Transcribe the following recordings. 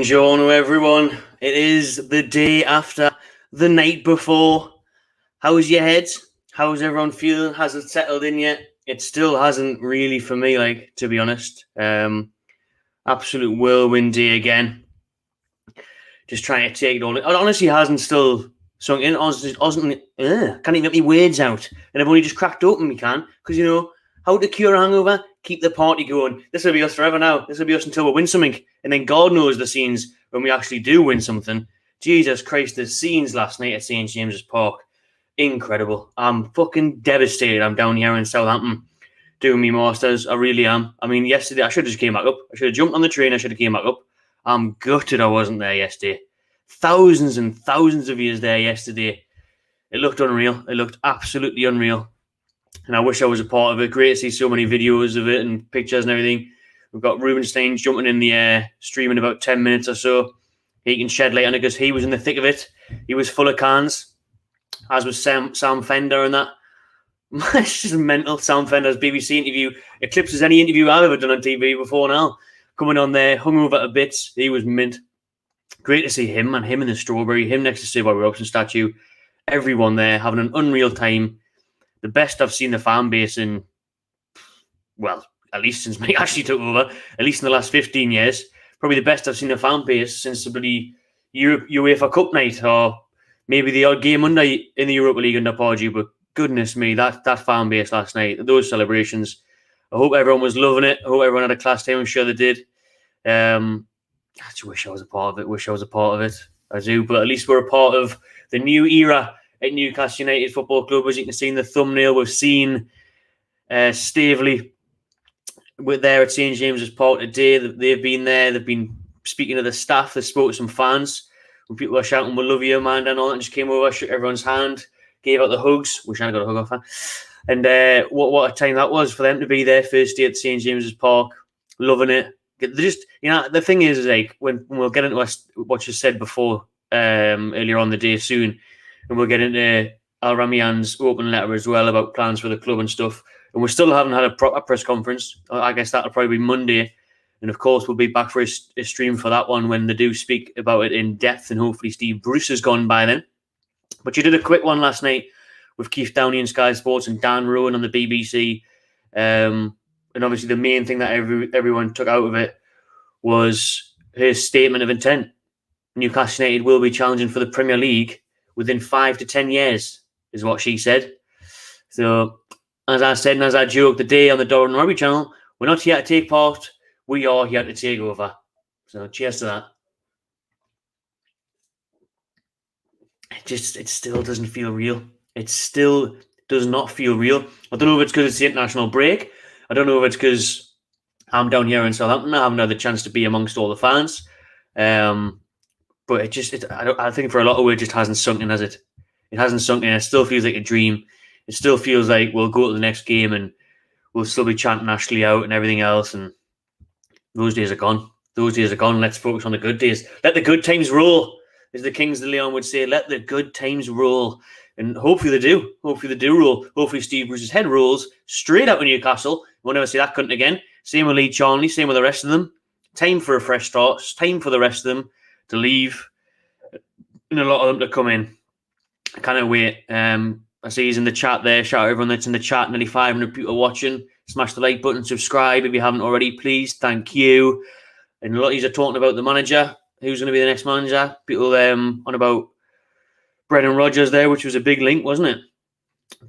Buongiorno, everyone. It is the day after the night before. How's your head? How's everyone feeling? Has it settled in yet? It still hasn't really for me, to be honest. Absolute whirlwind day again. Just trying to take it all. It honestly hasn't still sunk in. Can't even get my words out. And I've only just cracked open me can. Because, how to cure a hangover? Keep the party going. This will be us forever now. This will be us until we win something. And then God knows the scenes when we actually do win something. Jesus Christ, the scenes last night at St. James's Park. Incredible. I'm fucking devastated. I'm down here in Southampton doing me masters. I really am. I mean, yesterday I should have just came back up. I should have jumped on the train. I should have came back up. I'm gutted I wasn't there yesterday. Thousands and thousands of years there yesterday. It looked unreal. It looked absolutely unreal. And I wish I was a part of it. Great to see so many videos of it and pictures and everything. We've got Rubenstein jumping in the air, streaming about 10 minutes or so. He can shed light on it because he was in the thick of it. He was full of cans, as was Sam Fender and that. It's just mental. Sam Fender's BBC interview eclipses any interview I've ever done on TV before now. Coming on there, hungover a bit. He was mint. Great to see him and him in the strawberry, him next to Sir Bobby Robson statue. Everyone there having an unreal time. The best I've seen the fan base in, well, at least since Mike actually took over, at least in the last 15 years. Probably the best I've seen the fan base since the bloody UEFA Cup night, or maybe the odd game in the Europa League under Pardew. But goodness me, that fan base last night, those celebrations. I hope everyone was loving it. I hope everyone had a class time. I'm sure they did. I just wish I was a part of it. I do, but at least we're a part of the new era at Newcastle United Football Club. As you can see in the thumbnail, we've seen Staveley there at St. James's Park today. They've been there. They've been speaking to the staff. They spoke to some fans. When people were shouting, "We love you, man," and all that, and just came over, shook everyone's hand, gave out the hugs. Wish I got a hug off her. And what a time that was for them to be there first day at St. James's Park, loving it. They just, the thing is like when we'll get into what you said before earlier on the day soon. And we'll get into Al Ramian's open letter as well about plans for the club and stuff. And we still haven't had a proper press conference. I guess that'll probably be Monday. And of course, we'll be back for a stream for that one when they do speak about it in depth. And hopefully Steve Bruce has gone by then. But you did a quick one last night with Keith Downey on Sky Sports and Dan Rowan on the BBC. And obviously the main thing that everyone took out of it was his statement of intent. Newcastle United will be challenging for the Premier League within 5 to 10 years, is what she said. So, as I said and as I joked today on the Doran and Robbie channel, we're not here to take part, we are here to take over. So, cheers to that. It still doesn't feel real. It still does not feel real. I don't know if it's because it's the international break. I don't know if it's because I'm down here in Southampton. I haven't had the chance to be amongst all the fans. But I think for a lot of it, just hasn't sunk in, has it? It hasn't sunk in. It still feels like a dream. It still feels like we'll go to the next game and we'll still be chanting Ashley out and everything else. And those days are gone. Those days are gone. Let's focus on the good days. Let the good times roll, as the Kings of Leon would say. Let the good times roll. And hopefully they do. Hopefully they do roll. Hopefully Steve Bruce's head rolls straight out of Newcastle. We'll never see that cunt again. Same with Lee Charnley. Same with the rest of them. Time for a fresh start. It's time for the rest of them to leave, and a lot of them to come in. I can't wait. I see he's in the chat there. Shout out everyone that's in the chat. Nearly 500 people watching. Smash the like button, subscribe if you haven't already, please. Thank you. And a lot of you are talking about the manager. Who's going to be the next manager? People on about Brendan Rodgers there, which was a big link, wasn't it?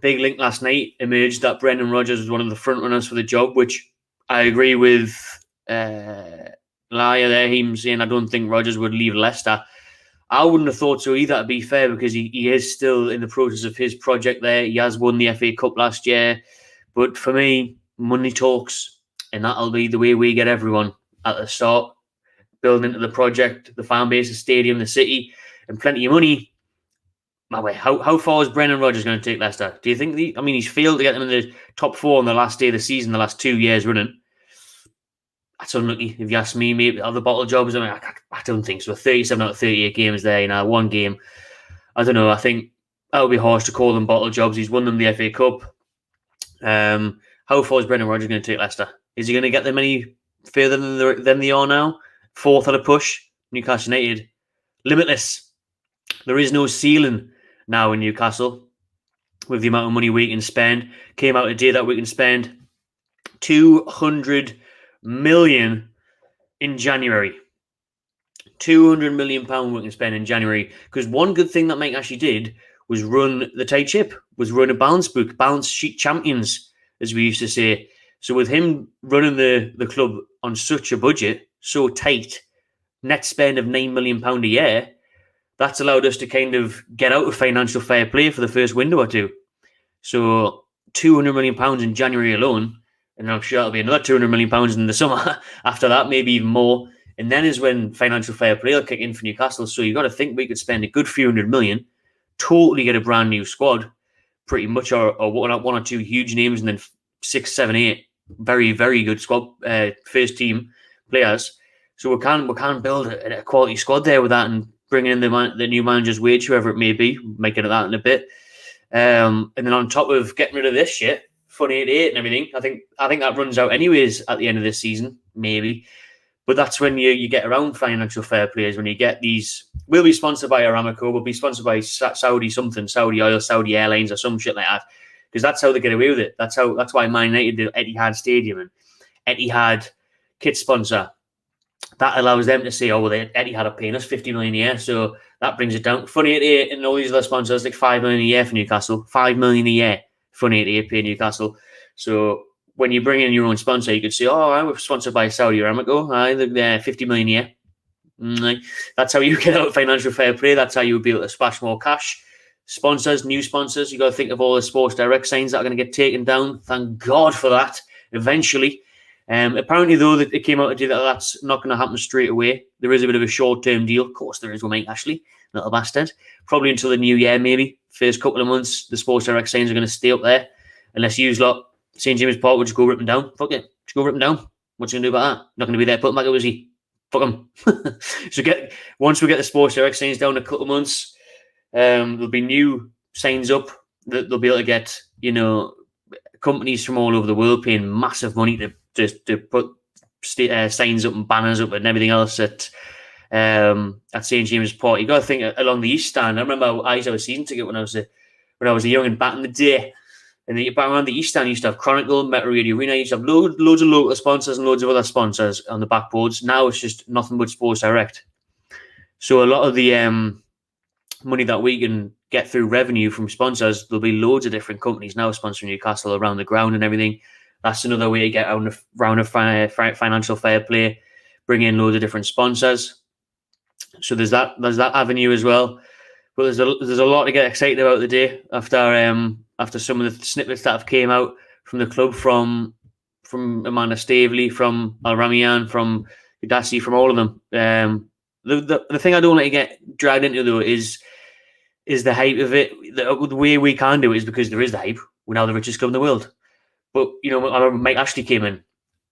Big link last night emerged that Brendan Rodgers was one of the front runners for the job, which I agree with. Liar there, him saying I don't think Rodgers would leave Leicester. I wouldn't have thought so either, to be fair, because he is still in the process of his project there. He has won the FA Cup last year. But for me, money talks, and that'll be the way we get everyone at the start. Building into the project, the fan base, the stadium, the city, and plenty of money. My way, how far is Brendan Rodgers going to take Leicester? Do you think he's failed to get them in the top 4 on the last day of the season, the last 2 years running? That's unlucky, if you ask me. Maybe other bottle jobs. I don't think so. 37 out of 38 games there, one game. I don't know. I think that would be harsh to call them bottle jobs. He's won them the FA Cup. How far is Brendan Rodgers going to take Leicester? Is he going to get them any further than they are now? 4th at a push? Newcastle United, limitless. There is no ceiling now in Newcastle with the amount of money we can spend. Came out today that we can spend 200 million in January. 200 million pound we can spend in January. Because one good thing that Mike actually did was run the tight ship, was run a balance book, balance sheet champions, as we used to say. So with him running the club on such a budget, so tight, net spend of £9 million a year, that's allowed us to kind of get out of financial fair play for the first window or two. So £200 million in January alone, and I'm sure it'll be another £200 million in the summer after that, maybe even more. And then is when financial fair play will kick in for Newcastle. So you've got to think we could spend a good few hundred million, totally get a brand new squad, pretty much, or one or two huge names, and then 6, 7, 8 very, very good squad, first team players. So we can build a quality squad there with that, and bring in the new manager's wage, whoever it may be, make it that in a bit. And then on top of getting rid of this shit, Fun 88 and everything, I think that runs out anyways at the end of this season, maybe. But that's when you get around financial fair plays, when you get these. We'll be sponsored by Aramco, we'll be sponsored by Saudi something, Saudi Oil, Saudi Airlines, or some shit like that, because that's how they get away with it. That's why Man United did Etihad Stadium and Etihad kit sponsor. That allows them to say, oh, well, Etihad are paying us 50 million a year, so that brings it down. Fun 88 and all these other sponsors, like 5 million a year for Newcastle. 5 million a year, Fun 88 pay Newcastle. So when you bring in your own sponsor, you could say, oh, we're sponsored by Saudi Aramco. They're 50 million a year. That's how you get out of financial fair play. That's how you would be able to splash more cash. Sponsors, new sponsors, you got to think of all the Sports Direct signs that are going to get taken down. Thank God for that, eventually. Apparently, though, that it came out to do that's not going to happen straight away. There is a bit of a short-term deal. Of course, there is with Mike Ashley, little bastard. Probably until the new year, maybe. First couple of months, the Sports Direct signs are going to stay up there. Unless you lot, St. James Park, will just go rip them down. Fuck it. Just go rip them down. What's he going to do about that? Not going to be there. Put them back up, is he? Fuck them. So once we get the Sports Direct signs down in a couple of months, there'll be new signs up that they'll be able to get, companies from all over the world paying massive money to put signs up and banners up and everything else at St. James Park. You got to think along the East Stand. I remember I used to have a season ticket when I was a young and back in the day. And around the East Stand, you used to have Chronicle, Metro Radio Arena. You used to have loads of local sponsors and loads of other sponsors on the backboards. Now it's just nothing but Sports Direct. So a lot of the money that we can get through revenue from sponsors, there'll be loads of different companies now sponsoring Newcastle around the ground and everything. That's another way to get around a financial fair play, bring in loads of different sponsors. So there's that avenue as well. But there's a lot to get excited about today after some of the snippets that have came out from the club, from Amanda Staveley, from Al Ramian, from Gadassi, from all of them. The thing I don't want to get dragged into, though, is the hype of it. The way we can do it is because there is the hype. We're now the richest club in the world. But, I remember Mike Ashley came in.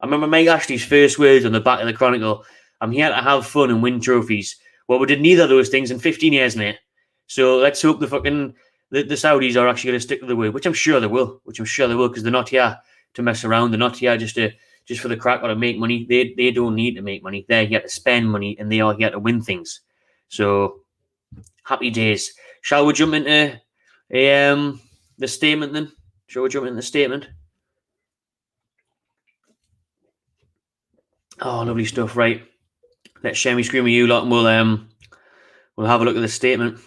I remember Mike Ashley's first words on the back of the Chronicle, I'm here to have fun and win trophies. Well, we did neither of those things in 15 years, mate. So let's hope the Saudis are actually going to stick to the word, which I'm sure they will. Because they're not here to mess around. They're not here just for the crack or to make money. They don't need to make money. They're here to spend money, and they are here to win things. So happy days. Shall we jump into the statement then? Oh, lovely stuff. Right. Let's share my screen with you lot, and we'll have a look at the statement.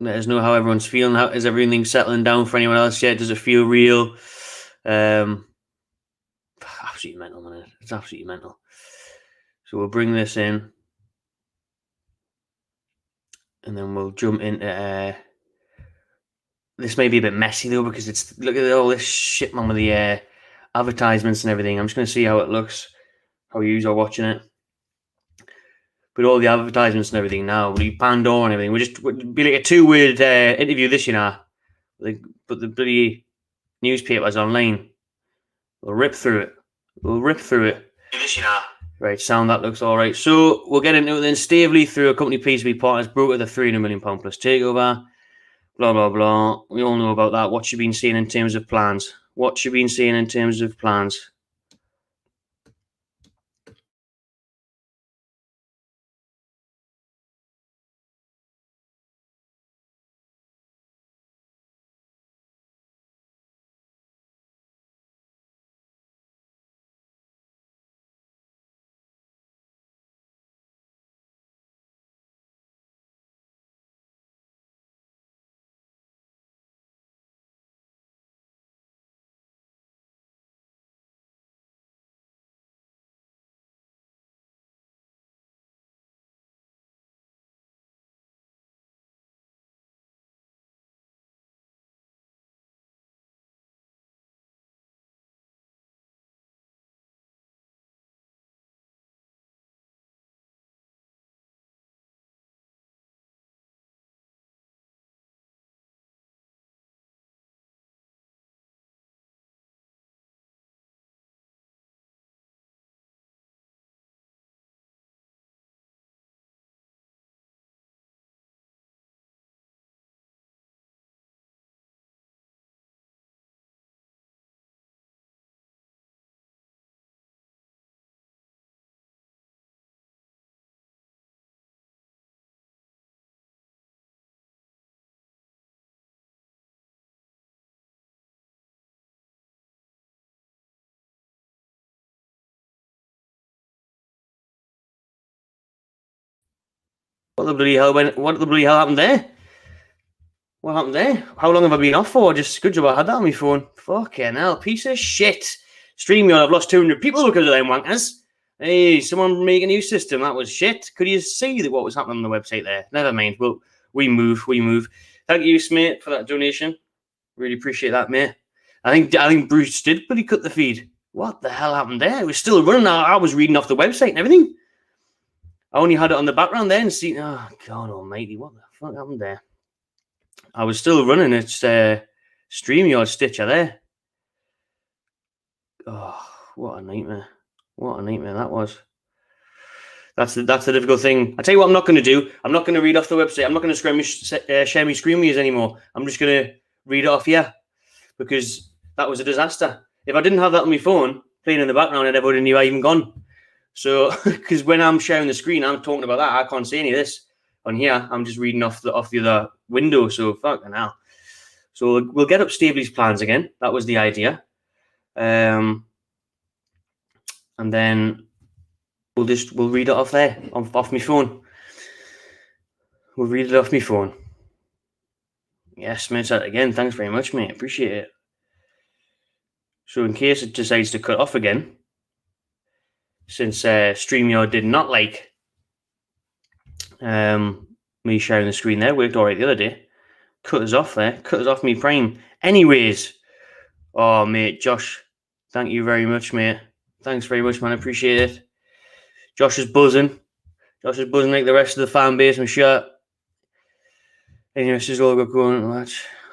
Let us know how everyone's feeling. How is everything settling down for anyone else yet? Does it feel real? Absolutely mental, man. It's absolutely mental. So we'll bring this in, and then we'll jump into. This may be a bit messy though, because look at all this shit, man, with the advertisements and everything. I'm just going to see how it looks, how you are watching it. But all the advertisements and everything now, we Pandora and everything. We'd be like a 2-word interview this, but the bloody newspapers online. We'll rip through it. Right, sound, that looks all right. So we'll get into it then. Staveley, through a company PCB Partners, broke the £300 million plus takeover. Blah, blah, blah. We all know about that. What you've been seeing in terms of plans. What the bloody hell happened there? What happened there? How long have I been off for? Just good job I had that on my phone. Fucking hell, piece of shit. StreamYard, I've lost 200 people because of them wankers. Hey, someone make a new system. That was shit. Could you see what was happening on the website there? Never mind. Well, we move. Thank you, mate, for that donation. Really appreciate that, mate. I think Bruce did, but he cut the feed. What the hell happened there? It was still running. I was reading off the website and everything. I only had it on the background there and see. Oh, God almighty. What the fuck happened there? I was still running. It's StreamYard Stitcher there. Oh, what a nightmare. What a nightmare that was. That's the difficult thing. I tell you what I'm not going to do. I'm not going to read off the website. I'm not going to share my screen with you anymore. I'm just going to read it off here because that was a disaster. If I didn't have that on my phone playing in the background, everybody knew I even gone. So, because when I'm sharing the screen, I'm talking about that. I can't see any of this on here. I'm just reading off the other window. So, fucking hell. So, we'll get up Staveley's plans again. That was the idea. And then we'll read it off there, off my phone. We'll read it off my phone. Yes, mate, again, thanks very much, mate. Appreciate it. So in case it decides to cut off again, since StreamYard did not like me sharing the screen there, worked all right the other day, cut us off there, cut us off me Prime. Anyways, oh, mate, Josh, thank you very much, mate. Thanks very much, man. I appreciate it. Josh is buzzing. Josh is buzzing like the rest of the fan base, I'm sure. Anyway, this is all good going.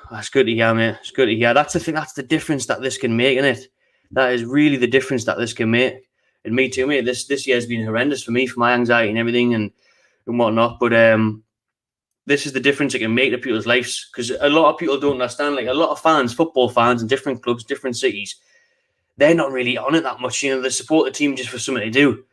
That's good to hear, mate. It's good to hear. That's the thing. That's the difference that this can make, isn't it? That is really the difference that this can make. And me too, mate. This year has been horrendous for me, for my anxiety and everything and whatnot. But this is the difference it can make to people's lives, because a lot of people don't understand. Like a lot of fans, football fans in different clubs, different cities, they're not really on it that much. You know, they support the team just for something to do.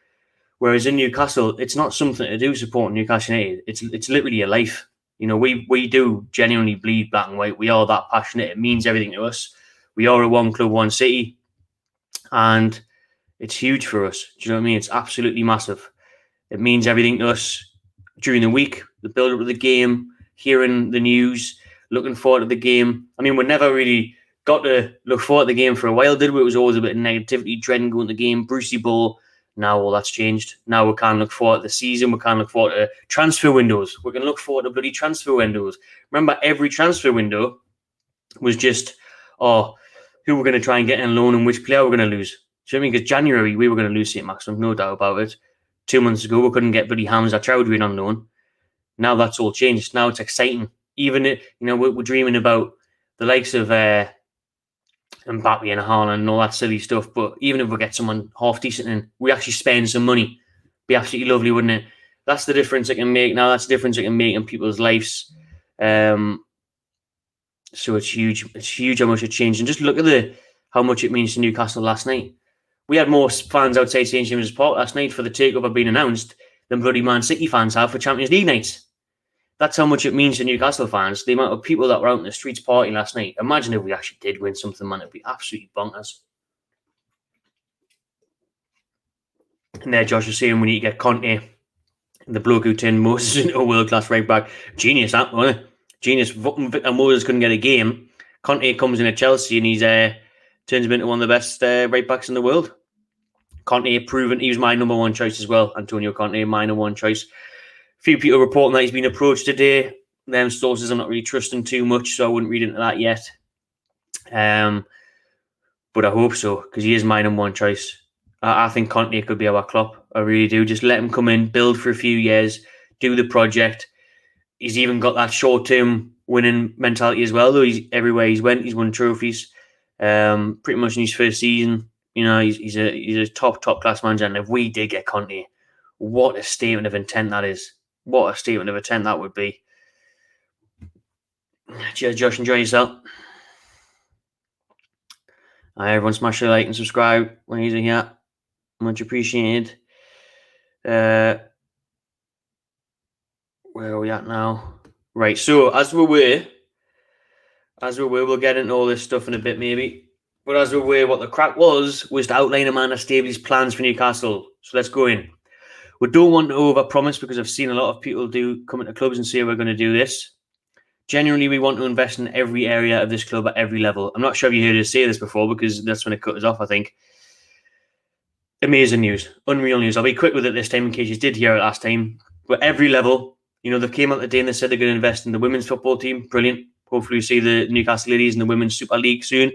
Whereas in Newcastle, it's not something to do supporting Newcastle United. It's literally a life. You know, we do genuinely bleed black and white. We are that passionate. It means everything to us. We are a one club, one city. And it's huge for us. Do you know what I mean? It's absolutely massive. It means everything to us during the week, the build-up of the game, hearing the news, looking forward to the game. I mean, we never really got to look forward to the game for a while, did we? It was always a bit of negativity, dreading going to the game, Brucey Ball. Now all that's changed. Now we can't look forward to the season. We can't look forward to transfer windows. We can look forward to bloody transfer windows. Remember, every transfer window was just, who we're going to try and get in loan and which player we're going to lose. Do you know what I mean? Because January, we were going to lose St. Maxim, no doubt about it. 2 months ago, we couldn't get bloody Hamza Chowdhury on loan. Now that's all changed. Now it's exciting. Even, we're dreaming about the likes of Mbappe and Haaland and all that silly stuff. But even if we get someone half decent in, we actually spend some money. Be absolutely lovely, wouldn't it? That's the difference it can make now. That's the difference it can make in people's lives. So it's huge. It's huge how much it changed. And just look at how much it means to Newcastle last night. We had more fans outside St. James's Park last night for the takeover being announced than bloody Man City fans have for Champions League nights. That's how much it means to Newcastle fans, the amount of people that were out in the streets partying last night. Imagine if we actually did win something, man. It'd be absolutely bonkers. And there, Josh was saying we need to get Conte, the bloke who turned Moses into a world-class right back. Genius, that, wasn't it? Genius. Victor Moses couldn't get a game. Conte comes in at Chelsea and he's turns him into one of the best right backs in the world. Conte proven he was my number one choice as well. Antonio Conte, my number one choice. Few people reporting that he's been approached today. Them sources I'm not really trusting too much, so I wouldn't read into that yet. But I hope so, because he is my number one choice. I think Conte could be our Klopp. I really do. Just let him come in, build for a few years, do the project. He's even got that short-term winning mentality as well, though. Everywhere he's went, he's won trophies. Pretty much in his first season, he's a top class manager. And if we did get Conte, what a statement of intent that is. What a statement of intent that would be. Cheers, Josh. Enjoy yourself. Everyone smash a like and subscribe when he's in here. Much appreciated. Where are we at now? Right, so as we were, we'll get into all this stuff in a bit maybe. But as we were, what the crack was to outline Amanda Staveley's plans for Newcastle. So let's go in. We don't want to overpromise because I've seen a lot of people come into clubs and say we're going to do this. Generally, we want to invest in every area of this club at every level. I'm not sure if you heard us say this before because that's when it cut us off, I think. Amazing news. Unreal news. I'll be quick with it this time in case you did hear it last time. But every level, they came out today and they said they're going to invest in the women's football team. Brilliant. Hopefully we see the Newcastle ladies in the Women's Super League soon.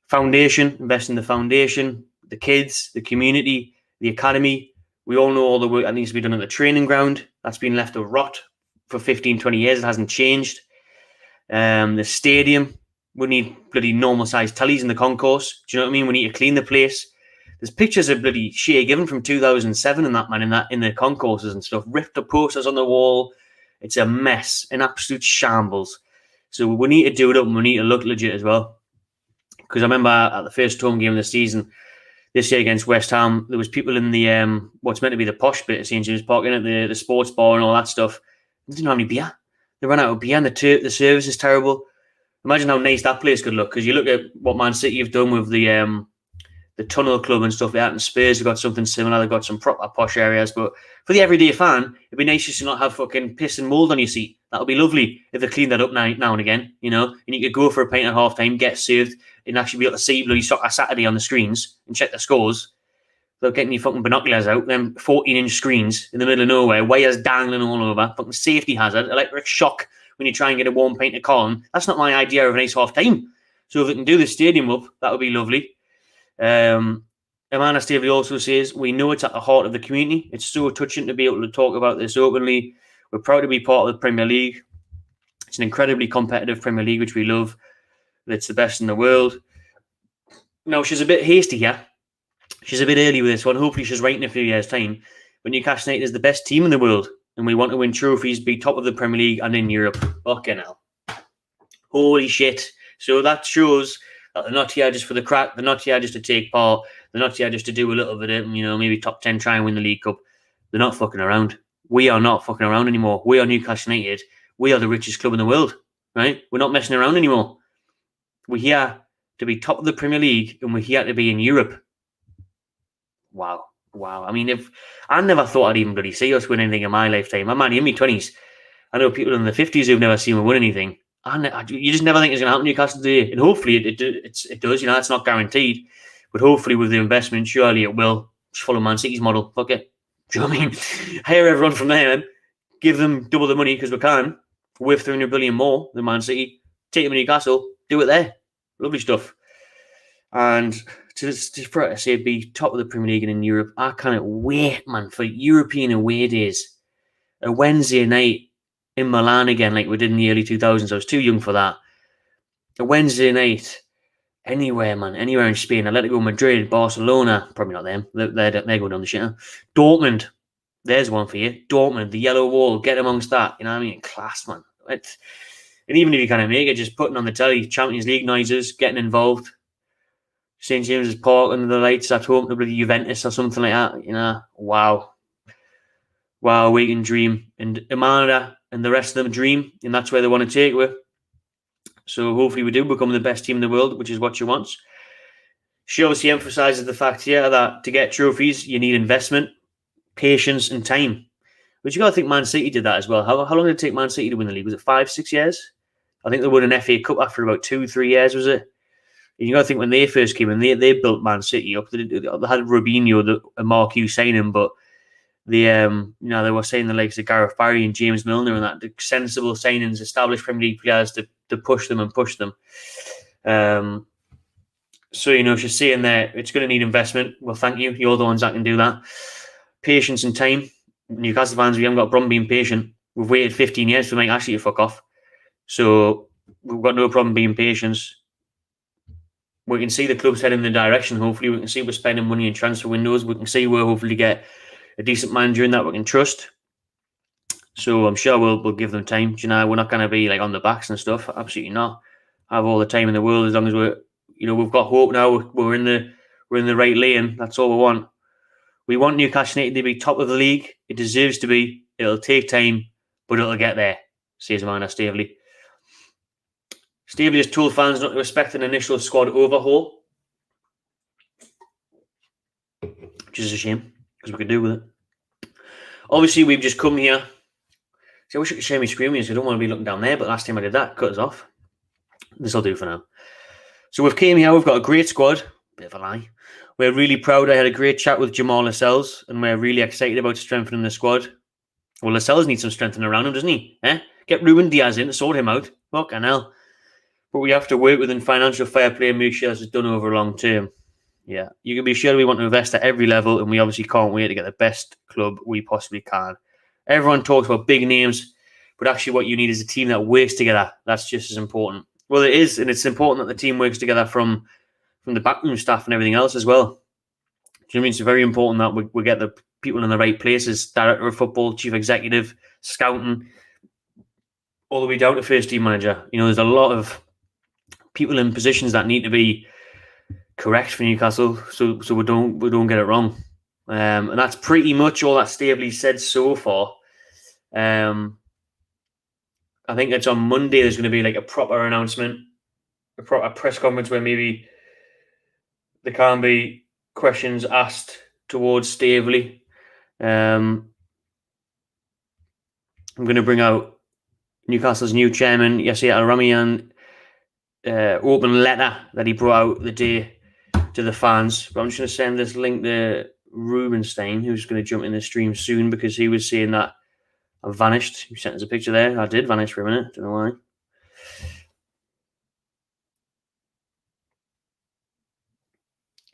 Foundation, invest in the foundation, the kids, the community, the academy. We all know all the work that needs to be done at the training ground. That's been left to rot for 15, 20 years. It hasn't changed. The stadium, we need bloody normal-sized tellies in the concourse. Do you know what I mean? We need to clean the place. There's pictures of bloody Shea Given from 2007 and that, man, in the concourses and stuff. Ripped up posters on the wall. It's a mess, an absolute shambles. So we need to do it up and we need to look legit as well. Because I remember at the first home game of the season this year against West Ham, there was people in the what's meant to be the posh bit of St James Park, in it, the sports bar and all that stuff. They didn't have any beer. They ran out of beer and the service is terrible. Imagine how nice that place could look. Because you look at what Man City have done with the Tunnel Club and stuff like that, and Spurs have got something similar. They've got some proper posh areas. But for the everyday fan, it'd be nice just to not have fucking piss and mould on your seat. That would be lovely if they cleaned that up now and again, and you could go for a pint at half time, get served, and actually be able to see bloody soccer Saturday on the screens and check the scores without getting your fucking binoculars out. Them 14-inch screens in the middle of nowhere, wires dangling all over, fucking safety hazard, electric shock when you try and get a warm pint of corn. That's not my idea of a nice half time. So if they can do the stadium up, that would be lovely. Amanda Staveley also says, we know it's at the heart of the community. It's so touching to be able to talk about this openly. We're proud to be part of the Premier League. It's an incredibly competitive Premier League, which we love. It's the best in the world. Now, she's a bit hasty here. She's a bit early with this one. Hopefully she's right in a few years' time. But Newcastle United is the best team in the world. And we want to win trophies, be top of the Premier League and in Europe. Fucking hell. Holy shit. So that shows that they're not here just for the crack. They're not here just to take part. They're not here just to do a little bit of, maybe top 10, try and win the League Cup. They're not fucking around. We are not fucking around anymore. We are Newcastle United. We are the richest club in the world, right? We're not messing around anymore. We're here to be top of the Premier League and we're here to be in Europe. Wow. I mean, if I never thought I'd even bloody see us win anything in my lifetime. I'm only in my 20s. I know people in the 50s who've never seen me win anything. You just never think it's going to happen to Newcastle today. And hopefully it does. It's not guaranteed. But hopefully with the investment, surely it will. Just follow Man City's model. Fuck it. Do you know what I mean? Hire everyone from there and give them double the money because we can. With 300 billion more than Man City. Take them to Newcastle. Do it there. Lovely stuff. And to say be top of the Premier League and in Europe, I can't wait, man, for European away days. A Wednesday night in Milan again, like we did in the early 2000s. I was too young for that. A Wednesday night, anywhere, man, anywhere in Spain. Atletico Madrid, Barcelona, probably not them. They're going down the shit. Huh? Dortmund, there's one for you. Dortmund, the yellow wall, get amongst that. You know what I mean? Class, man. And even if you kind of make it, just putting on the telly, Champions League noises, getting involved. St James's Park under the lights at home to bloody Juventus or something like that. Wow, we can dream. And Amanda and the rest of them dream, and that's where they want to take it. So hopefully we do become the best team in the world, which is what she wants. She obviously emphasises the fact here that to get trophies, you need investment, patience, and time. But you got to think Man City did that as well. How long did it take Man City to win the league? Was it 5-6 years? I think they won an FA Cup after about 2-3 years, was it? And you got to think when they first came in, they built Man City up. They had Robinho, a marquee signing, but they were saying the likes of Gareth Barry and James Milner and that, the sensible signings, established Premier League players to push them. So, she's saying there, it's going to need investment. Well, thank you. You're the ones that can do that. Patience and time. Newcastle fans, we haven't got a problem being patient. We've waited 15 years for Mike Ashley to fuck off. So we've got no problem being patient. We can see the club's heading in the direction, hopefully. We can see we're spending money in transfer windows. We can see we'll hopefully get a decent manager in that we can trust. So I'm sure we'll give them time. We're not going to be like on the backs and stuff. Absolutely not. Have all the time in the world as long as we've got hope now. We're in the right lane. That's all we want. We want Newcastle United to be top of the league. It deserves to be. It'll take time, but it'll get there, says Amanda Staveley. Staveley has told fans not to expect an initial squad overhaul, which is a shame because we could do with it. Obviously, we've just come here. See, I wish I could share my screen because I don't want to be looking down there, but last time I did that, cut us off. This will do for now. So we've came here, we've got a great squad. Bit of a lie. We're really proud. I had a great chat with Jamal Lascelles, and we're really excited about strengthening the squad. Well, Lascelles needs some strengthening around him, doesn't he? Get Ruben Diaz in to sort him out. Fucking hell. But we have to work within financial fair play and make sure this is done over a long term. Yeah, you can be sure we want to invest at every level, and we obviously can't wait to get the best club we possibly can. Everyone talks about big names, but actually what you need is a team that works together. That's just as important. Well, it is, and it's important that the team works together from the backroom staff and everything else as well. Do you know what I mean? It's very important that we get the people in the right places, director of football, chief executive, scouting, all the way down to first team manager. You know, there's a lot of people in positions that need to be correct for Newcastle, so we don't get it wrong. And that's pretty much all that Staveley said so far. I think it's on Monday. There's going to be like a proper announcement, a proper press conference where maybe there can be questions asked towards Staveley. I'm going to bring out Newcastle's new chairman, Yasser Al-Ramian, open letter that he brought out the day to the fans. But I'm just going to send this link to Rubenstein, who's going to jump in the stream soon, because he was saying that I vanished. He sent us a picture there. I did vanish for a minute. Don't know why.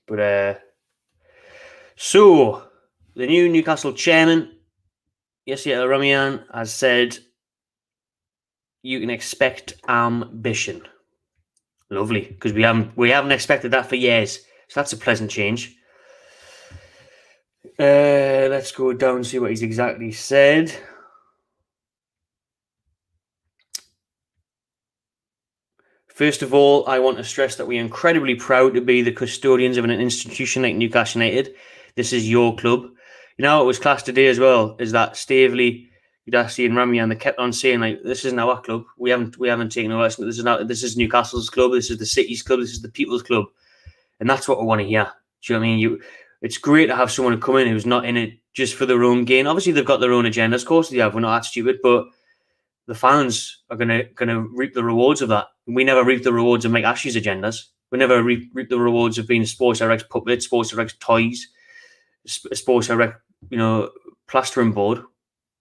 But so the new Newcastle chairman, Yasser Al-Ramian, has said you can expect ambition. Lovely, because we haven't expected that for years. So that's a pleasant change. Let's go down and see what he's exactly said. First of all, I want to stress that we are incredibly proud to be the custodians of an institution like Newcastle United. This is your club. You know, it was class today as well, is that Staveley, Udasi and Ramian, they kept on saying, like, this isn't our club. We haven't taken over. This is Newcastle's club. This is the city's club. This is the people's club. And that's what we want to hear. Do you know what I mean? It's great to have someone come in who's not in it just for their own gain. Obviously, they've got their own agendas. Of course they have. We're not that stupid. But the fans are gonna reap the rewards of that. We never reap the rewards of Mike Ashley's agendas. We never reap the rewards of being Sports Direct's puppet, Sports Direct's toys, Sports Direct, plastering board.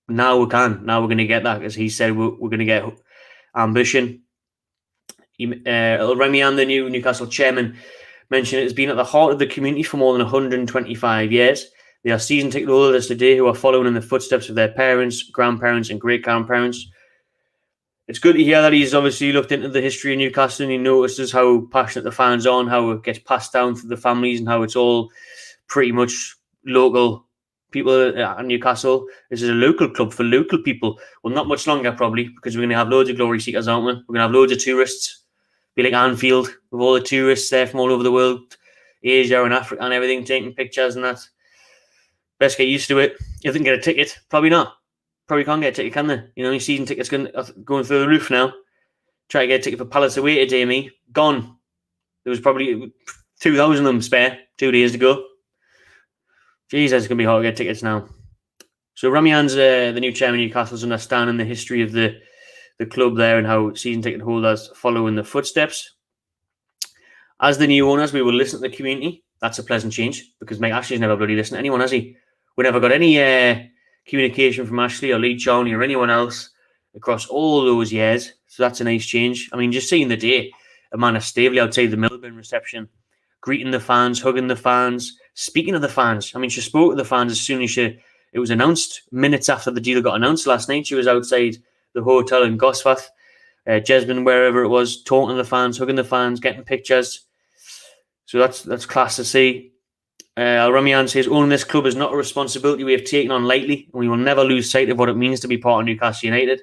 Now we can. Now we're going to get that, as he said. We're going to get ambition. Ramian, the new Newcastle chairman, mentioned it has been at the heart of the community for more than 125 years. They are season ticket holders today who are following in the footsteps of their parents, grandparents, and great-grandparents. It's good to hear that he's obviously looked into the history of Newcastle and he notices how passionate the fans are and how it gets passed down through the families and how it's all pretty much local people at Newcastle. This is a local club for local people. Well, not much longer probably, because we're going to have loads of glory seekers, aren't we? We're going to have loads of tourists. Be like Anfield with all the tourists there from all over the world, Asia and Africa and everything, taking pictures and that. Best get used to it. You think get a ticket? Probably not. Probably can't get a ticket, can they? Your season tickets going through the roof now. Try to get a ticket for Palace away today, me. Gone. There was probably 2,000 of them spare 2 days ago. Jesus, it's going to be hard to get tickets now. So Ramian's the new chairman of Newcastle's understanding the history of the club there and how season ticket holders follow in the footsteps. As the new owners, we will listen to the community. That's a pleasant change, because Mike Ashley's never bloody listened to anyone, has he? We never got any communication from Ashley or Lee Charney or anyone else across all those years. So that's a nice change. I mean, just seeing the day, Amanda Staveley outside the Melbourne reception, greeting the fans, hugging the fans, speaking to the fans. I mean, she spoke to the fans as soon as it was announced. Minutes after the deal got announced last night, she was outside the hotel in Gosforth, Jesmond, wherever it was, talking to the fans, hugging the fans, getting pictures. So that's class to see. Al-Ramian says, owning this club is not a responsibility we have taken on lightly, and we will never lose sight of what it means to be part of Newcastle United.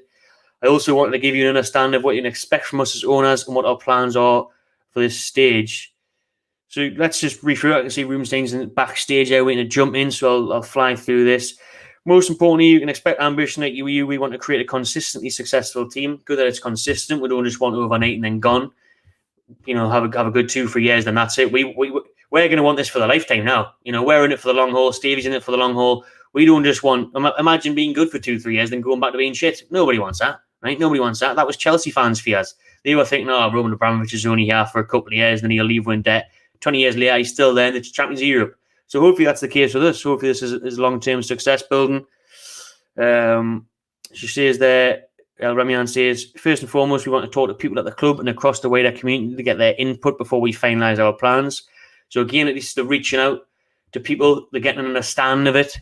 I also wanted to give you an understanding of what you can expect from us as owners and what our plans are for this stage. So let's just read through it. I can see Rubenstein's backstage there waiting to jump in, so I'll fly through this. Most importantly, you can expect ambition at UU. We want to create a consistently successful team. Good that it's consistent. We don't just want overnight and then gone. Have a good 2-3 years, then that's it. We're going to want this for the lifetime now. We're in it for the long haul. Stevie's in it for the long haul. We don't just want, imagine being good for 2-3 years, then going back to being shit. Nobody wants that, right? Nobody wants that. That was Chelsea fans' fears. They were thinking, oh, Roman Abramovich is only here for a couple of years, then he'll leave in debt. 20 years later, he's still there in the Champions of Europe. So hopefully that's the case with us. Hopefully this is long-term success building. She says there, El Ramian says, first and foremost, we want to talk to people at the club and across the wider community to get their input before we finalise our plans. So again, at least they're reaching out to people, they're getting an understanding of it.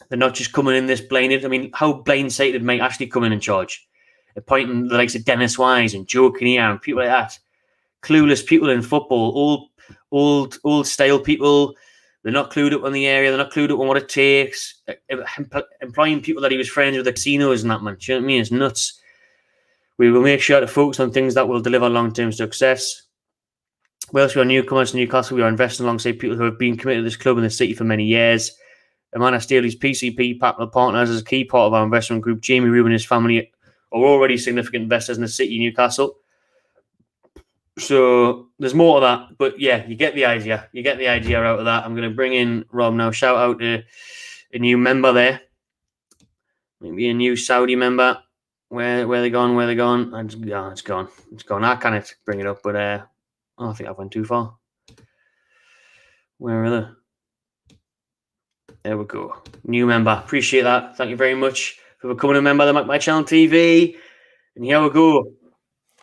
They're not just coming in this blinded. I mean, how blindsided might Ashley come in charge? Appointing the likes of Dennis Wise and Joe Kinnear and people like that. Clueless people in football, old style people. They're not clued up on the area. They're not clued up on what it takes. Employing people that he was friends with at casinos and that, man. Do you know what I mean? It's nuts. We will make sure to focus on things that will deliver long-term success. Whilst we are newcomers to Newcastle, we are investing alongside people who have been committed to this club in the city for many years. Amanda Staley's PCP partners is a key part of our investment group. Jamie Rubin and his family are already significant investors in the city of Newcastle. So there's more of that. But yeah, you get the idea. You get the idea out of that. I'm going to bring in Rob now. Shout out to a new member there. Maybe a new Saudi member. Where they gone? It's gone. It's gone. I can't bring it up, but I think I've went too far. Where are they? There we go. New member. Appreciate that. Thank you very much for becoming a member of the My Channel TV. And here we go.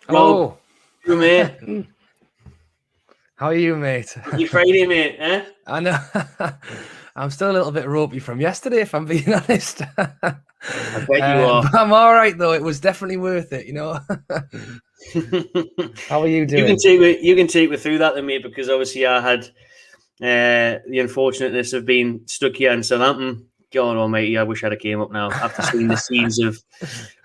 Hello. You, mate. How are you, mate? You Friday, mate, eh? I know. I'm still a little bit ropey from yesterday, if I'm being honest. I bet you are. But I'm all right, though. It was definitely worth it, you know. How are you doing? You can take me through that then, mate, because obviously I had the unfortunateness of being stuck here in Southampton. God almighty, I wish I'd have came up now after seeing the scenes of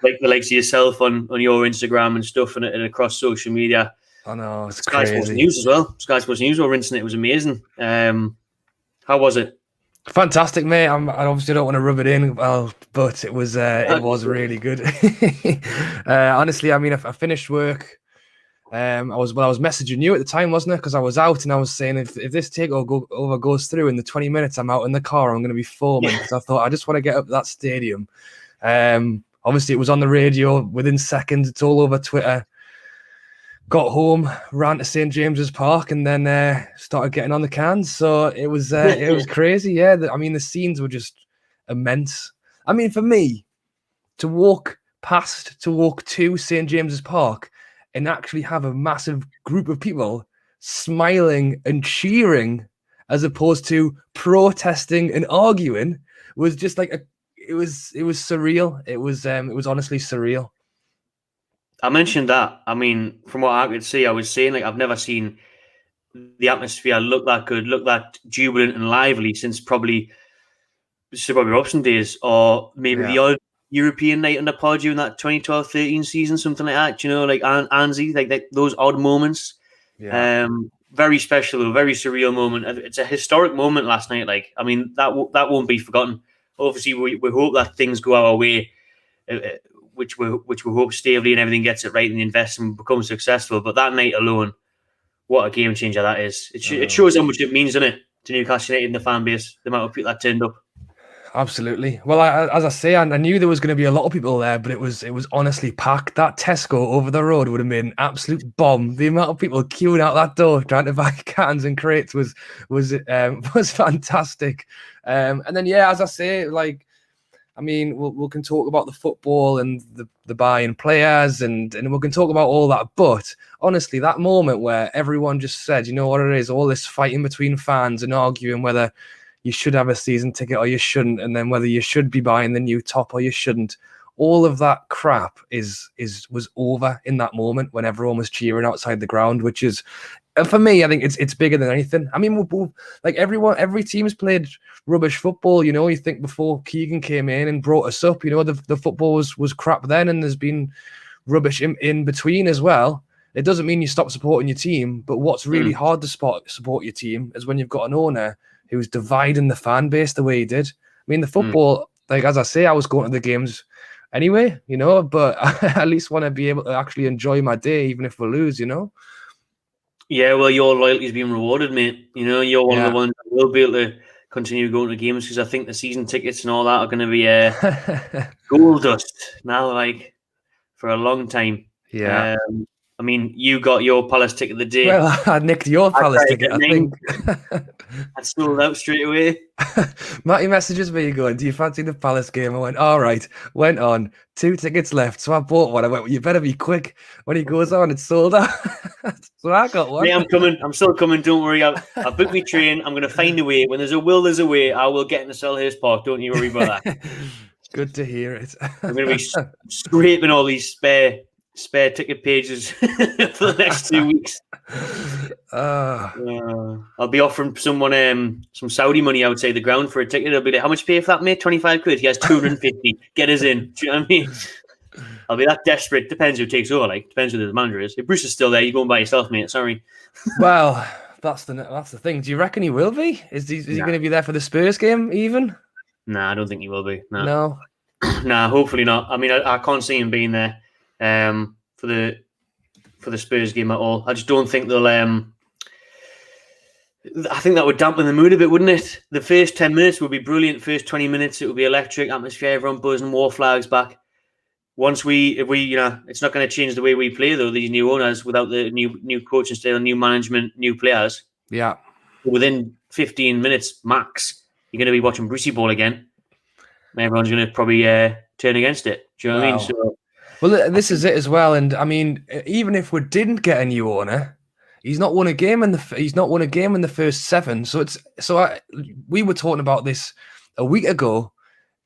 like the likes of yourself on your Instagram and stuff and across social media. I know, it's Sky crazy. Sports News as well. Sky Sports News were rinsing it. It was amazing. How was it? Fantastic, mate. I obviously don't want to rub it in, but it was really good. Honestly, I mean, I finished work. I was messaging you at the time, wasn't it? Because I was out and I was saying if this takeover goes through in the 20 minutes I'm out in the car, I'm going to be foaming because I thought I just want to get up to that stadium. Obviously, it was on the radio within seconds. It's all over Twitter. Got home, ran to St James's Park, and then started getting on the cans. So it was crazy. Yeah, I mean, the scenes were just immense. I mean, for me, to walk to St James's Park and actually have a massive group of people smiling and cheering as opposed to protesting and arguing was just like it was surreal. It was honestly surreal. I mentioned that. I mean, from what I could see, I was saying like I've never seen the atmosphere look that good, look that jubilant and lively since probably Robson days, or maybe the odd European night under Pardew in that 2012-13 season, something like that. You know, like Anzi, like those odd moments. Yeah. Very special, very surreal moment. It's a historic moment last night. Like, I mean, that won't be forgotten. Obviously, we hope that things go our way, which we hope Staveley and everything gets it right and the investment becomes successful. But that night alone, what a game changer that is. It shows how much it means, doesn't it, to Newcastle United and the fan base, the amount of people that turned up. Absolutely. Well, as I say, I knew there was going to be a lot of people there, but it was honestly packed. That Tesco over the road would have made an absolute bomb. The amount of people queuing out that door trying to buy cans and crates was fantastic. And then as I say, like, I mean, we can talk about the football and the buying players and we can talk about all that. But honestly, that moment where everyone just said, you know what it is, all this fighting between fans and arguing whether you should have a season ticket or you shouldn't, and then whether you should be buying the new top or you shouldn't. All of that crap was over in that moment when everyone was cheering outside the ground, which is, for me, I think it's bigger than anything. I mean, like every team's played rubbish football. You know, you think before Keegan came in and brought us up, you know, the football was crap then, and there's been rubbish in between as well. It doesn't mean you stop supporting your team, but what's really hard to support your team is when you've got an owner who's dividing the fan base the way he did. I mean, the football, like, as I say, I was going to the games anyway, you know, but I at least want to be able to actually enjoy my day, even if we lose, you know? Yeah, well, your loyalty's been rewarded, mate. You know, you're one of the ones that will be able continue going to games, because I think the season tickets and all that are going to be gold dust now, like for a long time. Yeah. I mean, you got your Palace ticket the day. Well, I nicked your Palace ticket, I think. I sold out straight away. Matty messages me going, "Do you fancy the Palace game?" I went, "All right." Went on, 2 tickets left, so I bought one. I went, well, "You better be quick." When he goes on, it's sold out. So I got one. Yeah, I'm coming. I'm still coming. Don't worry. I booked my train. I'm going to find a way. When there's a will, there's a way. I will get into Selhurst Park. Don't you worry about that. Good to hear it. I'm going to be scraping all these spare ticket pages for the next 2 weeks. I'll be offering someone some Saudi money outside the ground for a ticket. I'll be like, "How much pay for that, mate? 25 quid. He has 250. Get us in." Do you know what I mean? I'll be that desperate. Depends who takes over. Like, depends who the manager is. If Bruce is still there, you're going by yourself, mate. Sorry. Well, that's the thing. Do you reckon he will be? Is he going to be there for the Spurs game even? Nah, I don't think he will be. No. Nah, hopefully not. I mean, I can't see him being there for the Spurs game at all. I just don't think they'll. I think that would dampen the mood a bit, wouldn't it? The first 10 minutes would be brilliant. First 20 minutes, it would be electric atmosphere. Everyone buzzing, war flags back. Once if we, it's not going to change the way we play though. These new owners, without the new coaching style, new management, new players. Yeah. Within 15 minutes max, you're going to be watching Brucey ball again. Everyone's going to probably turn against it. Do you know what I mean? So, well, this is it as well. And I mean, even if we didn't get a new owner, he's not won a game in the first 7. We were talking about this a week ago.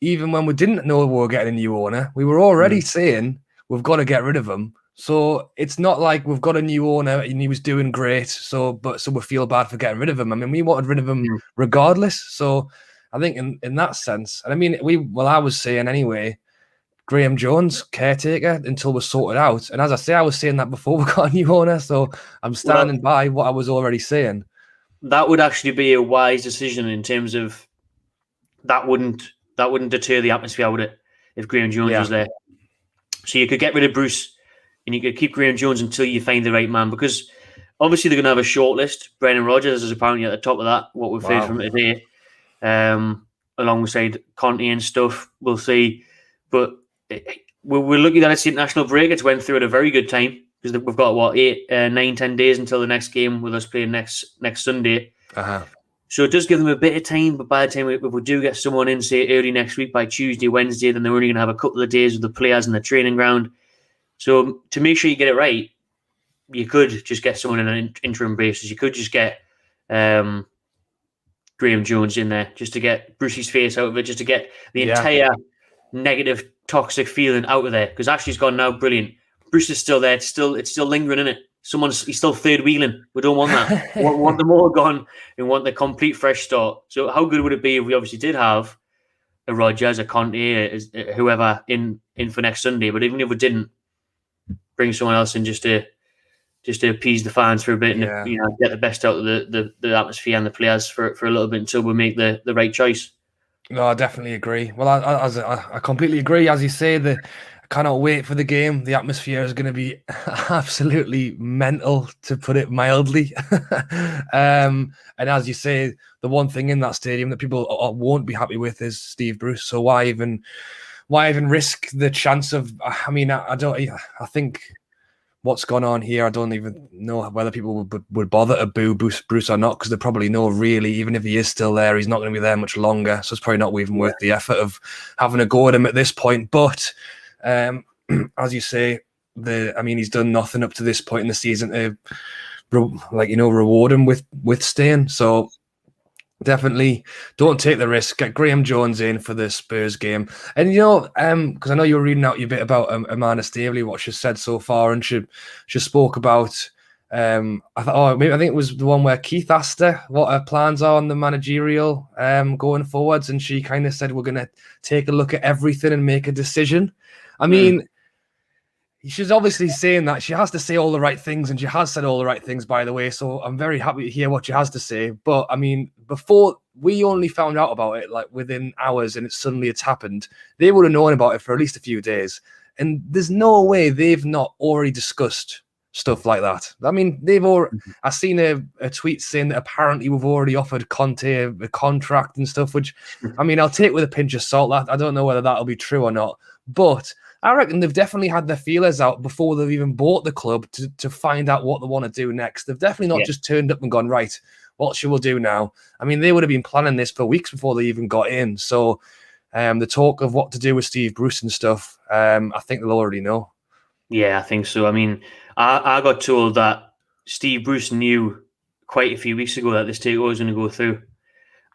Even when we didn't know we were getting a new owner, we were already saying we've got to get rid of him. So it's not like we've got a new owner and he was doing great. So we feel bad for getting rid of him. I mean, we wanted rid of him regardless. So I think in that sense, and I mean, I was saying anyway, Graham Jones, caretaker until we're sorted out. And as I say, I was saying that before we got a new owner. So I'm standing by what I was already saying. That would actually be a wise decision in terms of that wouldn't deter the atmosphere, would it? If Graham Jones was there. So you could get rid of Bruce and you could keep Graham Jones until you find the right man, because obviously they're going to have a short list. Brendan Rodgers is apparently at the top of that, what we've heard from today. Alongside Conte and stuff, we'll see. But we're lucky that it's the international break. It's went through at a very good time, because we've got 10 days until the next game with us playing next Sunday. So it does give them a bit of time, but by the time if we do get someone in, say early next week, by Tuesday, Wednesday, then they're only going to have a couple of days with the players in the training ground. So to make sure you get it right, you could just get someone in an interim basis. You could just get Graham Jones in there, just to get Brucey's face out of it, just to get the entire negative, toxic feeling out of there. Because Ashley's gone now, brilliant. Bruce is still there. It's still lingering in it. He's still third wheeling. We don't want that. We want them all gone and want the complete fresh start. So how good would it be if we obviously did have a Rodgers, a Conte, whoever in for next Sunday? But even if we didn't, bring someone else in just to appease the fans for a bit and get the best out of the atmosphere and the players for a little bit until we make the right choice. No, I definitely agree. Well, I completely agree. As you say, I cannot wait for the game. The atmosphere is going to be absolutely mental, to put it mildly. And as you say, the one thing in that stadium that people won't be happy with is Steve Bruce. So why even risk the chance of? I mean, I think what's gone on here, I don't even know whether people would bother to boo Bruce or not, because they probably know, really, even if he is still there, he's not going to be there much longer. So it's probably not even worth the effort of having a go at him at this point. But as you say, he's done nothing up to this point in the season to reward him with staying. So definitely don't take the risk. Get Graham Jones in for the Spurs game. And because I know you were reading out your bit about Amanda Staveley, what she said so far, and she spoke about I think it was the one where Keith asked her what her plans are on the managerial going forwards, and she kind of said, we're going to take a look at everything and make a decision. I mean, she's obviously saying that. She has to say all the right things, and she has said all the right things, by the way. So I'm very happy to hear what she has to say. But I mean, before we only found out about it, like within hours, and it's happened, they would have known about it for at least a few days. And there's no way they've not already discussed stuff like that. I mean, I've seen a tweet saying that apparently we've already offered Conte a contract and stuff, which, I mean, I'll take with a pinch of salt. I don't know whether that'll be true or not, but I reckon they've definitely had their feelers out before they've even bought the club to find out what they want to do next. They've definitely not just turned up and gone, right, what should we do now? I mean, they would have been planning this for weeks before they even got in. So the talk of what to do with Steve Bruce and stuff, I think they'll already know. Yeah, I think so. I mean, I got told that Steve Bruce knew quite a few weeks ago that this takeover was going to go through.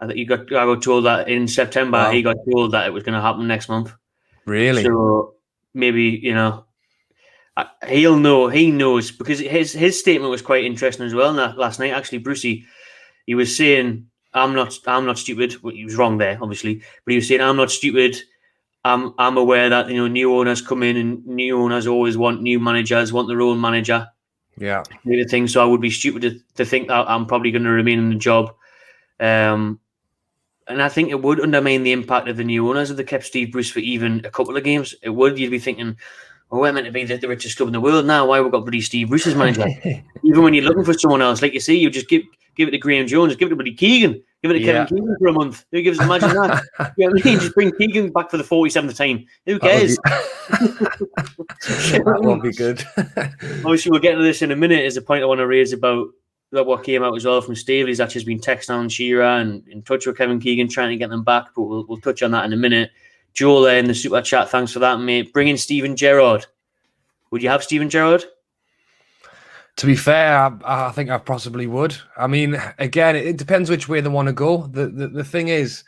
I got told that in September. He got told that it was going to happen next month. Really? So maybe, he'll know. He knows, because his statement was quite interesting as well. Last night, actually, Brucey, he was saying, "I'm not stupid." Well, he was wrong there, obviously, but he was saying, "I'm not stupid. I'm aware that new owners come in, and new owners always want new managers, want their own manager." Yeah. So I would be stupid to think that I'm probably going to remain in the job. And I think it would undermine the impact of the new owners if they kept Steve Bruce for even a couple of games. It would. You'd be thinking, well, we're meant to be the richest club in the world now. Why have we got bloody Steve Bruce as manager? Even when you're looking for someone else, like you say, you just give it to Graham Jones, give it to bloody Keegan, give it to Kevin Keegan for a month. Who gives? Imagine that. You know what I mean? Just bring Keegan back for the 47th time. Who cares? That won't be good. Obviously, we'll get to this in a minute. Is a point I want to raise about what came out as well from Staveley. He's actually been texting Alan Shearer and in touch with Kevin Keegan, trying to get them back. But we'll touch on that in a minute. Joel there in the super chat, thanks for that, mate. Bring in Steven Gerrard. Would you have Steven Gerrard? To be fair, I think I possibly would. I mean, again, it depends which way they want to go. The thing is,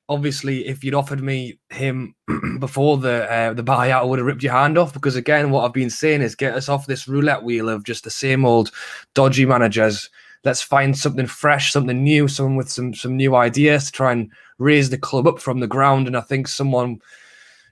obviously, if you'd offered me him before the buyout, I would have ripped your hand off, because, again, what I've been saying is get us off this roulette wheel of just the same old dodgy managers. Let's find something fresh, something new, someone with some new ideas to try and raise the club up from the ground. And I think someone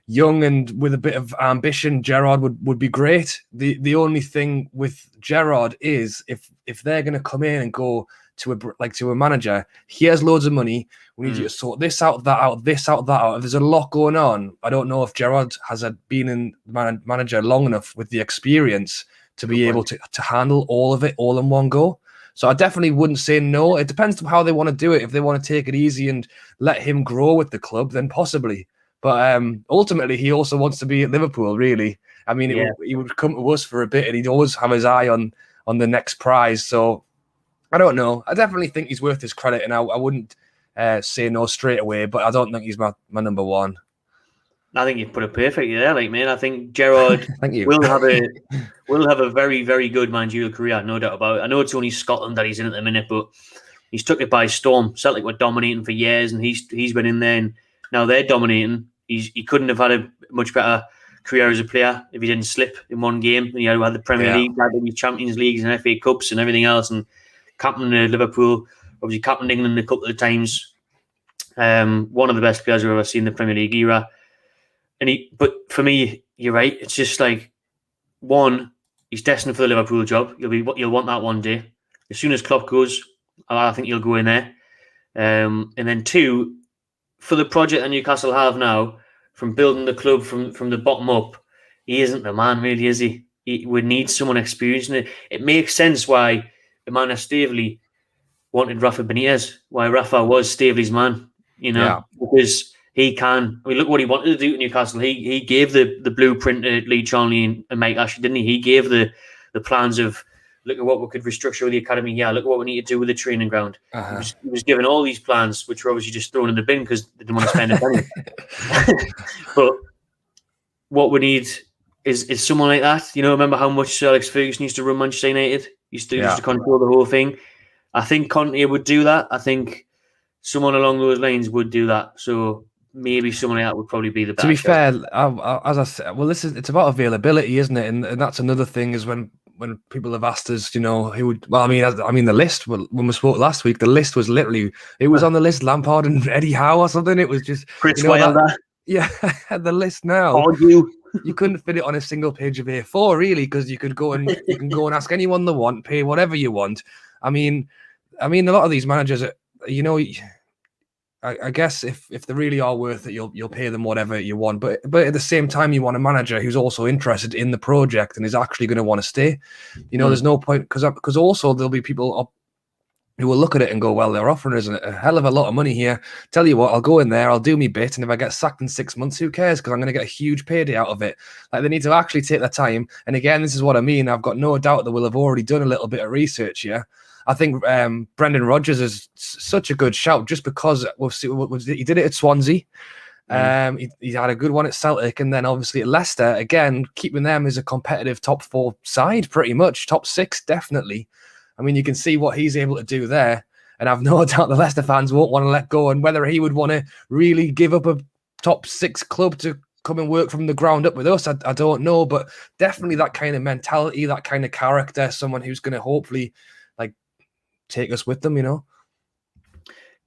young and with a bit of ambition, Gerrard would be great. The only thing with Gerrard is if they're going to come in and go to a manager, he has loads of money, we need you to sort this out, that out, this out, that out. If there's a lot going on, I don't know if Gerrard has been in manager long enough with the experience to be able to handle all of it all in one go. So I definitely wouldn't say no. It depends on how they want to do it. If they want to take it easy and let him grow with the club, then possibly. But ultimately, he also wants to be at Liverpool, really. I mean, he would come to us for a bit, and he'd always have his eye on the next prize. So I don't know. I definitely think he's worth his credit, and I wouldn't say no straight away, but I don't think he's my number one. I think you've put it perfectly there, mate. I think Gerrard Thank you. will have a very, very good managerial career, no doubt about it. I know it's only Scotland that he's in at the minute, but he's took it by storm. Celtic were dominating for years, and he's been in there, and now they're dominating. He couldn't have had a much better career as a player if he didn't slip in one game. And he had the Premier League, had the Champions Leagues and FA Cups and everything else, and captain Liverpool, obviously captained England a couple of times. One of the best players I've ever seen in the Premier League era. But for me, you're right. It's just like, one, he's destined for the Liverpool job. You'll want that one day. As soon as Klopp goes, I think you'll go in there. And then two, for the project that Newcastle have now, from building the club from the bottom up, he isn't the man, really, is he? He would need someone experienced in it. It makes sense why the man of Staveley wanted Rafa Benitez, why Rafa was Staveley's man, because he can. I mean, look what he wanted to do at Newcastle. He gave the blueprint to Lee Charnley and Mike Ashley, didn't he? He gave the plans of, look at what we could restructure with the academy here. Look at what we need to do with the training ground. He was given all these plans, which were obviously just thrown in the bin because they didn't want to spend a penny. But what we need is someone like that. Remember how much Sir Alex Ferguson used to run Manchester United? Used to control the whole thing. I think Conte would do that. I think someone along those lines would do that. So maybe someone like that would probably be the best. To be fair, as I said, it's about availability, isn't it? And that's another thing is when people have asked us, who would. Well, I mean, the list. When we spoke last week, the list was literally. It was on the list. Lampard and Eddie Howe or something. It was just Chris Wilder. The list now. You couldn't fit it on a single page of A4, really, because you can go and ask anyone they want, pay whatever you want. I mean, a lot of these managers, I guess if they really are worth it, you'll pay them whatever you want. But at the same time, you want a manager who's also interested in the project and is actually going to want to stay. There's no point because also there'll be people who will look at it and go, well, they're offering us a hell of a lot of money here. Tell you what, I'll go in there, I'll do me bit, and if I get sacked in 6 months, who cares? Because I'm going to get a huge payday out of it. Like, they need to actually take their time. And again, this is what I mean. I've got no doubt that we'll have already done a little bit of research here. I think Brendan Rodgers is such a good shout just because he did it at Swansea. He had a good one at Celtic, and then obviously at Leicester, again, keeping them as a competitive top 4 side, pretty much. Top 6, definitely. I mean, you can see what he's able to do there, and I've no doubt the Leicester fans won't want to let go, and whether he would want to really give up a top 6 club to come and work from the ground up with us, I don't know, but definitely that kind of mentality, that kind of character, someone who's going to hopefully take us with them,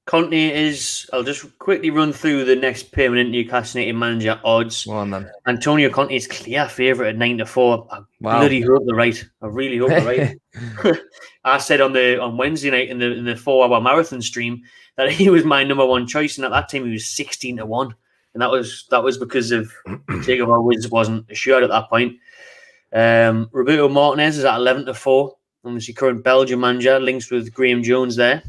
Conte is, I'll just quickly run through the next permanent Newcastle United manager odds. Go on, then. Antonio Conte is clear favourite at 9-4. I bloody hope they're right. I really hope they're right. I said on Wednesday night in the 4-hour marathon stream that he was my number one choice, and at that time he was 16-1. And that was because of Takeover wasn't assured at that point. Roberto Martinez is at 11-4. Obviously, current Belgian manager, links with Graham Jones there.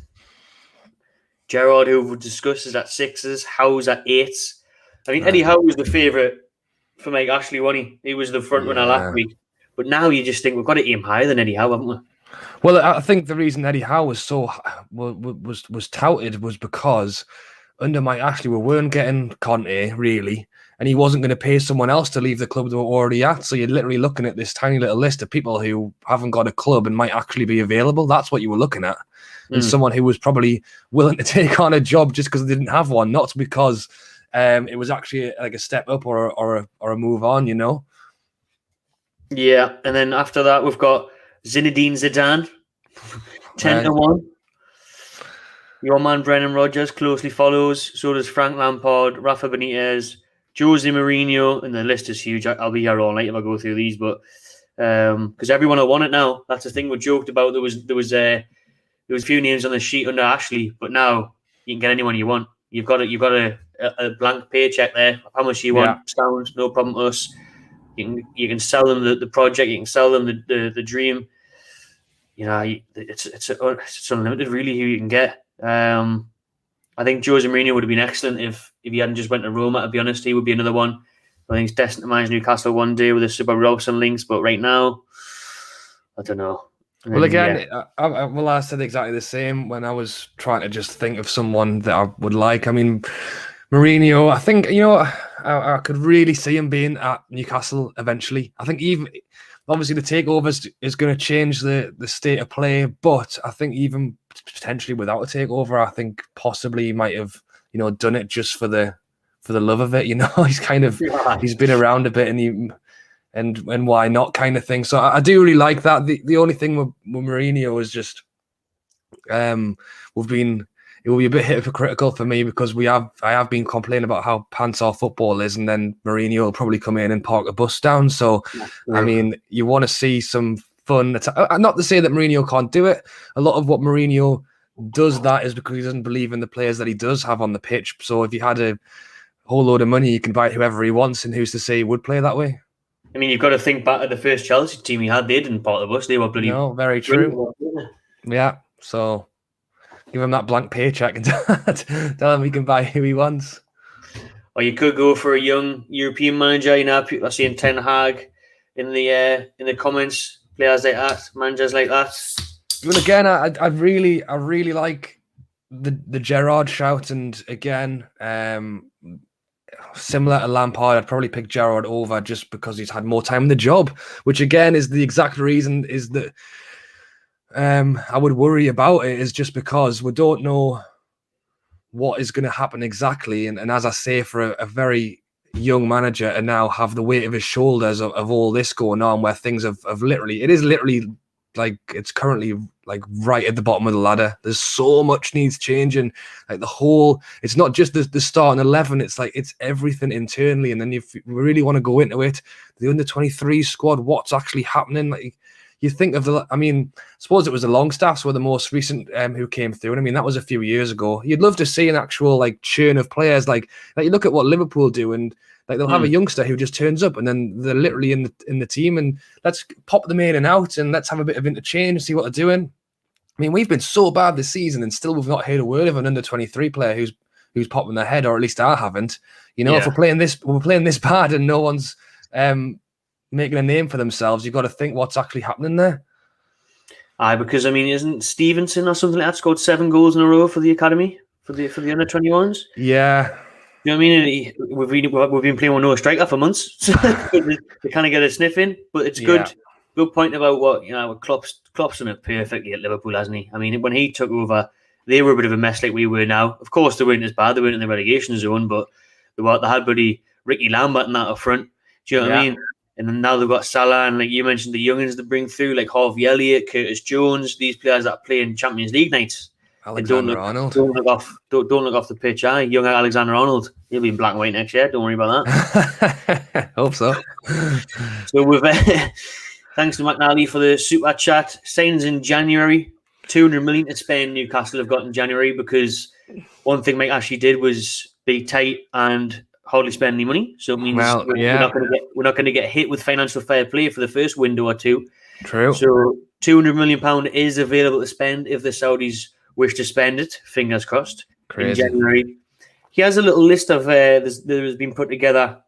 Gerrard, who we'll discuss, is at 6s. Howe's at 8s. I think Eddie Howe was the favourite for Mike Ashley, wasn't he? He was the front runner last week. But now you just think we've got to aim higher than Eddie Howe, haven't we? Well, I think the reason Eddie Howe was so was touted was because under Mike Ashley we weren't getting Conte really, and he wasn't going to pay someone else to leave the club they were already at. So you're literally looking at this tiny little list of people who haven't got a club and might actually be available. That's what you were looking at. And someone who was probably willing to take on a job just because they didn't have one, not because it was actually like a step up or a move on, Yeah, and then after that we've got Zinedine Zidane, 10-1. Your man Brendan Rodgers closely follows. So does Frank Lampard, Rafa Benitez, Jose Mourinho, and the list is huge. I'll be here all night if I go through these, but because everyone will want it now. That's the thing we joked about. There was a few names on the sheet under Ashley, but now you can get anyone you want. You've got a blank paycheck there. How much you want? Sound, no problem to us. You can sell them the project. You can sell them the dream. It's unlimited really who you can get. I think Jose Mourinho would have been excellent if he hadn't just went to Roma. To be honest, he would be another one. I think he's destined to manage Newcastle one day with the Super Robson links, but right now, I don't know. Well, again, I said exactly the same when I was trying to just think of someone that I would like. I mean, Mourinho, I think, I could really see him being at Newcastle eventually. I think even, obviously, the takeover is going to change the state of play, but I think even potentially without a takeover, I think possibly he might have, done it just for the love of it. He's been around a bit and why not kind of thing. So I do really like that. The only thing with Mourinho is just it will be a bit hypocritical for me because I have been complaining about how pants our football is, and then Mourinho will probably come in and park a bus down. So I mean, you want to see some fun. Not to say that Mourinho can't do it. A lot of what Mourinho does that is because he doesn't believe in the players that he does have on the pitch. So if he had a whole load of money, he can buy whoever he wants, and who's to say he would play that way? I mean, you've got to think back to the first Chelsea team he had. They didn't part the bus. They were bloody... No, very true. Yeah, so give him that blank paycheck and tell him he can buy who he wants. Or you could go for a young European manager. People are seeing Ten Hag in the comments. Players like that, managers like that. Well, again, I really like the Gerrard shout, and again, similar to Lampard, I'd probably pick Gerrard over just because he's had more time in the job, which again is the exact reason is that I would worry about it, is just because we don't know what is going to happen exactly. And as I say, for a very young manager and now have the weight of his shoulders of all this going on, where things have literally, it is literally like it's currently like right at the bottom of the ladder. There's so much needs changing. Like the whole, it's not just the starting 11. It's like it's everything internally. And then if we really want to go into it, the under-23 squad, what's actually happening? Like you think of I suppose it was the Longstaffs were the most recent who came through. And I mean, that was a few years ago. You'd love to see an actual like churn of players. Like you look at what Liverpool do, and like they'll have a youngster who just turns up and then they're literally in the team, and let's pop them in and out and let's have a bit of interchange, see what they're doing. I mean, we've been so bad this season and still we've not heard a word of an under-23 player who's popping their head, or at least I haven't. You know, if we're playing this bad and no one's making a name for themselves, you've got to think what's actually happening there. Aye, because I mean, isn't Stevenson or something like that scored 7 goals in a row for the academy for the under-21s? Yeah. You know what I mean? We've been playing with no striker for months. So they kind of get a sniff in, but it's good. Good point about what Klopp's done it perfectly at Liverpool, hasn't he? I mean, when he took over, they were a bit of a mess like we were now. Of course, they weren't as bad. They weren't in the relegation zone, but they had buddy Ricky Lambert and that up front. Do you know what I mean? And then now they've got Salah, and like you mentioned, the youngins that bring through, like Harvey Elliott, Curtis Jones, these players that play in Champions League nights. Alexander-Arnold. Don't look off the pitch. Young Alexander-Arnold. He'll be in black and white next year. Don't worry about that. Hope so. So we've thanks to McNally for the super chat. Signings in January. 200 million to spend. Newcastle have got in January, because one thing Mike Ashley did was be tight and hardly spend any money. So it means we're not going to get hit with financial fair play for the first window or two. True. So £200 million is available to spend if the Saudis wish to spend it. Fingers crossed. Crazy. In January. He has a little list of there has been put together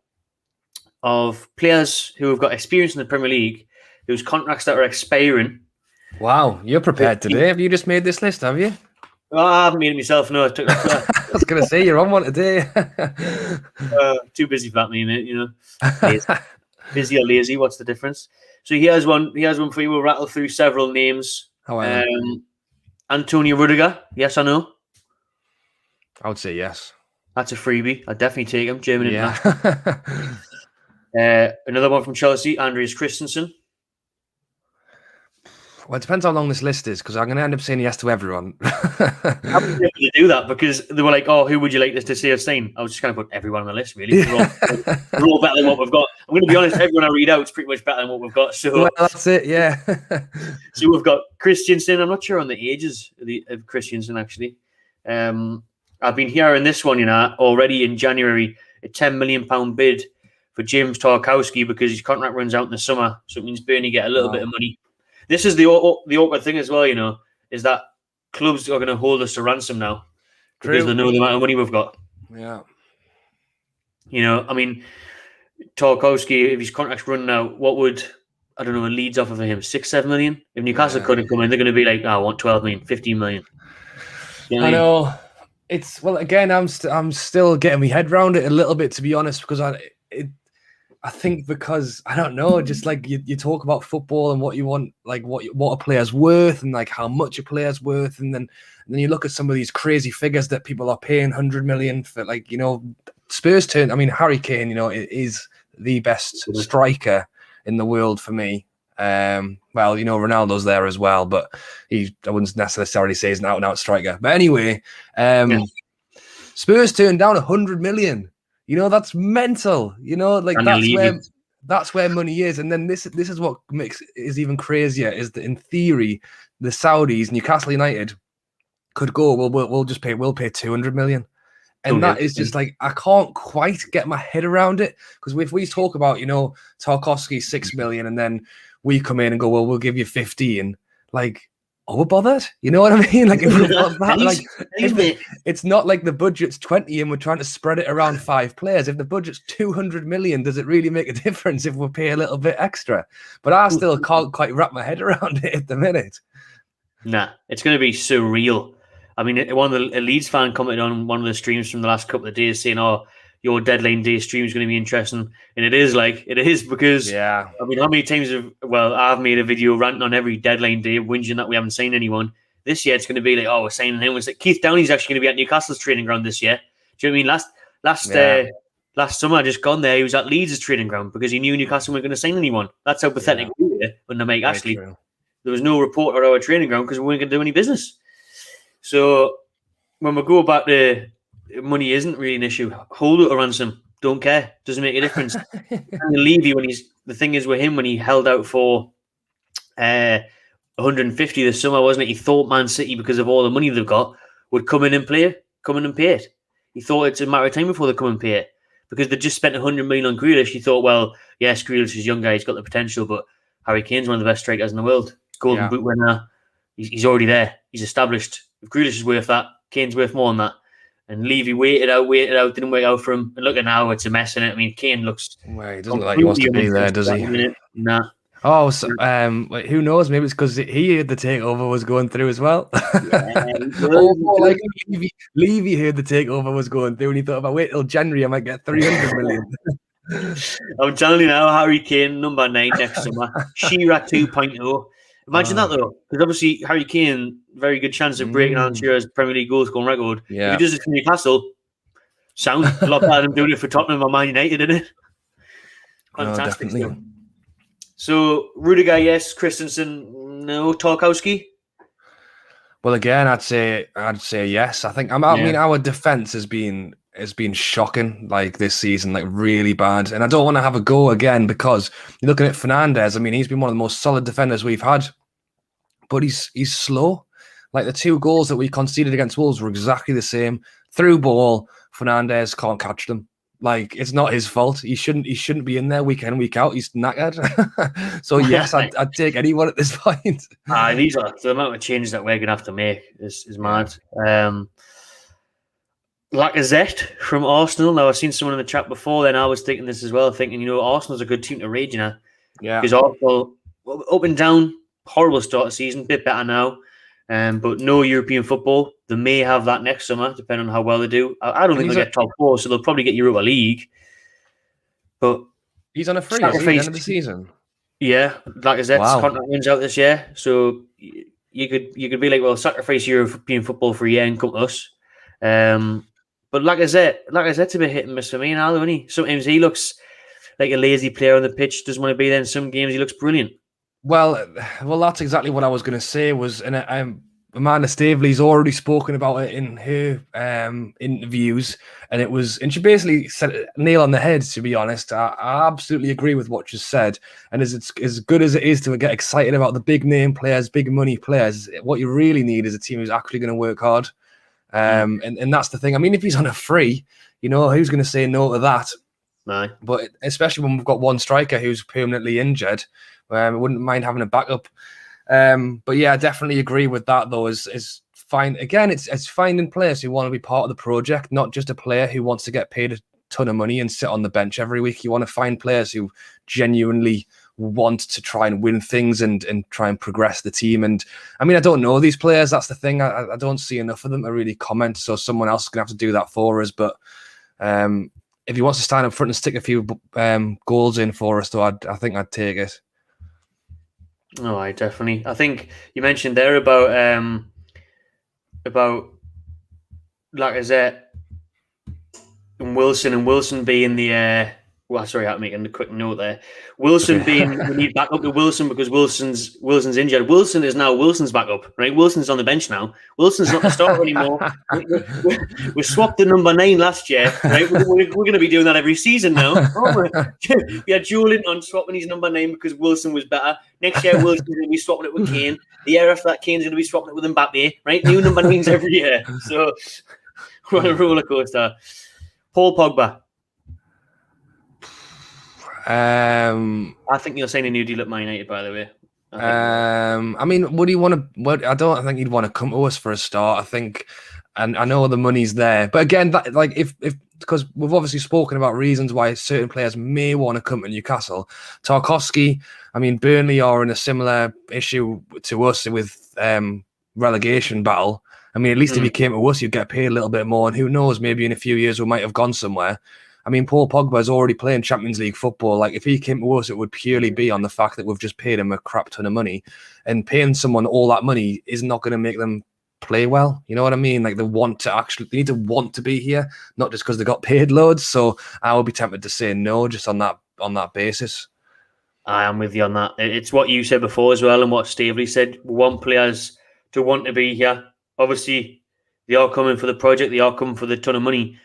of players who have got experience in the Premier League, whose contracts that are expiring. Wow, you're prepared today. Have you just made this list, have you? Oh, I haven't made it myself. No, I took I was going to say, you're on one today. Too busy for that, mate. You know, busy or lazy? What's the difference? So he has one. He has one for you. We'll rattle through several names. Antonio Rudiger. Yes or no? I would say yes. That's a freebie. I'd definitely take him. German international. Another one from Chelsea. Andreas Christensen. Well, it depends how long this list is, because I'm going to end up saying yes to everyone. I was able to do that because they were like, "Oh, who would you like this to see us sign?" I was just going to put everyone on the list. Really, we're all better than what we've got. I'm going to be honest. Everyone I read out is pretty much better than what we've got. So well, that's it. Yeah. So we've got Christensen. I'm not sure on the ages of Christensen actually. I've been hearing this one, already in January, a £10 million bid for James Tarkowski because his contract runs out in the summer. So it means Burnley get a little bit of money. This is the awkward thing as well, is that clubs are going to hold us to ransom now because they know the amount of money we've got. Yeah. I mean, Tarkowski, if his contract's running out, what would, I don't know, a Leeds offer for him? 6-7 million? If Newcastle couldn't come in, they're going to be like, I want 12 million, 15 million. I know. It's, well, again, I'm still getting my head around it a little bit, to be honest, because I think because, I don't know, just like you talk about football and what you want, like what a player's worth and like how much a player's worth. And then you look at some of these crazy figures that people are paying 100 million for, like, Spurs turn. I mean, Harry Kane, is the best striker in the world for me. Well, Ronaldo's there as well, but I wouldn't necessarily say he's an out-and-out striker. But anyway, Spurs turned down 100 million. That's mental. That's where money is. And then this is what is even crazier, is that in theory, the Saudis, Newcastle United, could go, we'll pay 200 million. And that is just like, I can't quite get my head around it. Because if we talk about, Tarkowski 6 million, and then we come in and go, we'll give you 15, like, we're bothered. You know what I mean? Like, if we want that, like, it's not like the budget's 20 and we're trying to spread it around 5 players. If the budget's 200 million, does it really make a difference if we pay a little bit extra? But I still can't quite wrap my head around it at the minute. Nah, it's going to be surreal. I mean, one of the Leeds fan commented on one of the streams from the last couple of days saying, your deadline day stream is going to be interesting. And it is because, I mean, how many times I've made a video ranting on every deadline day, whinging that we haven't signed anyone. This year, it's going to be like, we're signing him. It's like Keith Downey's actually going to be at Newcastle's training ground this year. Do you know what I mean? Last summer, I just gone there, he was at Leeds' training ground because he knew Newcastle weren't going to sign anyone. That's how pathetic we were under Mike Ashley. There was no report at our training ground because we weren't going to do any business. So when we go back to money isn't really an issue. Hold it or ransom. Don't care. Doesn't make a difference. And Levy, the thing is with him, when he held out for uh, 150 this summer, wasn't it? He thought Man City, because of all the money they've got, would come in and pay it. He thought it's a matter of time before they come and pay it, because they just spent 100 million on Grealish. He thought, well, yes, Grealish is a young guy, he's got the potential, but Harry Kane's one of the best strikers in the world. Golden Boot winner. He's already there. He's established. If Grealish is worth that, Kane's worth more than that. And Levy waited out, didn't work out for him. And look at now, it's a mess in it. I mean, Kane looks... Well, he doesn't look like he wants to be there, does he? Nah. Oh, so, who knows? Maybe it's because he heard the takeover was going through as well. Like Levy heard the takeover was going through, and he thought, if I wait till January, I might get 300 million. I'm telling you now, Harry Kane, number 9 next summer. Shearer 2.0. Imagine that, though, because obviously Harry Kane, very good chance of breaking on Shearer's Premier League goal scoring record. Yeah. If he does it for Newcastle, sounds a lot better than doing it for Tottenham or Man United, isn't it? Fantastic. Definitely. So, Rudiger, yes. Christensen, no. Tarkowski? Well, again, I'd say yes. I think I mean our defense has been shocking, like, this season, like, really bad. And I don't want to have a go again, because you're looking at Fernandes. I mean, he's been one of the most solid defenders we've had, but he's slow. Like, the 2 goals that we conceded against Wolves were exactly the same. Through ball, Fernandes can't catch them. Like, it's not his fault. He shouldn't be in there week in, week out. He's knackered. So yes, I'd take anyone at this point. These are the amount of changes that we're gonna have to make is mad. Lacazette from Arsenal. Now, I've seen someone in the chat before, then I was thinking this as well, thinking, Arsenal's a good team to raid, Yeah. Because Arsenal, up and down, horrible start of season, bit better now, but no European football. They may have that next summer, depending on how well they do. I don't think they'll get top 4, so they'll probably get Europa League. But he's on a free at the end of the season. Yeah, Lacazette's contract runs out this year, so you could be like, well, sacrifice European football for a year and come to us. But Lacazette's a bit hit and miss for me now, isn't he? Sometimes he looks like a lazy player on the pitch, doesn't want to be there. In some games, he looks brilliant. Well, that's exactly what I was going to say. Amanda Staveley's already spoken about it in her interviews, and she basically said it nail on the head. To be honest, I absolutely agree with what she said. And as good as it is to get excited about the big name players, big money players, what you really need is a team who's actually going to work hard. And that's the thing. I mean, if he's on a free, who's going to say no to that? No. But especially when we've got one striker who's permanently injured, I wouldn't mind having a backup. But yeah, I definitely agree with that, though. Is fine. Again, it's finding players who want to be part of the project, not just a player who wants to get paid a ton of money and sit on the bench every week. You want to find players who genuinely want to try and win things and try and progress the team. And I mean, I don't know these players. That's the thing. I don't see enough of them to really comment. So someone else is going to have to do that for us. But if he wants to stand up front and stick a few goals in for us, though, I think I'd take it. Oh, I definitely. I think you mentioned there about Lacazette and Wilson being the. Sorry, I'm making a quick note there. Wilson being, we need backup to Wilson because Wilson's injured. Wilson is now Wilson's backup, right? Wilson's on the bench now. Wilson's not the starter anymore. We swapped the number 9 last year, right? We're going to be doing that every season now. We had Joelinton on swapping his number 9 because Wilson was better. Next year, Wilson's going to be swapping it with Kane. The year after that, Kane's going to be swapping it with Mbappe, right? New number 9s every year. So we're on a roller coaster. Paul Pogba. I think you'll sign a new deal at Man United, by the way. I mean, would he want to? I don't think he'd want to come to us for a start. I think, and I know the money's there, but again, that, like if because we've obviously spoken about reasons why certain players may want to come to Newcastle. Tarkowski, I mean, Burnley are in a similar issue to us with relegation battle. I mean, at least if he came to us, you'd get paid a little bit more, and who knows, maybe in a few years we might have gone somewhere. I mean, Paul Pogba is already playing Champions League football. Like, if he came to us, it would purely be on the fact that we've just paid him a crap ton of money. And paying someone all that money is not going to make them play well. You know what I mean? Like, they need to want to be here, not just because they got paid loads. So I would be tempted to say no, just on that basis. I am with you on that. It's what you said before as well, and what Staveley said. We want players to want to be here. Obviously, they are coming for the project. They are coming for the ton of money.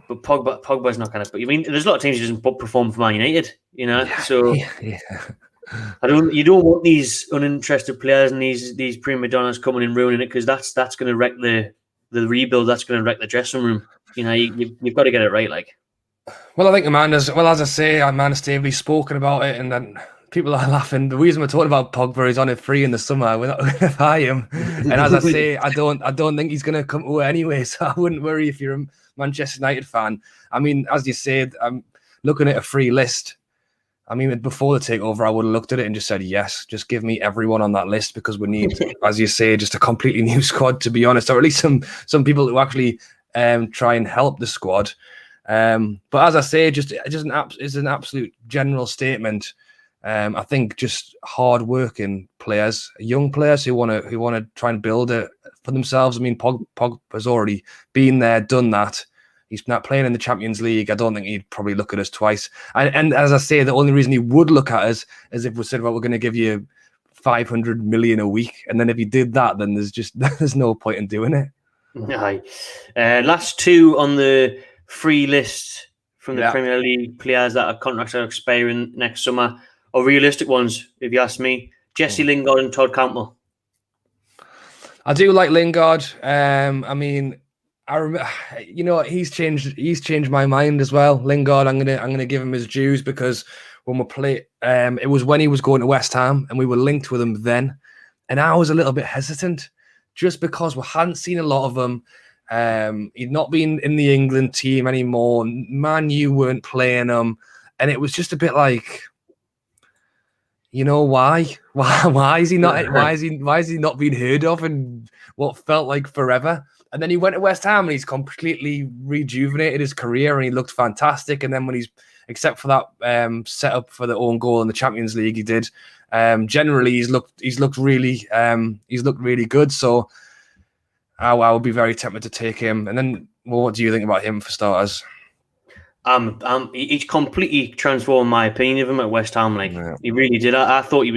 But Pogba's not going to. I mean, there's a lot of teams who doesn't perform for Man United, you know. Yeah, so yeah. You don't want these uninterested players and these prima donnas coming and ruining it, because that's going to wreck the rebuild. That's going to wreck the dressing room. You know, you've got to get it right. Like, well, I think as I say, Amanda Staveley's spoken about it, and then people are laughing. The reason we're talking about Pogba is on a free in the summer. We're not going to buy him, and as I say, I don't think he's going to come away anyway. So I wouldn't worry if you're a Manchester United fan. I mean, as you said, I'm looking at a free list. I mean, before the takeover, I would have looked at it and just said, yes, just give me everyone on that list, because we need, as you say, just a completely new squad, to be honest, or at least some people who actually try and help the squad. But as I say, it's an absolute general statement. I think just hard-working players, young players who want to try and build it for themselves. I mean, Pogba's already been there, done that. He's not playing in the Champions League. I don't think he'd probably look at us twice. And as I say, the only reason he would look at us is if we said, well, we're going to give you 500 million a week. And then if he did that, then there's no point in doing it. Aye. Last two on the free list from the Premier League players that are contracts are expiring next summer, or realistic ones, if you ask me. Jesse Lingard and Todd Cantwell. I do like Lingard. I mean, I remember, he's changed my mind as well. Lingard, I'm gonna give him his dues, because when we played, it was when he was going to West Ham and we were linked with him then, and I was a little bit hesitant, just because we hadn't seen a lot of him. He'd not been in the England team anymore. Man U weren't playing him, and it was just a bit like, why is he not? Why is he not being heard of in what felt like forever? And then he went to West Ham and he's completely rejuvenated his career and he looked fantastic. And then when except for that setup for the own goal in the Champions League, he did. Generally, he's looked really good. So I would be very tempted to take him. And then, what do you think about him for starters? He's completely transformed my opinion of him at West Ham. He really did. I thought it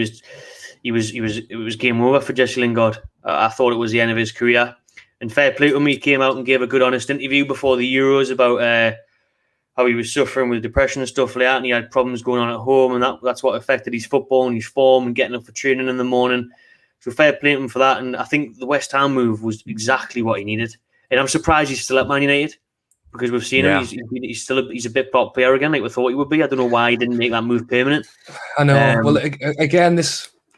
was game over for Jesse Lingard. I thought it was the end of his career. And fair play to him, he came out and gave a good, honest interview before the Euros about how he was suffering with depression and stuff like that, and he had problems going on at home, and that's what affected his football and his form and getting up for training in the morning. So fair play to him for that. And I think the West Ham move was exactly what he needed. And I'm surprised he's still at Man United, because we've seen him. He's a bit pop player again, like we thought he would be. I don't know why he didn't make that move permanent. I know.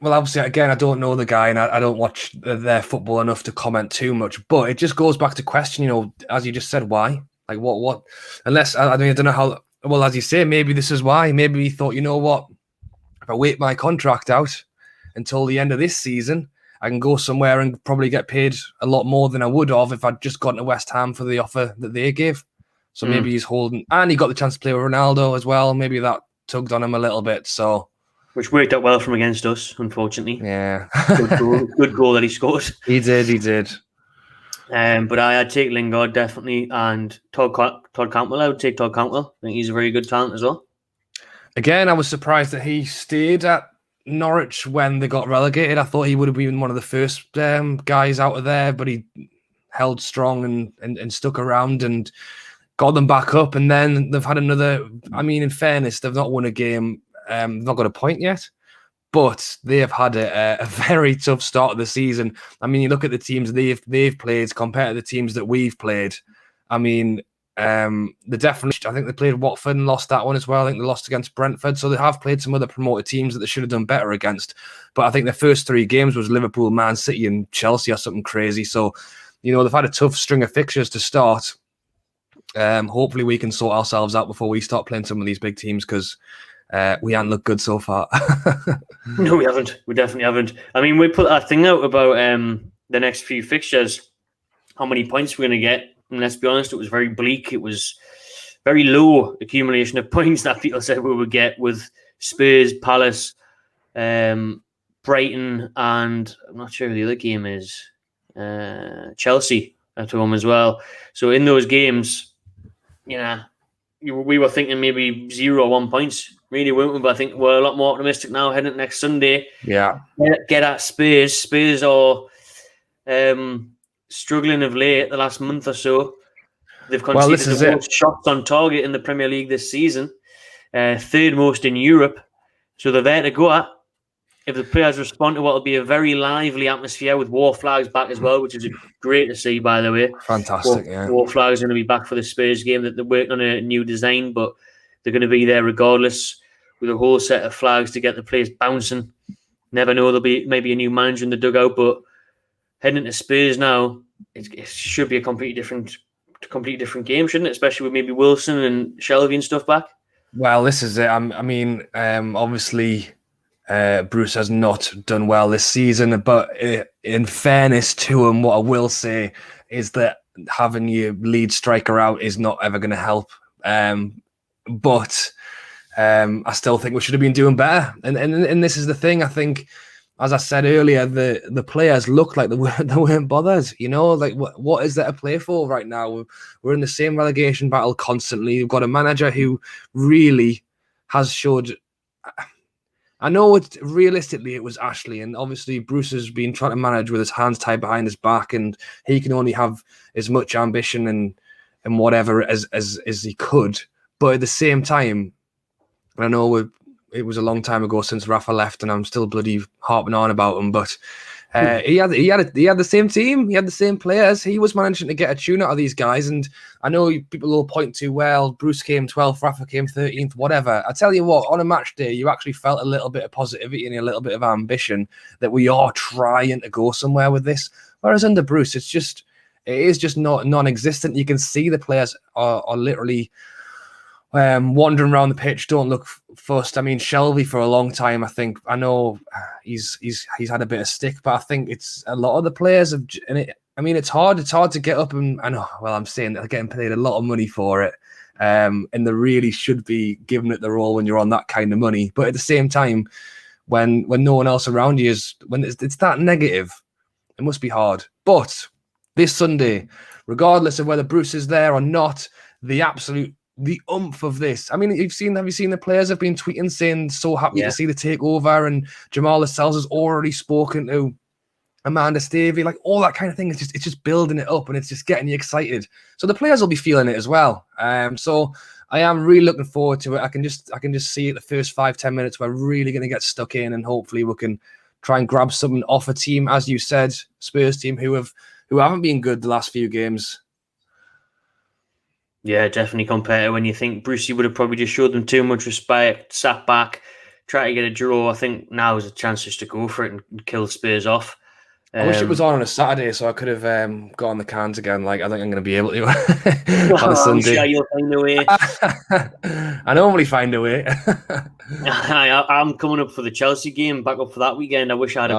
Obviously, again, I don't know the guy and I don't watch their football enough to comment too much, but it just goes back to question, as you just said, why? Like, what? Unless, I don't know how, well, as you say, maybe this is why. Maybe he thought, if I wait my contract out until the end of this season, I can go somewhere and probably get paid a lot more than I would have if I'd just gone to West Ham for the offer that they gave. So maybe he's holding, and he got the chance to play with Ronaldo as well. Maybe that tugged on him a little bit, so... Which worked out well from against us, unfortunately. Yeah. Good goal that he scored. He did. But I'd take Lingard, definitely, and Todd Cantwell. I would take Todd Cantwell. I think he's a very good talent as well. Again, I was surprised that he stayed at Norwich when they got relegated. I thought he would have been one of the first guys out of there, but he held strong and stuck around and got them back up. And then they've had another... I mean, in fairness, they've not won a game... They've not got a point yet, but they have had a very tough start of the season. I mean, you look at the teams they've played compared to the teams that we've played. I mean, I think they played Watford and lost that one as well. I think they lost against Brentford. So they have played some other promoted teams that they should have done better against. But I think their first three games was Liverpool, Man City and Chelsea or something crazy. So, they've had a tough string of fixtures to start. Hopefully we can sort ourselves out before we start playing some of these big teams, because we haven't looked good so far. No, we haven't. We definitely haven't. I mean, we put that thing out about the next few fixtures, how many points we're going to get. And let's be honest, it was very bleak. It was very low accumulation of points that people said we would get, with Spurs, Palace, Brighton, and I'm not sure who the other game is, Chelsea at home as well. So in those games, we were thinking maybe 0 or 1 points. Really weren't we? But I think we're a lot more optimistic now heading next Sunday. Yeah. Get at Spurs. Spurs are struggling of late, the last month or so. They've conceded the most shots on target in the Premier League this season. Third most in Europe. So they're there to go at. if the players respond to what will be a very lively atmosphere with war flags back as well, which is great to see, by the way. Fantastic, yeah. War flags are going to be back for the Spurs game. That they're working on a new design, but they're going to be there regardless with a whole set of flags to get the place bouncing. Never know, there'll be maybe a new manager in the dugout, but heading into Spurs now, it should be a completely different game, shouldn't it? Especially with maybe Wilson and Shelby and stuff back. Well, this is it. Obviously, Bruce has not done well this season, but in fairness to him, what I will say is that having your lead striker out is not ever going to help. But I still think we should have been doing better. And this is the thing. I think, as I said earlier, the players look like they weren't bothered. You know, like what is there to play for right now? We're in the same relegation battle constantly. We've got a manager who really has showed. I know realistically it was Ashley, and obviously Bruce has been trying to manage with his hands tied behind his back, and he can only have as much ambition and whatever as he could. But at the same time, I know it was a long time ago since Rafa left, and I'm still bloody harping on about him. But he had the same team, he had the same players. He was managing to get a tune out of these guys, and I know people will point to, well, Bruce came 12th, Rafa came 13th, whatever. I tell you what, on a match day, you actually felt a little bit of positivity and a little bit of ambition that we are trying to go somewhere with this. Whereas under Bruce, it is just not non-existent. You can see the players are literally wandering around the pitch, don't look fussed. I mean, Shelby for a long time, I know he's had a bit of stick, but I think it's a lot of the players have, it's hard to get up, and I know, well, I'm saying they're getting paid a lot of money for it, and they really should be giving it the role when you're on that kind of money. But at the same time, when no one else around you is, when it's that negative, it must be hard. But this Sunday, regardless of whether Bruce is there or not, the oomph of this. I mean, have you seen the players have been tweeting saying so happy to see the takeover, and Jamal Lascelles has already spoken to Amanda Staveley, like all that kind of thing. It's just building it up, and it's just getting you excited. So the players will be feeling it as well. So I am really looking forward to it. I can just see it. The first 5-10 minutes, we're really going to get stuck in, and hopefully we can try and grab something off a team, as you said, Spurs team who haven't been good the last few games. Yeah, definitely compared to when you think Brucey would have probably just showed them too much respect, sat back, tried to get a draw. I think now is a chance just to go for it and kill Spurs off. I wish it was on a Saturday so I could have got on the cans again. Like, I think I'm going to be able to on a Sunday. I'm sure you'll find a way. I normally find a way. I'm coming up for the Chelsea game, back up for that weekend. I wish I had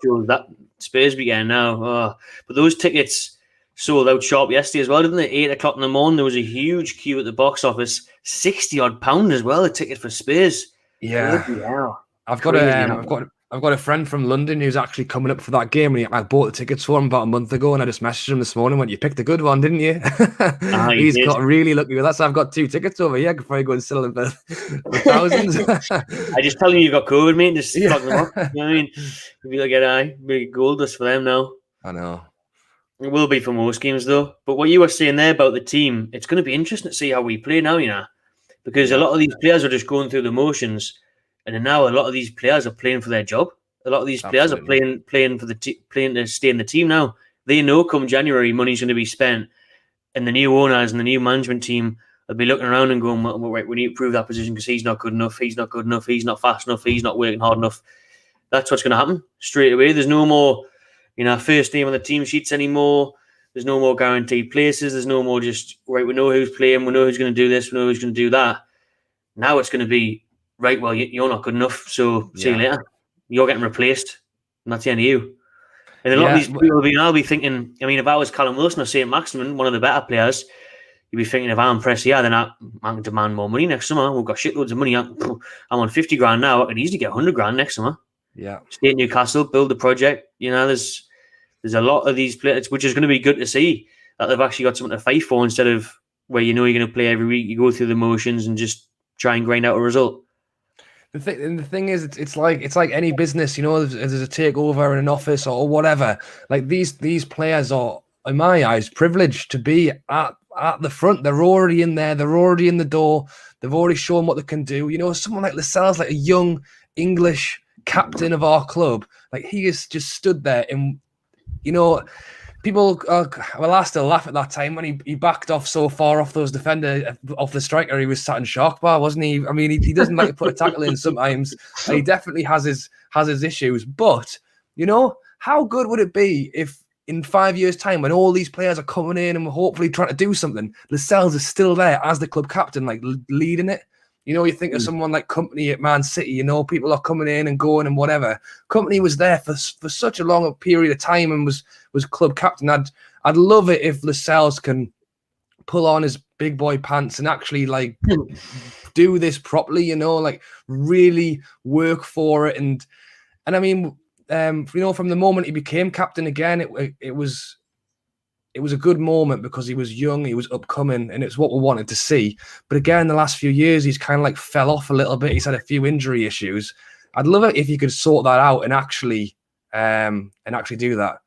chose that Spurs weekend now. But those tickets sold out sharp yesterday as well, didn't they? 8 o'clock in the morning, there was a huge queue at the box office. £60 as well, a ticket for Spurs. Yeah. I've got a friend from London who's actually coming up for that game, and I bought the tickets for him about a month ago, and I just messaged him this morning, went, you picked a good one, didn't you? He's got really lucky with that, so I've got 2 tickets over here. I could probably go and sell them for thousands. I just tell you you've got COVID, mate, just plug them up. You know what I mean? You'll be like, be gold dust for them now. I know. It will be for most games, though. But what you were saying there about the team, it's going to be interesting to see how we play now, because a lot of these players are just going through the motions, and then now a lot of these players are playing for their job. A lot of these players are playing for playing to stay in the team now. They know come January money's going to be spent, and the new owners and the new management team will be looking around and going, well, wait, we need to prove that position because he's not good enough, he's not good enough, he's not fast enough, he's not working hard enough. That's what's going to happen straight away. There's no more first name on the team sheets anymore. There's no more guaranteed places. There's no more just, right, we know who's playing, we know who's going to do this, we know who's going to do that. Now it's going to be, right, well, you're not good enough, so see you later. You're getting replaced, and that's the end of you. And a lot of these people will be thinking, I mean, if I was Callum Wilson or St. Maximin, one of the better players, you'd be thinking, if I'm Pressia, then I can demand more money next summer. We've got shitloads of money. I'm on 50 grand now. I could easily get 100 grand next summer. Yeah. Stay at Newcastle, build the project. There's a lot of these players, which is going to be good to see, that they've actually got something to fight for instead of where you're going to play every week, you go through the motions and just try and grind out a result. The thing is, it's like any business, there's a takeover in an office or whatever. Like these players are, in my eyes, privileged to be at the front. They're already in there. They're already in the door. They've already shown what they can do. Someone like Lascelles, like a young English captain of our club. Like, he has just stood there and, you know, people, well, I still laugh at that time when he backed off so far off those defender, off the striker. He was sat in shock bar, wasn't he? I mean, he doesn't like to put a tackle in sometimes. He definitely has his issues. But, you know, how good would it be if in 5 years' time, when all these players are coming in and we're hopefully trying to do something, Lascelles is still there as the club captain, like leading it? You know, you think of someone like Company at Man City, you know, people are coming in and going and whatever. Company was there for such a long period of time and was club captain. I'd love it if Lascelles can pull on his big boy pants and actually like do this properly, you know, like really work for it. And I mean, you know, from the moment he became captain again, it was a good moment because he was young, he was upcoming, and it's what we wanted to see. But again, the last few years, he's kind of like fell off a little bit. He's had a few injury issues. I'd love it if you could sort that out and actually do that.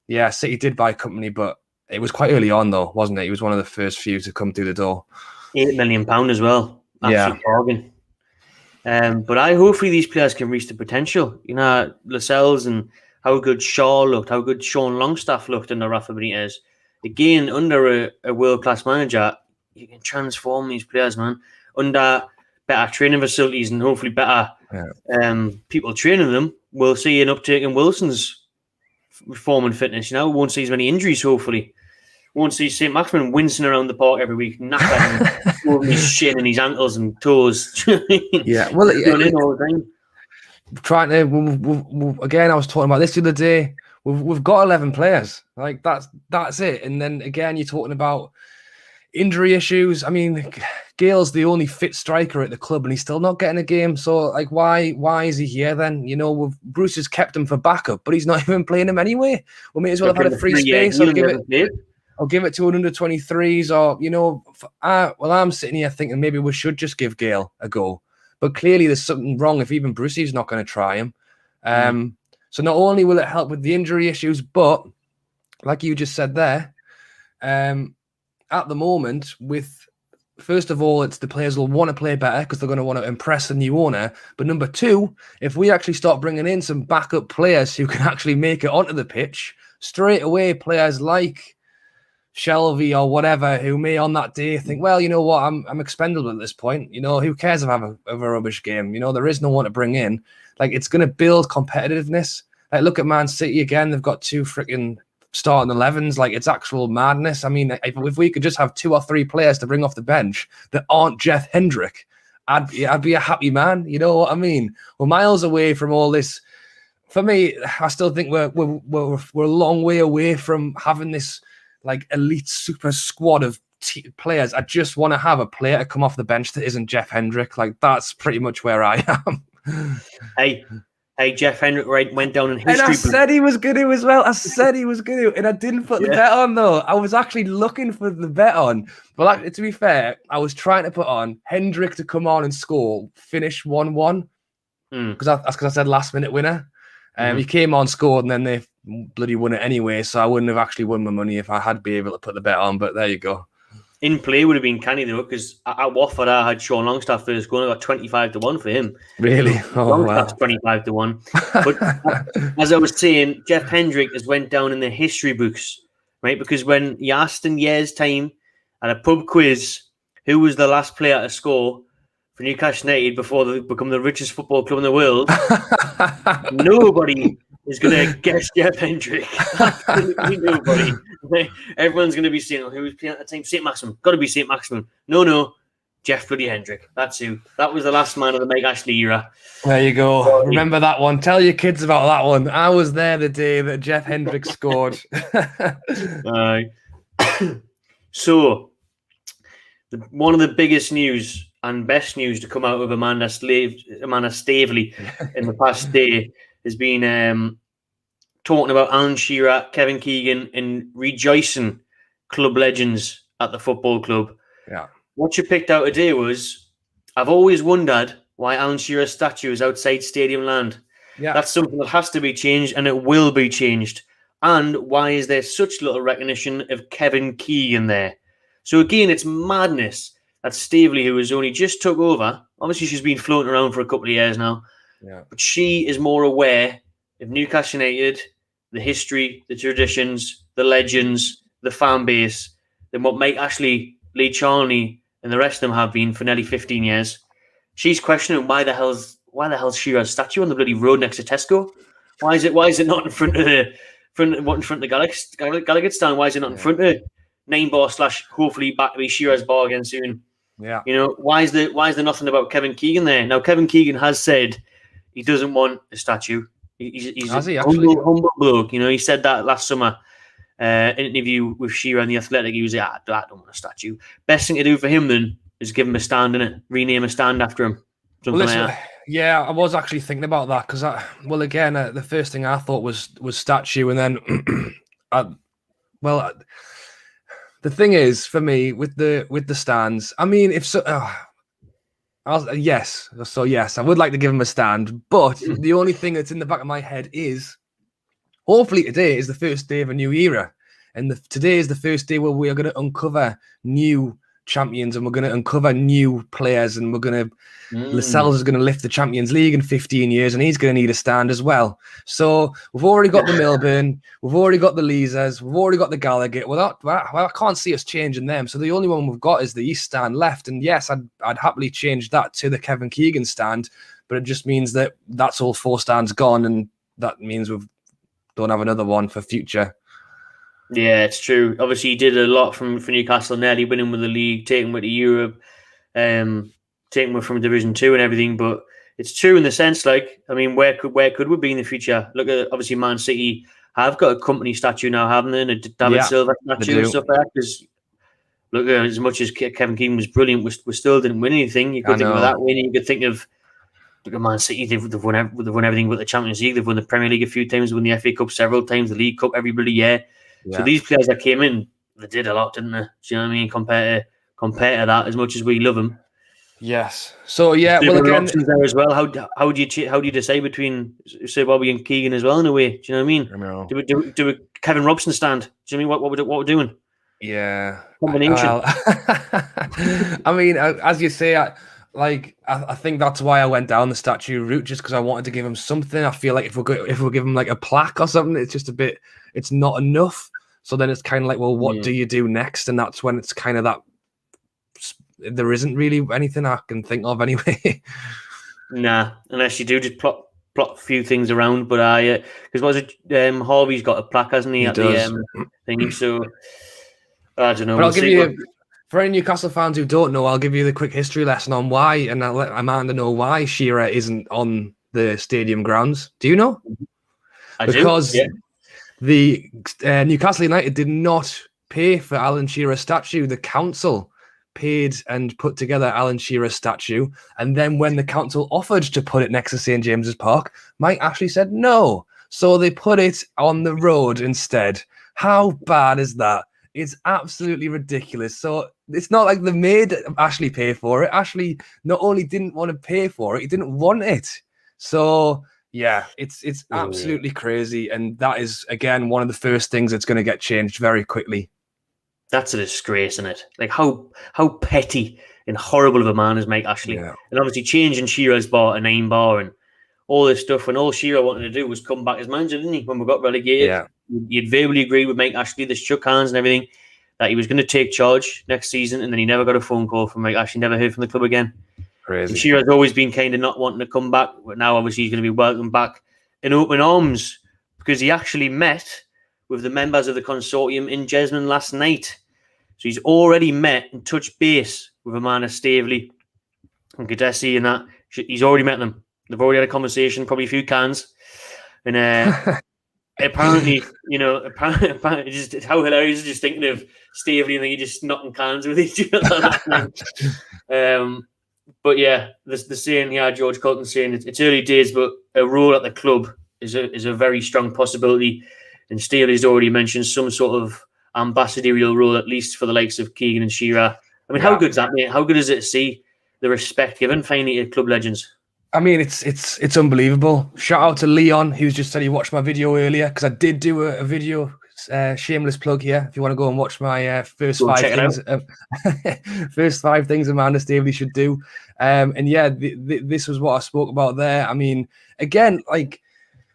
Yeah, City did buy Company, but it was quite early on, though, wasn't it? He was one of the first few to come through the door. £8 million as well. Absolute bargain. But hopefully these players can reach the potential. You know, Lascelles and how good Shaw looked, how good Sean Longstaff looked under Rafa Benitez. Again, under a world-class manager, you can transform these players, man. Under better training facilities and hopefully better people training them, we'll see an uptake in Wilson's form and fitness. You know, we won't see as many injuries, hopefully. We won't see St. Maximin wincing around the park every week, knackered, moving his shin and his ankles and toes. Yeah, well, going in all the time. Trying to, again, I was talking about this the other day. We've got 11 players. Like, that's it. And then again, you're talking about injury issues. I mean, Gale's the only fit striker at the club, and he's still not getting a game. So, like, why is he here then? You know, Bruce has kept him for backup, but he's not even playing him anyway. We may as well have had a free space. I'll give it to an under 23s, or, you know, I'm sitting here thinking maybe we should just give Gale a go. But clearly there's something wrong if even Brucey's not going to try him. So not only will it help with the injury issues, but like you just said there, at the moment, first of all, it's the players will want to play better because they're going to want to impress the new owner. But number two, if we actually start bringing in some backup players who can actually make it onto the pitch, straight away players like Shelby or whatever, who may on that day think, well, you know what, I'm expendable at this point. You know, who cares if I have a rubbish game? You know, there is no one to bring in. Like, it's going to build competitiveness. Like, look at Man City again. They've got 2 freaking starting 11s. Like, it's actual madness. I mean, if we could just have 2 or 3 players to bring off the bench that aren't Jeff Hendrick, I'd be a happy man. You know what I mean? We're miles away from all this. For me, I still think we're a long way away from having this like elite super squad of players. I just want to have a player to come off the bench that isn't Jeff Hendrick. Like, that's pretty much where I am. Hey, Jeff Hendrick went down in history. And I said he was good to as well. I said he was good to, and I didn't put the bet on, though. I was actually looking for the bet on. But to be fair, I was trying to put on Hendrick to come on and score, finish 1-1. Because I said last minute winner. He came on, scored, and then they bloody won it anyway. So I wouldn't have actually won my money if I had been able to put the bet on. But there you go. In play would have been canny though, because at Watford I had Sean Longstaff first goal. I got 25-1 for him. Really? Oh, Longstaff's 25-1. But as I was saying, Jeff Hendrick has went down in the history books, right? Because when you asked in years' time at a pub quiz who was the last player to score for Newcastle United before they become the richest football club in the world, nobody is going to guess Jeff Hendrick. Absolutely nobody. Everyone's going to be saying, who was playing at the time? St. Maximin. Got to be St. Maximin. No. Jeff bloody Hendrick. That's who. That was the last man of the Mike Ashley era. There you go. Remember that one. Tell your kids about that one. I was there the day that Jeff Hendrick scored. So, one of the biggest news and best news to come out of Amanda Staveley in the past day has been talking about Alan Shearer, Kevin Keegan, and rejoicing club legends at the football club. Yeah. What you picked out today was, I've always wondered why Alan Shearer's statue is outside stadium land. Yeah. That's something that has to be changed, and it will be changed. And why is there such little recognition of Kevin Keegan there? So again, it's madness that Staveley, who has only just took over, obviously she's been floating around for a couple of years now, Yeah. But she is more aware of Newcastle United, the history, the traditions, the legends, the fan base, than what Mike Ashley, Lee Charney, and the rest of them have been for nearly 15 years. She's questioning why the hell's Shearer's statue on the bloody road next to Tesco? Why is it not in front of the Gallagher stand? Why is it not in front of 9 bar / hopefully back to be Shearer's bar again soon? Yeah. You know, why is there nothing about Kevin Keegan there? Now Kevin Keegan has said he doesn't want a statue. He's a humble bloke. You know, he said that last summer in an interview with Shearer and The Athletic. He was like, I don't want a statue. Best thing to do for him then is give him a stand, innit? Rename a stand after him. Something like that. Yeah, I was actually thinking about that because, again, the first thing I thought was statue, and then, the thing is for me with the stands. I mean, if so, yes, I would like to give him a stand, but the only thing that's in the back of my head is, hopefully today is the first day of a new era, and today is the first day where we are going to uncover new champions, and we're going to uncover new players, and we're going to Lascelles is going to lift the Champions League in 15 years, and he's going to need a stand as well. So we've already got the Milburn, we've already got the Leesers, we've already got the Gallagher. Well, I can't see us changing them. So the only one we've got is the East stand left, and yes, I'd happily change that to the Kevin Keegan stand, but it just means that that's all 4 stands gone, and that means we don't have another one for future. Yeah, it's true. Obviously, he did a lot for Newcastle, nearly winning with the league, taking with the Europe, taking with from Division 2 and everything. But it's true in the sense, like, I mean, where could we be in the future? Look at, obviously, Man City have got a company statue now, haven't they? And a David Silva statue and stuff like that. Because look, as much as Kevin Keegan was brilliant, we still didn't win anything. You could think of that win. You could think of Man City. They've won everything but the Champions League. They've won the Premier League a few times. They've won the FA Cup several times. The League Cup every bloody year. Yeah. So these players that came in, they did a lot, didn't they? Do you know what I mean? Compared to that, as much as we love them. Yes. So yeah, well, again, options there as well. How do you decide between Sir Bobby and Keegan as well in a way? Do you know what I mean? I know. Do we Kevin Robson stand? Do you know what I mean what we're doing? Yeah. Combination. I mean, as you say, I think that's why I went down the statue route, just because I wanted to give him something. I feel like if we give him like a plaque or something, it's just a bit. It's not enough. So then it's kind of like, well, what do you do next? And that's when it's kind of that. There isn't really anything I can think of anyway. Nah, unless you do just plot a few things around. But because was it Harvey's got a plaque, hasn't he? He does. The thingy. So I don't know. But I'll give you. For any Newcastle fans who don't know, I'll give you the quick history lesson on why, and I'll let Amanda know why Shearer isn't on the stadium grounds. Do you know? Because the Newcastle United did not pay for Alan Shearer's statue. The council paid and put together Alan Shearer's statue, and then when the council offered to put it next to St James's Park, Mike Ashley said no. So they put it on the road instead. How bad is that? It's absolutely ridiculous. So it's not like they made Ashley pay for it. Ashley not only didn't want to pay for it, he didn't want it. So yeah, it's absolutely crazy. And that is, again, one of the first things that's going to get changed very quickly. That's a disgrace, isn't it? Like how petty and horrible of a man is Mike Ashley. Yeah. And obviously changing Shearer's bar to 9 bar and all this stuff, when all Shearer wanted to do was come back as manager, didn't he? When we got relegated, yeah. You'd verbally agreed with Mike Ashley, they shook hands and everything, that he was going to take charge next season, and then he never got a phone call from Mike Ashley, never heard from the club again. Crazy. And Shearer's always been kind of not wanting to come back, but now obviously he's going to be welcomed back in open arms, because he actually met with the members of the consortium in Jesmond last night. So he's already met and touched base with a man of Staveley and Captaincy and that. He's already met them. They've already had a conversation, probably a few cans. And apparently, apparently just how hilarious is just thinking of Staveley and then you just knocking cans with each other. But yeah, the saying here, George Colton saying it's early days, but a role at the club is a very strong possibility. And Staveley's already mentioned some sort of ambassadorial role, at least for the likes of Keegan and Shearer. I mean, how good's that, mate? How good is it to see the respect given finally to club legends? I mean, it's unbelievable. Shout out to Leon, who's just said he watched my video earlier, because I did do a video shameless plug here. If you want to go and watch my first Go five check it things, first 5 things Amanda Staveley should do. And yeah, this was what I spoke about there. I mean, again, like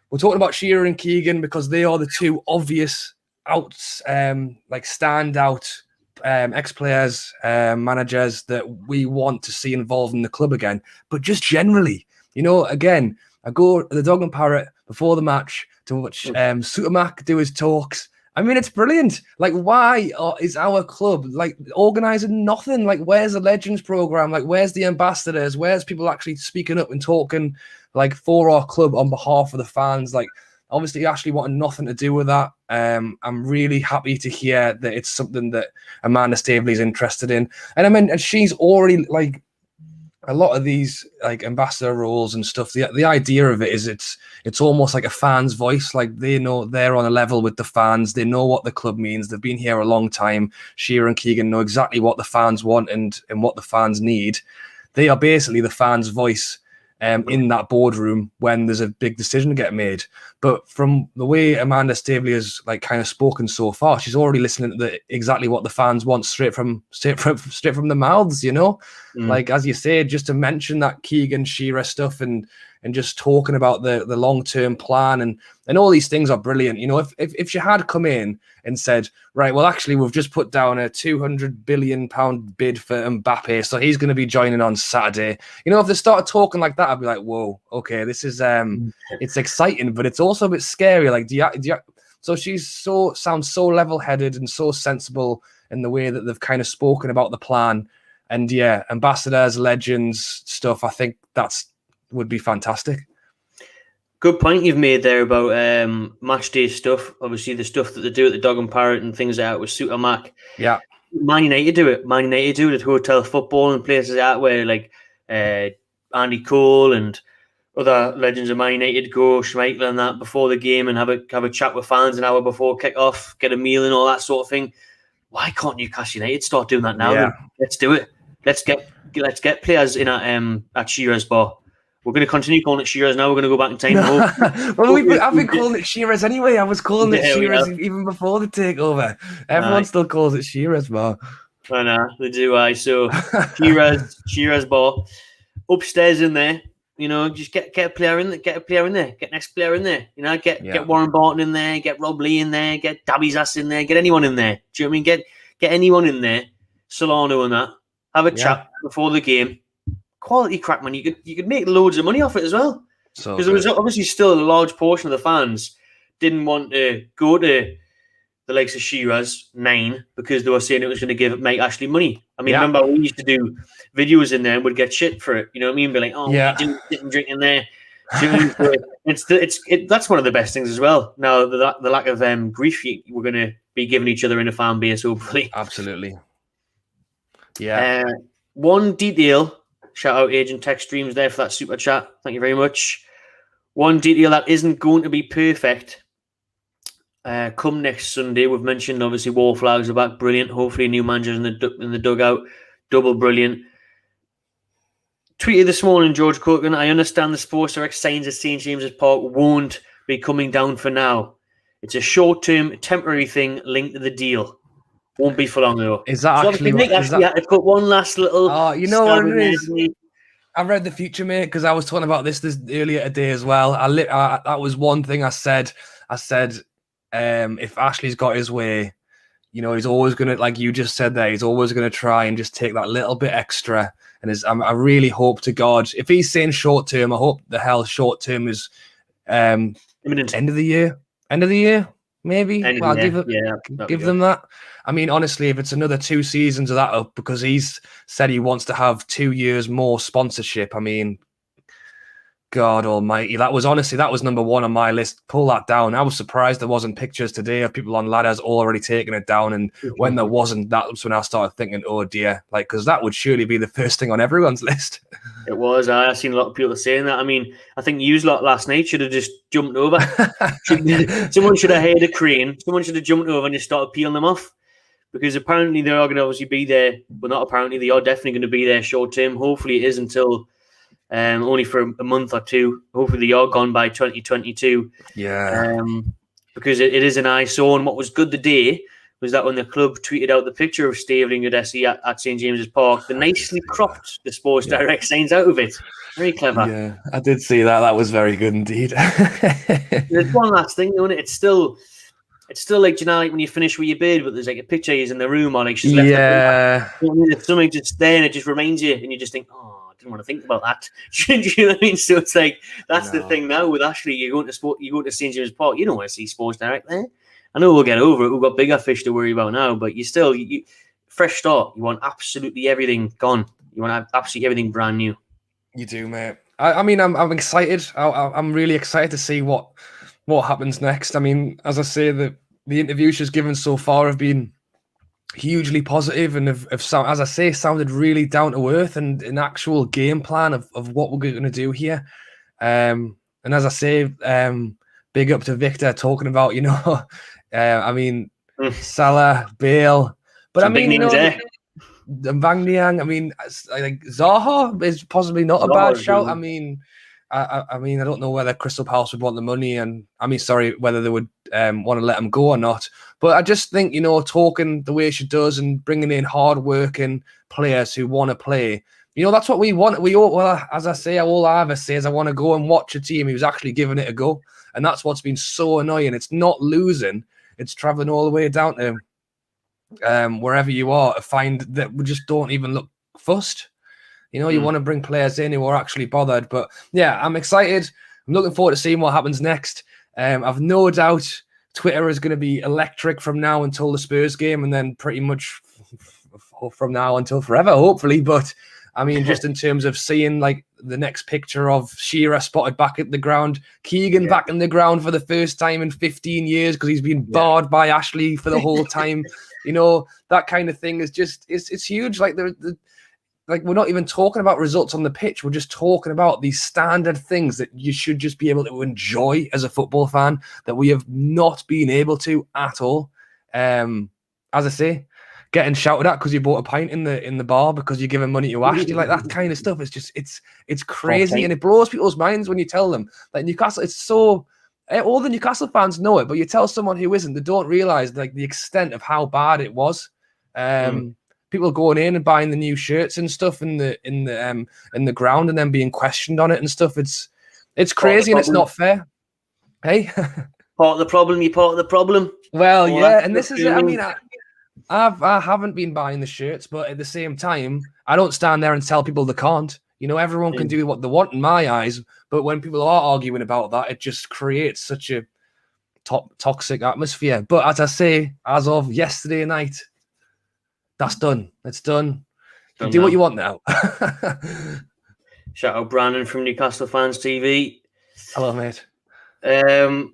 we're talking about Shearer and Keegan because they are the 2 obvious outs, like standout ex-players, managers that we want to see involved in the club again. But just generally, you know, again, I go to the Dog and Parrot before the match to watch Sutamac do his talks. I mean, it's brilliant. Like, why is our club like organising nothing? Like, where's the Legends program? Like, where's the ambassadors? Where's people actually speaking up and talking like for our club on behalf of the fans? Like, obviously, Ashley wanted nothing to do with that. I'm really happy to hear that it's something that Amanda Staveley is interested in. And I mean, and she's already like a lot of these like ambassador roles and stuff. The idea of it is it's almost like a fan's voice. Like they know they're on a level with the fans. They know what the club means. They've been here a long time. Shearer and Keegan know exactly what the fans want and what the fans need. They are basically the fans' voice in that boardroom when there's a big decision to get made. But from the way Amanda Staveley has like kind of spoken so far, she's already listening to exactly what the fans want straight from the mouths, you know. Like as you say, just to mention that Keegan Shearer stuff and just talking about the long-term plan and all these things are brilliant. You know, if she had come in and said, right, well, actually, we've just put down a £200 billion bid for Mbappe, so he's going to be joining on Saturday. You know, if they started talking like that, I'd be like, whoa, okay, this is it's exciting, but it's also a bit scary. Like, do you so she's sounds so level-headed and so sensible in the way that they've kind of spoken about the plan. And yeah, ambassadors, legends stuff. I think would be fantastic. Good point you've made there about Matchday stuff. Obviously, the stuff that they do at the Dog and Parrot and things like that with Sutamac. Yeah. Man United do it. Man United do it at Hotel Football and places like that where like Andy Cole and other legends of Man United go, Schmeichel and that before the game and have a chat with fans an hour before kick-off, get a meal and all that sort of thing. Why can't Newcastle United start doing that now? Yeah. Then? Let's do it. Let's get players in at Shearer's bar. We're going to continue calling it Shearer's now. We're going to go back in time. Well, I've been calling it Shearer's anyway. I was calling it Shearer's even before the takeover. Everyone still calls it Shearer's bar. I know, they do. So Shearer's bar. Upstairs in there, you know, just get a player in there, get next player in there. You know, get Warren Barton in there, get Rob Lee in there, get Dabby's ass in there, get anyone in there. Do you know what I mean? Get anyone in there, Solano and that. Have a chat before the game. Quality crack, man. You could make loads of money off it as well. Because there was obviously still a large portion of the fans didn't want to go to the likes of Shearer's 9 because they were saying it was going to make Ashley money. I mean, remember we used to do videos in there and would get shit for it. You know what I mean? Be like, you didn't drink in there. That's one of the best things as well. Now the lack of grief we're going to be giving each other in a fan base, hopefully. Absolutely. Yeah. One detail. Shout out Agent Tech Streams there for that super chat. Thank you very much. One detail that isn't going to be perfect. Come next Sunday, we've mentioned obviously War Flags are back, brilliant. Hopefully, a new manager in the dugout, double brilliant. Tweeted this morning, George Corcoran. I understand the Sports Direct signs at St James's Park won't be coming down for now. It's a short-term, temporary thing linked to the deal. Won't be for long though. Is that so actually? Had to put one last little. Oh, you know what it is. I read the future, mate, because I was talking about this earlier today as well. That was one thing I said. I said, if Ashley's got his way, you know, he's always gonna, like you just said there, he's always gonna try and just take that little bit extra. And I really hope to God, if he's saying short term, I hope the hell short term is imminent. End of the year. Maybe give them that. I mean, honestly, if it's another 2 seasons of that up, because he's said he wants to have 2 years more sponsorship. I mean, God Almighty, that was number 1 on my list. Pull that down. I was surprised there wasn't pictures today of people on ladders already taking it down. And when there wasn't, that was when I started thinking, oh dear, like because that would surely be the first thing on everyone's list. It was. I've seen a lot of people saying that. I mean, I think you lot last night should have just jumped over. Someone should have hired a crane. Someone should have jumped over and just started peeling them off. Because apparently they are going to obviously be there. Well, not apparently, they are definitely going to be there short term. Hopefully it is until only for a month or two. Hopefully they are gone by 2022. Yeah. because it is an eyesore. And what was good today was that when the club tweeted out the picture of Staveley and Godessi at St James's Park, they nicely cropped the Sports Direct signs out of it. Very clever. Yeah, I did see that. That was very good indeed. There's one last thing, isn't it? It's still like, you know, like when you finish with your bid, but there's like a picture is in the room, or like she's left. Yeah. There's something just there, and it just reminds you, and you just think, oh, I didn't want to think about that. Do you know what I mean? So it's like that's the thing now with Ashley. You go to St James's Park. You don't want to see Sports Direct there. I know we'll get over it. We've got bigger fish to worry about now, but you fresh start. You want absolutely everything gone. You want absolutely everything brand new. You do, mate. I mean, I'm excited. I'm really excited to see what happens next. I mean, as I say, the interviews she's given so far have been hugely positive and have as I say, sounded really down to earth and an actual game plan of what we're going to do here. And as I say, big up to Victor talking about, you know, I mean, Salah, Bale, but I mean, you know, Vang Niang, I mean, like Zaha is possibly not a bad shout. I mean, I mean, I don't know whether Crystal Palace would want the money, and I mean, sorry, whether they would want to let him go or not. But I just think, you know, talking the way she does and bringing in hard-working players who want to play, you know, that's what we want. We all, well, as I say, all I ever say is I want to go and watch a team who's actually giving it a go, and that's what's been so annoying. It's not losing; it's traveling all the way down to wherever you are to find that we just don't even look fussed. You know, you want to bring players in who are actually bothered. But yeah, I'm excited. I'm looking forward to seeing what happens next. I've no doubt Twitter is going to be electric from now until the Spurs game, and then pretty much from now until forever, hopefully. But I mean, just in terms of seeing like the next picture of Shearer spotted back at the ground, Keegan back in the ground for the first time in 15 years because he's been barred by Ashley for the whole time. You know, that kind of thing is just it's huge. Like like we're not even talking about results on the pitch. We're just talking about these standard things that you should just be able to enjoy as a football fan that we have not been able to at all. As I say, getting shouted at because you bought a pint in the bar because you're giving money to Ashley, like that kind of stuff. It's just it's crazy, and it blows people's minds when you tell them that Newcastle. It's so all the Newcastle fans know it, but you tell someone who isn't, they don't realize like the extent of how bad it was. People going in and buying the new shirts and stuff in the ground and then being questioned on it and stuff. It's crazy and it's not fair. Hey, part of the problem. You're part of the problem. Well, yeah, and this is it. I mean, I haven't been buying the shirts, but at the same time, I don't stand there and tell people they can't. You know, everyone can do what they want in my eyes, but when people are arguing about that, it just creates such a toxic atmosphere. But as I say, as of yesterday night, that's done. It's done. You do what you want now. Shout out Brandon from Newcastle Fans TV. Hello, mate.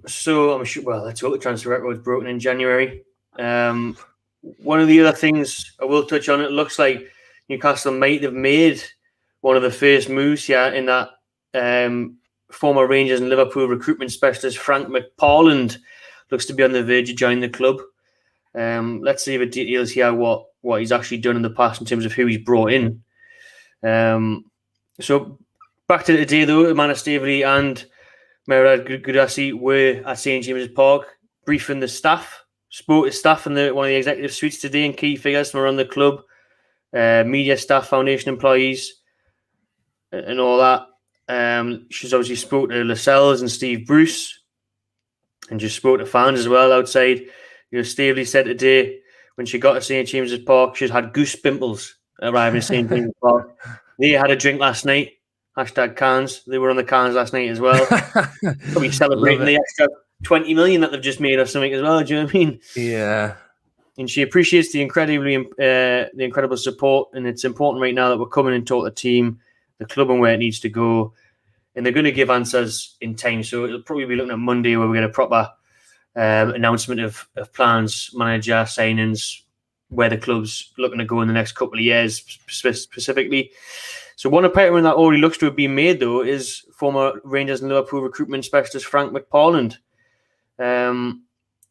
So I'm sure. Well, let's hope the transfer record was broken in January. One of the other things I will touch on, it looks like Newcastle might have made one of the first moves here in that former Rangers and Liverpool recruitment specialist Frank McParland looks to be on the verge of joining the club. Let's see the details here, what he's actually done in the past in terms of who he's brought in. So back to today, though, Amanda Staveley and Merad Gudassi were at St James's Park briefing the staff. Spoke to staff in one of the executive suites today and key figures from around the club, media staff, foundation employees, and all that. She's obviously spoke to Lascelles and Steve Bruce, and just spoke to fans as well outside. You know, Staveley said today when she got to St James's Park, she's had goose pimples arriving at St James's Park. They had a drink last night. #Cans. They were on the cans last night as well. Probably celebrating the extra 20 million that they've just made or something as well. Do you know what I mean? Yeah. And she appreciates the incredible support, and it's important right now that we're coming and talk the team, the club, and where it needs to go. And they're going to give answers in time. So it'll probably be looking at Monday where we get a proper announcement of plans, manager signings, where the club's looking to go in the next couple of years specifically. So one appointment that already looks to have been made, though, is former Rangers and Liverpool recruitment specialist Frank McParland.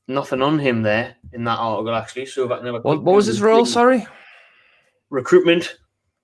Nothing on him there in that article, actually. So what was his role? Sorry, recruitment.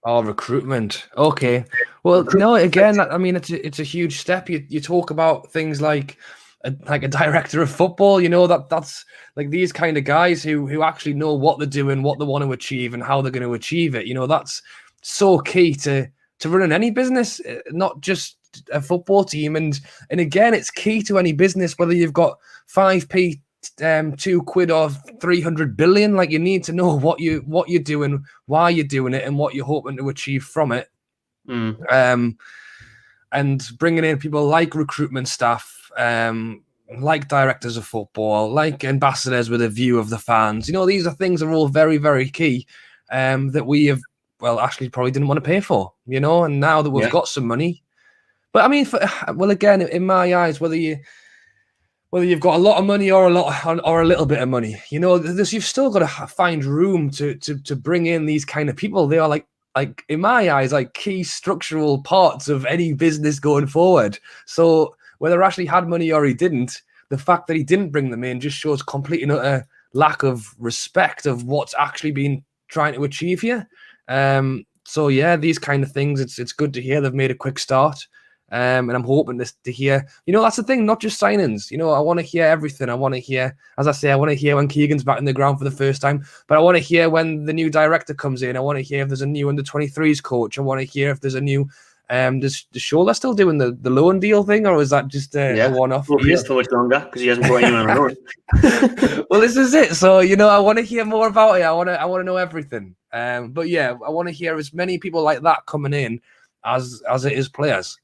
Oh, recruitment. Okay. Well, no. Again, I mean, it's a huge step. You talk about things like a director of football. You know, that's like these kind of guys who actually know what they're doing, what they want to achieve, and how they're going to achieve it. You know, that's so key to running any business, not just a football team. And again, it's key to any business, whether you've got 5p, £2 or 300 billion. Like, you need to know what you're doing, why you're doing it, and what you're hoping to achieve from it. And bringing in people like recruitment staff, like directors of football, like ambassadors with a view of the fans. You know, these are things that are all very, very key, that we have, well, actually probably didn't want to pay for, you know, and now that we've got some money. But I mean, again, in my eyes, whether you've got a lot of money or a little bit of money, you know, you've still got to find room to bring in these kind of people. They are like in my eyes, like key structural parts of any business going forward. So whether Ashley had money or he didn't, the fact that he didn't bring them in just shows complete and utter lack of respect of what's actually been trying to achieve here. So yeah, these kind of things, it's good to hear they've made a quick start. And I'm hoping to hear, you know, that's the thing, not just signings. You know, I want to hear everything. I want to hear, as I say, I want to hear when Keegan's back in the ground for the first time, but I want to hear when the new director comes in. I want to hear if there's a new under-23s coach. I want to hear if there's a new, does Shola still doing the loan deal thing, or is that just a one-off? Well, he is for much longer because he hasn't brought anyone on loan. Well, this is it. So, you know, I want to hear more about it. I want to know everything. But yeah, I want to hear as many people like that coming in as it is players.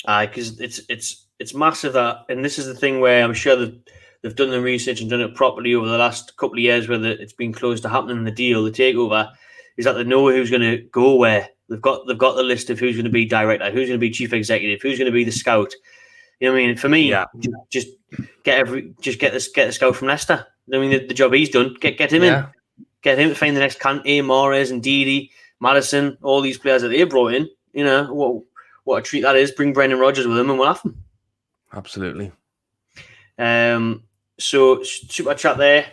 Because it's massive that, and this is the thing where I'm sure that they've done the research and done it properly over the last couple of years, whether it's been close to happening in the deal, the takeover, is that they know who's going to go where. They've got the list of who's going to be director, who's going to be chief executive, who's going to be the scout. You know what I mean? For me, just get the scout from Leicester. I mean, the job he's done, get him in, get him to find the next Kante, Mahrez, and Didi, Madison, all these players that they brought in. You know what a treat that is. Bring Brendan Rodgers with him and we'll have him. Absolutely. So super chat there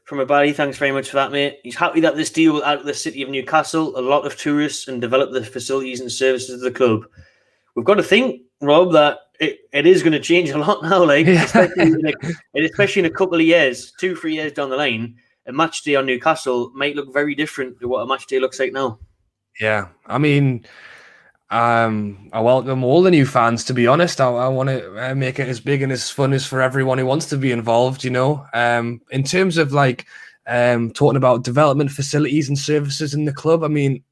from a buddy. Thanks very much for that, mate. He's happy that this deal will add to the city of Newcastle a lot of tourists and develop the facilities and services of the club. We've got to think, Rob, that it is going to change a lot now, especially in a couple of years, 2-3 years down the line. A match day on Newcastle might look very different to what a match day looks like now. Yeah, I mean, I welcome all the new fans, to be honest. I want to make it as big and as fun as for everyone who wants to be involved, you know. In terms of talking about development facilities and services in the club, I mean,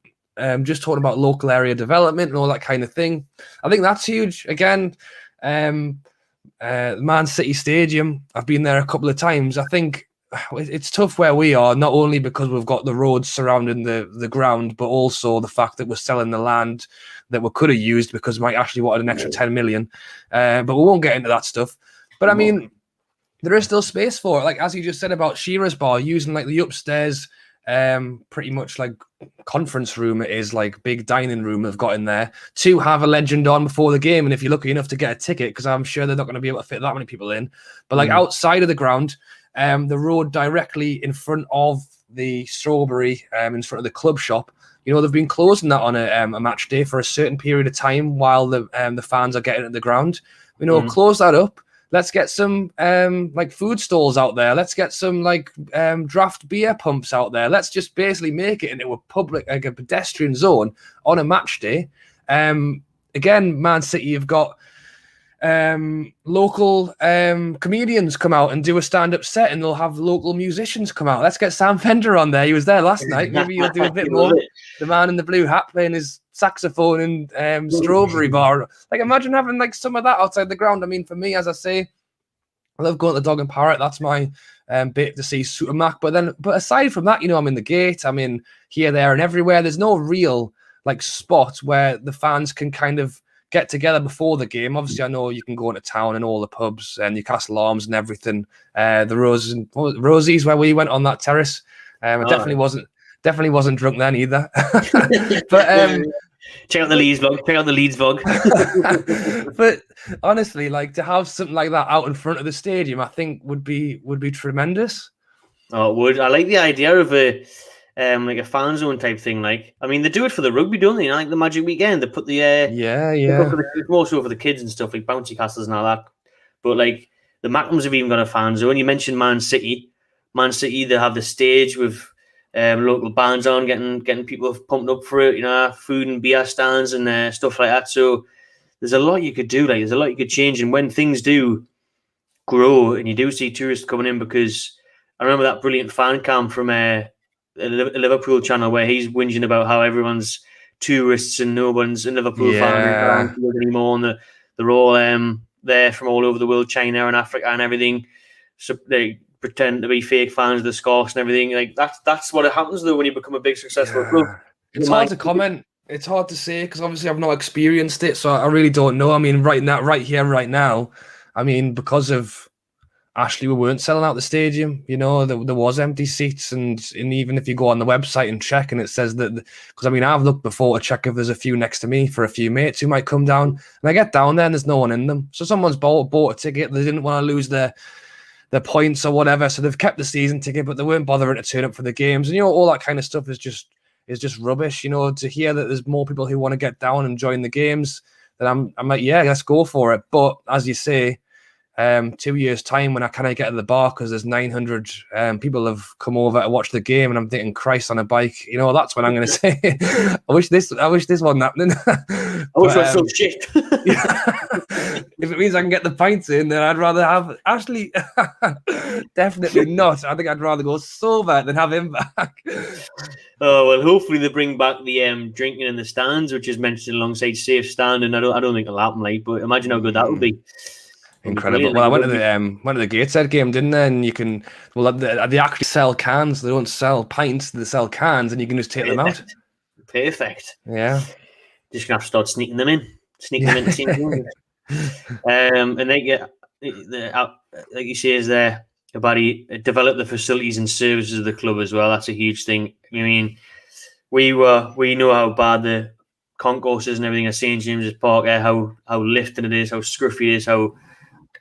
just talking about local area development and all that kind of thing, I think that's huge. Again, Man City Stadium, I've been there a couple of times. I think it's tough where we are, not only because we've got the roads surrounding the ground, but also the fact that we're selling the land that we could have used because we might actually wanted an extra 10 million. But we won't get into that stuff. But I mean, there is still space for it. Like, as you just said about Shearer's Bar, using like the upstairs, pretty much like conference room, it is like big dining room they've got in there to have a legend on before the game. And if you're lucky enough to get a ticket, because I'm sure they're not going to be able to fit that many people in, but like outside of the ground, the road directly in front of the Strawberry, in front of the club shop, you know, they've been closing that on a match day for a certain period of time while the fans are getting at the ground. You know, close that up. Let's get some like food stalls out there. Let's get some like draft beer pumps out there. Let's just basically make it into a public, like a pedestrian zone on a match day. Again, Man City have got local comedians come out and do a stand-up set, and they'll have local musicians come out. Let's get Sam Fender on there. He was there last night. Maybe you'll do a bit more. The man in the blue hat playing his saxophone in Strawberry Bar. Like, imagine having like some of that outside the ground. I mean, for me, as I say, I love going to the Dog and Parrot. That's my bit to see Supermac. But aside from that, you know, I'm in the gate. I'm in here, there, and everywhere. There's no real like spot where the fans can kind of get together before the game. Obviously, I know you can go into town and all the pubs and Newcastle Arms and everything. The Rosie's where we went on that terrace. Definitely wasn't drunk then either. But check out the Leeds vlog. But honestly, like, to have something like that out in front of the stadium, I think would be tremendous. Oh, it would. I like the idea of like a fan zone type thing. Like, I mean, they do it for the rugby, don't they? You know, like the Magic Weekend, they put the more so for the kids and stuff, like bouncy castles and all that. But like the Macklins have even got a fan zone. You mentioned Man City. Man City, they have the stage with local bands on, getting people pumped up for it. You know, food and beer stands and stuff like that. So there's a lot you could do. Like there's a lot you could change. And when things do grow, and you do see tourists coming in, because I remember that brilliant fan cam from a Liverpool channel where he's whinging about how everyone's tourists and no one's a Liverpool fan anymore, and they're all there from all over the world, China and Africa and everything. So they pretend to be fake fans of the Scots and everything. Like that's what happens though when you become a big successful club. It's hard to comment. It's hard to say because obviously I've not experienced it, so I really don't know. I mean, right now, I mean, because of Ashley, we weren't selling out the stadium. You know, there was empty seats, and even if you go on the website and check, and it says that, because I mean, I've looked before to check if there's a few next to me for a few mates who might come down, and I get down there and there's no one in them. So someone's bought a ticket. They didn't want to lose their points or whatever, so they've kept the season ticket, but they weren't bothering to turn up for the games. And you know, all that kind of stuff is just rubbish. You know, to hear that there's more people who want to get down and join the games, then I'm like, yeah, let's go for it. But as you say, 2 years time, when I kind of get to the bar because there's 900 people have come over to watch the game, and I'm thinking, Christ on a bike, you know, that's when I'm going to say, I wish this wasn't happening. I wish it was so shit. If it means I can get the pints in, then I'd rather have Ashley. Definitely not. I think I'd rather go sober than have him back. Oh well, hopefully they bring back the drinking in the stands, which is mentioned alongside safe stand, and I don't think it'll happen, like, but imagine how good that would be. Incredible. Well, I went to the Gateshead game, didn't I? And you can, they actually sell cans. They don't sell pints. They sell cans, and you can just take them out. Perfect. Yeah. Just gonna have to start sneaking them in. And they get like you say, is there about develop the facilities and services of the club as well. That's a huge thing. I mean, we know how bad the concourses and everything at St James's Park are, how lifting it is, how scruffy it is, how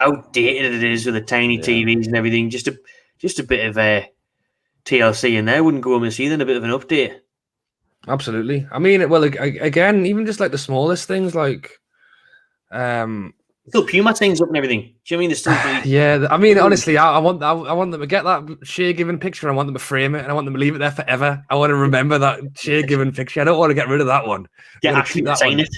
outdated it is with the tiny TVs and everything. Just a bit of a TLC in there wouldn't go amiss either, and a bit of an update. Absolutely. I mean, well, again, even just like the smallest things, like still Puma things up and everything. Do you know what I mean? There's still yeah. I mean, honestly, I want them to get that Shea given picture. I want them to frame it, and I want them to leave it there forever. I want to remember that Shea given picture. I don't want to get rid of that one. Yeah, actually sign it.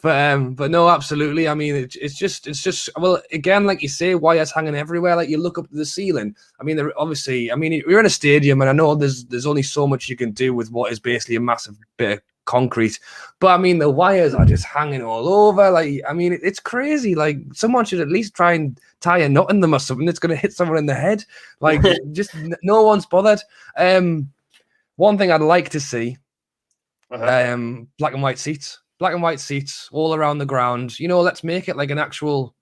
but no, absolutely. I mean, it's just well, again, like you say, wires hanging everywhere. Like you look up to the ceiling. I mean, obviously, I mean, you're in a stadium, and I know there's only so much you can do with what is basically a massive bit of concrete. But I mean, the wires are just hanging all over. Like, I mean, it's crazy. Like, someone should at least try and tie a knot in them or something that's going to hit someone in the head. Like, just no one's bothered. One thing I'd like to see, black and white seats. Black and white seats all around the ground. You know, let's make it like an actual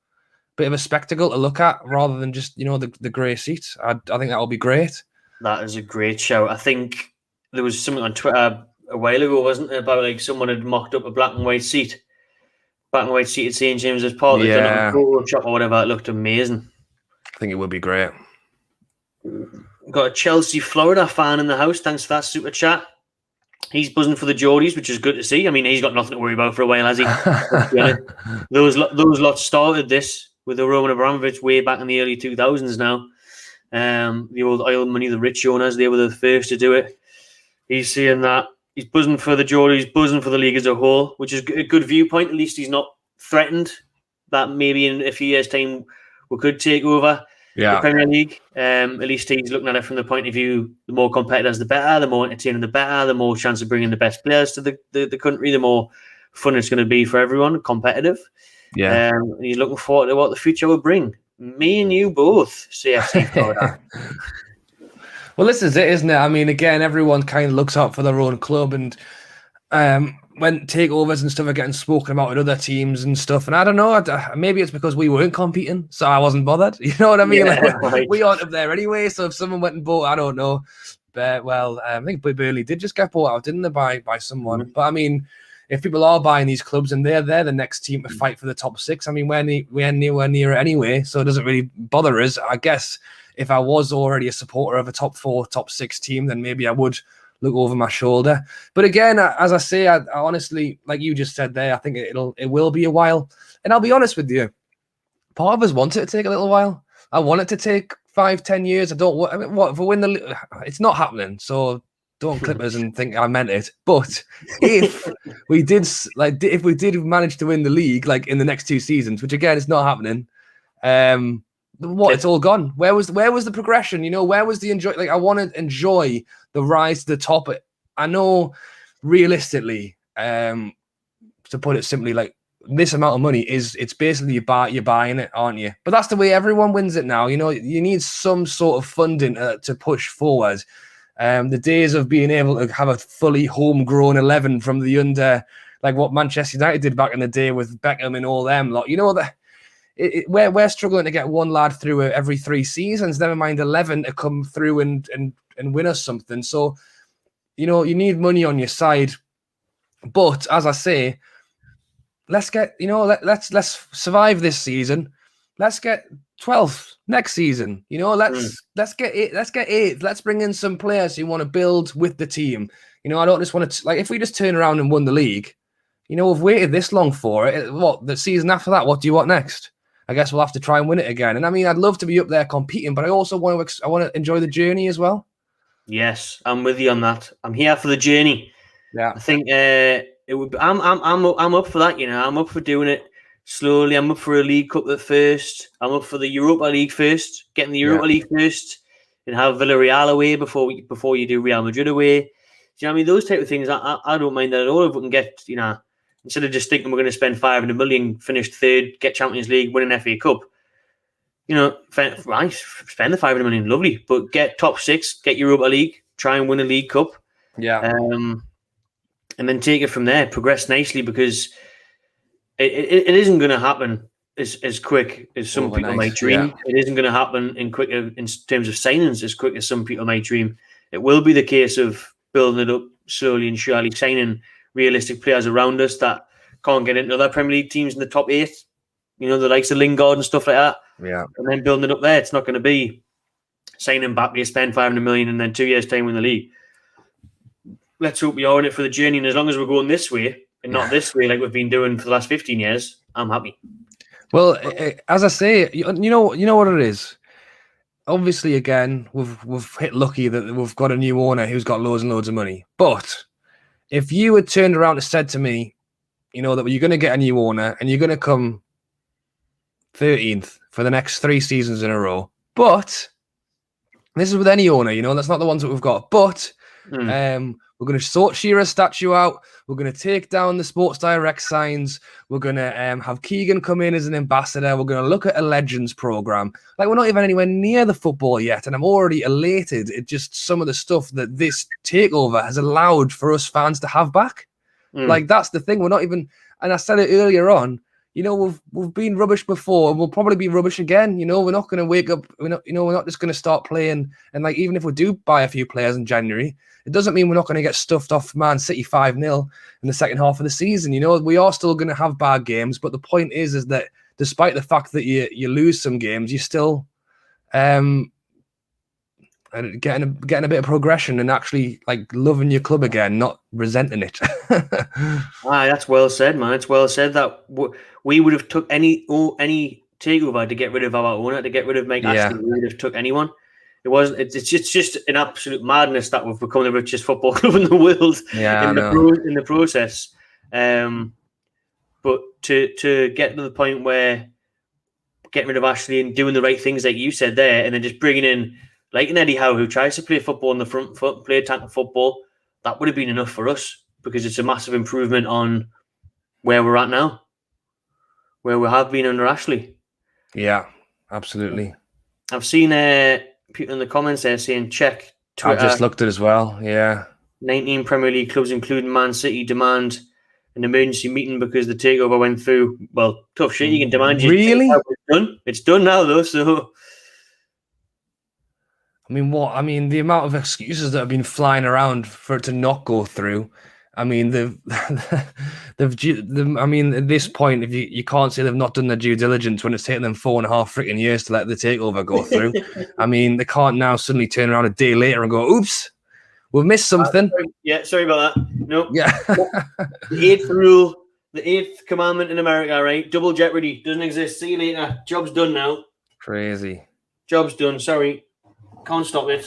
bit of a spectacle to look at rather than just, you know, the grey seats. I think that would be great. That is a great shout. I think there was something on Twitter a while ago, wasn't it, about like someone had mocked up a black and white seat. Black and white seat at St James's Park. They'd done it on Photoshop or whatever. It looked amazing. I think it would be great. Got a Chelsea, Florida fan in the house. Thanks for that super chat. He's buzzing for the Geordies, which is good to see. I mean, he's got nothing to worry about for a while, has he? Those lots started this with the Roman Abramovich way back in the early 2000s now. The old oil money, the rich owners, they were the first to do it. He's saying that. He's buzzing for the Geordies, buzzing for the league as a whole, which is a good viewpoint. At least he's not threatened that maybe in a few years' time we could take over the Premier League. At least he's looking at it from the point of view, the more competitors, the better, the more entertaining, the better, the more chance of bringing the best players to the country, the more fun it's going to be for everyone, competitive. Yeah. And he's looking forward to what the future will bring. Me and you both, CFC Florida. Well, this is it, isn't it? I mean, again, everyone kind of looks out for their own club, and when takeovers and stuff are getting spoken about with other teams and stuff, and I don't know, maybe it's because we weren't competing, so I wasn't bothered. You know what I mean? Yeah, like, we aren't up there anyway, so if someone went and bought, I don't know. But, well, I think Burnley did just get bought out, didn't they, by someone? Mm-hmm. But, I mean, if people are buying these clubs and they're the next team to fight for the top six, I mean, we're nowhere near it anyway, so it doesn't really bother us. I guess if I was already a supporter of a top 4, top 6 team, then maybe I would look over my shoulder. But again, as I say, I honestly, like you just said there, I think it will be a while. And I'll be honest with you, part of us wants it to take a little while. I want it to take 5-10 years. I don't want. I mean, what if we win the? It's not happening. So don't clip us and think I meant it. But if we did, if we did manage to win the league, like in the next 2 seasons, which again is not happening, it's all gone. Where was the progression? Where was the enjoy? Like I want to enjoy the rise to the top. I know, realistically, to put it simply, like this amount of money it's basically you're buying it, aren't you? But that's the way everyone wins it now. You need some sort of funding to push forward. The days of being able to have a fully homegrown 11 from the under, like what Manchester United did back in the day with Beckham and all them lot. That we're struggling to get one lad through every 3 seasons. Never mind 11 to come through and win us something. So you need money on your side. But as I say, let's get let's survive this season. Let's get 12th next season. Let's get 8th. Let's bring in some players who want to build with the team. I don't just want to like if we just turn around and won the league. We've waited this long for it. What the season after that? What do you want next? I guess we'll have to try and win it again. And I mean, I'd love to be up there competing, but I also want to enjoy the journey as well. Yes, I'm with you on that. I'm here for the journey. Yeah, I think it would. I'm up for that. I'm up for doing it slowly. I'm up for a League Cup at first. I'm up for the Europa League first. Getting the Europa League first, and have Villarreal away before you do Real Madrid away. Do you know what I mean? Those type of things. I don't mind that at all. If we can get instead of just thinking we're going to spend 500 million, finish third, get Champions League, win an FA Cup. Spend the 500 million, lovely, but get top 6, get Europa League, try and win a League Cup. Yeah. And then take it from there, progress nicely, because it isn't going to happen as quick as some people might dream. Yeah. It isn't going to happen in terms of signings as quick as some people might dream. It will be the case of building it up slowly and surely, signing realistic players around us that can't get into other Premier League teams in the top 8. The likes of Lingard and stuff like that. Yeah. And then building it up there. It's not going to be signing Mbappe, spend 500 million and then 2 years' time win the league. Let's hope we are in it for the journey. And as long as we're going this way and not this way like we've been doing for the last 15 years, I'm happy. Well, as I say, you know what it is. Obviously, again, we've hit lucky that we've got a new owner who's got loads and loads of money. But if you had turned around and said to me, that you're going to get a new owner and you're going to come 13th for the next 3 seasons in a row, but this is with any owner, that's not the ones that we've got. But we're going to sort Shearer's statue out. We're going to take down the Sports Direct signs. We're going to have Keegan come in as an ambassador. We're going to look at a Legends program. Like, we're not even anywhere near the football yet, and I'm already elated at just some of the stuff that this takeover has allowed for us fans to have back. Like, that's the thing. We're not even, and I said it earlier on, we've been rubbish before, and we'll probably be rubbish again. We're not going to wake up. We're not just going to start playing. And like, even if we do buy a few players in January, it doesn't mean we're not going to get stuffed off Man City 5-0 in the second half of the season. We are still going to have bad games, but the point is that despite the fact that you lose some games, you're still getting a bit of progression and actually like loving your club again, not resenting it. That's well said, man. It's well said that we would have took any takeover to get rid of our owner, to get rid of Mike Ashley. We would have took anyone. It wasn't. It's just an absolute madness that we've become the richest football club in the world. Yeah, in the process. But to get to the point where getting rid of Ashley and doing the right things, like you said there, and then just bringing in like an Eddie Howe who tries to play football on the front foot, play attacking football, that would have been enough for us, because it's a massive improvement on where we're at now, where we have been under Ashley. Yeah, absolutely. I've seen people in the comments there saying check Twitter. I just looked at it as well. Yeah. 19 Premier League clubs, including Man City, demand an emergency meeting because the takeover went through. Well, tough shit. You can demand. Really? It's done now, though. So, I mean, the amount of excuses that have been flying around for it to not go through. I mean, at this point, if you can't say they've not done their due diligence when it's taken them 4.5 freaking years to let the takeover go through. I mean, they can't now suddenly turn around a day later and go, "Oops, we've missed something." Sorry about that. No. Yeah. The 8th rule: The 8th commandment in America, right? Double jeopardy doesn't exist. See you later. Job's done now. Crazy. Job's done. Sorry, can't stop it.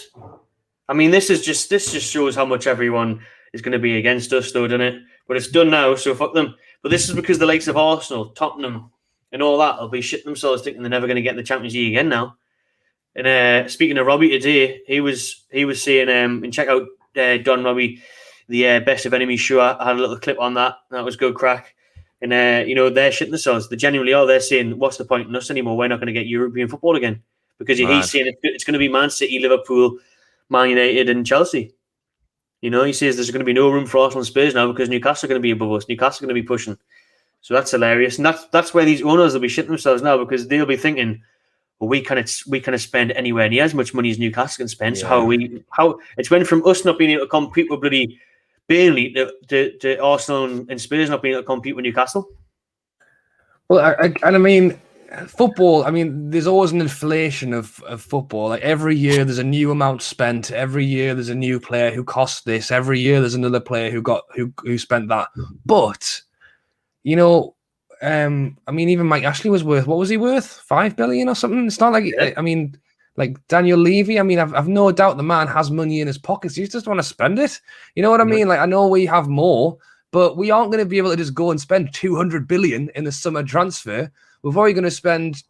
I mean, this just shows how much everyone is going to be against us, though, doesn't it? But it's done now, so fuck them. But this is because the likes of Arsenal, Tottenham, and all that will be shitting themselves, thinking they're never going to get in the Champions League again now. And speaking of Robbie today, he was saying, and check out Don Robbie, the Best of Enemies show. I had a little clip on that. That was good crack. And they're shitting themselves. They genuinely are. They're saying, "What's the point in us anymore? We're not going to get European football again." Because he's saying it's going to be Man City, Liverpool, Man United, and Chelsea. He says there's going to be no room for Arsenal and Spurs now because Newcastle are going to be above us. Newcastle are going to be pushing. So that's hilarious. And that's where these owners will be shitting themselves now, because they'll be thinking, well, we can't spend anywhere near as much money as Newcastle can spend. So how it's went from us not being able to compete with bloody Burnley to Arsenal and Spurs not being able to compete with Newcastle. Well, I mean, football, I mean, there's always an inflation of football. Like every year there's a new amount spent. Every year there's a new player who costs this. Every year there's another player who spent that. But, I mean, even Mike Ashley was worth, what was he worth? 5 billion or something? It's not like, I mean, like Daniel Levy, I mean, I've no doubt the man has money in his pockets. He just want to spend it. You know what I mean? Like, I know we have more, but we aren't going to be able to just go and spend 200 billion in the summer transfer. We're probably going to spend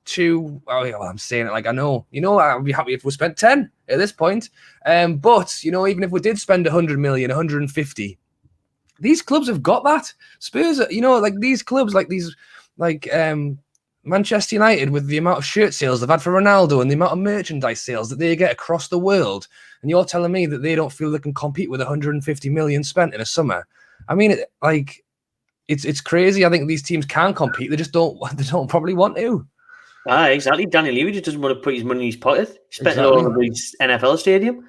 I'm saying it like I know. I'd be happy if we spent 10 at this point. But, even if we did spend 100 million, 150, these clubs have got that. Spurs, like these clubs, like Manchester United, with the amount of shirt sales they've had for Ronaldo and the amount of merchandise sales that they get across the world, and you're telling me that they don't feel they can compete with 150 million spent in a summer. I mean, it's crazy. I think these teams can compete. They just don't probably want to. Exactly. Daniel Levy just doesn't want to put his money in his pocket. He spent it all on the NFL stadium.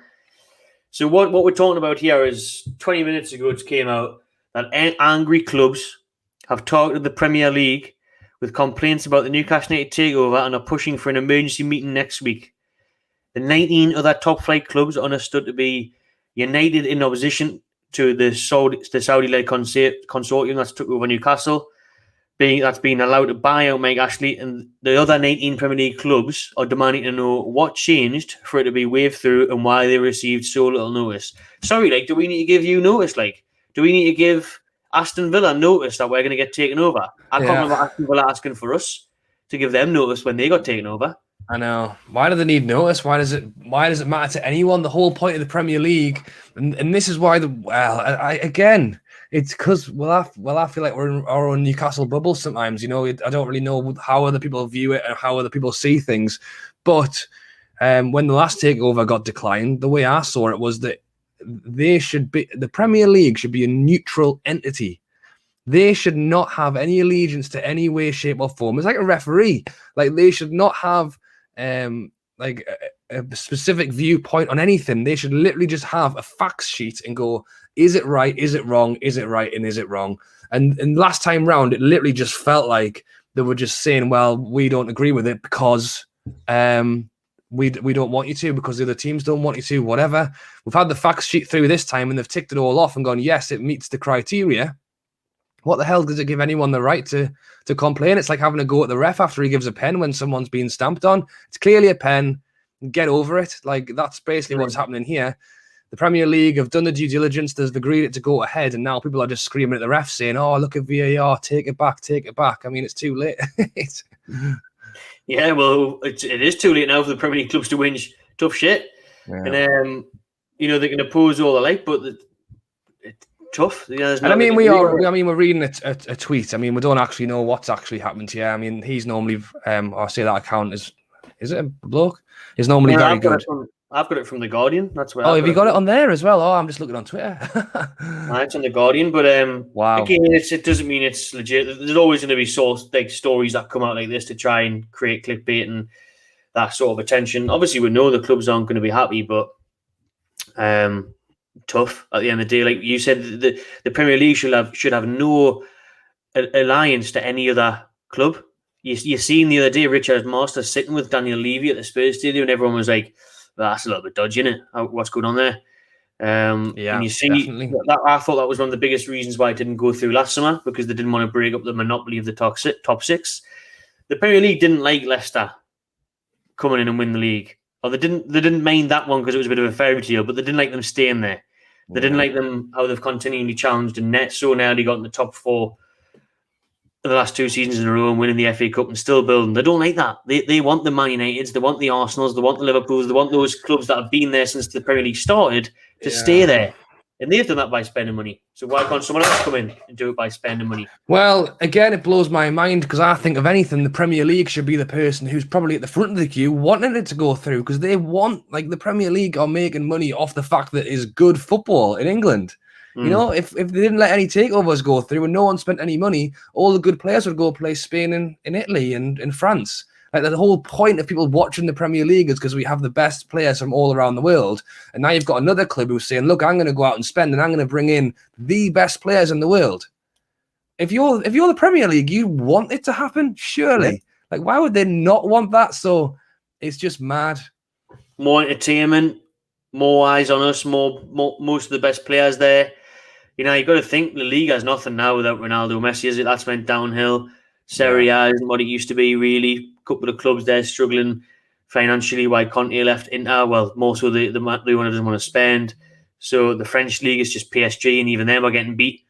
So what we're talking about here is 20 minutes ago it came out that angry clubs have talked to the Premier League with complaints about the Newcastle United takeover and are pushing for an emergency meeting next week. The 19 other top-flight clubs are understood to be united in opposition to the Saudi-led consortium that's took over Newcastle, that's been allowed to buy out Mike Ashley, and the other 19 Premier League clubs are demanding to know what changed for it to be waved through and why they received so little notice. Sorry, do we need to give you notice? Do we need to give Aston Villa notice that we're going to get taken over? I can't remember Aston Villa asking for us to give them notice when they got taken over. I know. Why do they need notice? Why does it matter to anyone? The whole point of the Premier League, and this is why it's because I feel like we're in our own Newcastle bubble sometimes. I don't really know how other people view it and how other people see things. But when the last takeover got declined, the way I saw it was that the Premier League should be a neutral entity. They should not have any allegiance to any way, shape, or form. It's like a referee. Like, they should not have a specific viewpoint on anything. They should literally just have a facts sheet and go, is it right? Is it wrong? Is it right? And is it wrong? And last time round, it literally just felt like they were just saying, well, we don't agree with it because we don't want you to, because the other teams don't want you to, whatever. We've had the facts sheet through this time and they've ticked it all off and gone, yes, it meets the criteria. What the hell does it give anyone the right to complain? It's like having a go at the ref after he gives a pen when someone's being stamped on. It's clearly a pen. Get over it. Like, that's basically what's happening here. The Premier League have done the due diligence. They've agreed it to go ahead, and now people are just screaming at the ref saying, oh, look at VAR, take it back, take it back. I mean, it's too late. Yeah, well, it is too late now for the Premier League clubs to whinge tough shit. Yeah. And, they can oppose all they like, but it's tough. Yeah, and I mean, we're reading a tweet. I mean, we don't actually know what's actually happened here. I mean, he's normally, I'll say that account is it a bloke? He's normally very good. I've got it from The Guardian. That's where. Oh, have you got it on there as well? Oh, I'm just looking on Twitter. It's on The Guardian, but wow. Again, it doesn't mean it's legit. There's always going to be stories that come out like this to try and create clickbait and that sort of attention. Obviously, we know the clubs aren't going to be happy, but tough at the end of the day. Like you said, the Premier League should have no alliance to any other club. You seen the other day Richard Masters sitting with Daniel Levy at the Spurs stadium, and everyone was like, well, that's a little bit dodgy, isn't it? What's going on there? And you see definitely. that I thought that was one of the biggest reasons why it didn't go through last summer, because they didn't want to break up the monopoly of the top six. The Premier League didn't like Leicester coming in and win the league. Or they didn't mind that one because it was a bit of a fairy tale, but they didn't like them staying there. They didn't like them how they've continually challenged and net so nearly got in the top four in the last 2 seasons in a row and winning the FA Cup and still building. They don't like that. They want the Man Uniteds, they want the Arsenals, they want the Liverpools, they want those clubs that have been there since the Premier League started to stay there. And they've done that by spending money. So why can't someone else come in and do it by spending money? Well, again, it blows my mind because I think, if anything, the Premier League should be the person who's probably at the front of the queue wanting it to go through, because they want, like, the Premier League are making money off the fact that it's good football in England. You know, if they didn't let any takeovers go through and no one spent any money, all the good players would go play Spain and in Italy and in France. Like, the whole point of people watching the Premier League is because we have the best players from all around the world. And now you've got another club who's saying, look, I'm going to go out and spend and I'm going to bring in the best players in the world. If you're the Premier League, you want it to happen, surely. Yeah. Like, why would they not want that? So it's just mad. More entertainment, more eyes on us, most of the best players there. You know, you've got to think the league has nothing now without Ronaldo, Messi, is it? That's went downhill. Serie A isn't what it used to be, really. A couple of clubs there struggling financially. Why Conte left Inter? Well, more so the one who doesn't want to spend. So the French league is just PSG, and even them are getting beat.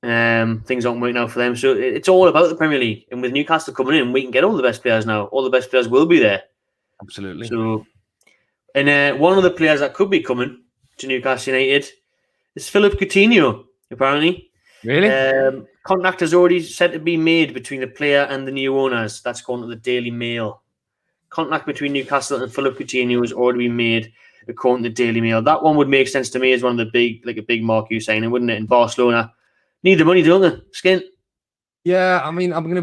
Things aren't working out for them. So it's all about the Premier League. And with Newcastle coming in, we can get all the best players now. All the best players will be there. Absolutely. So, and one of the players that could be coming to Newcastle United is Philippe Coutinho, apparently. Really? Contact has already said to be made between the player and the new owners. That's going to the Daily Mail. Contact between Newcastle and Philippe Coutinho has already been made, according to the Daily Mail. That one would make sense to me as one of the big, like a big marquee signing, wouldn't it? In Barcelona, need the money, don't they? Skint. Yeah, I mean, I'm gonna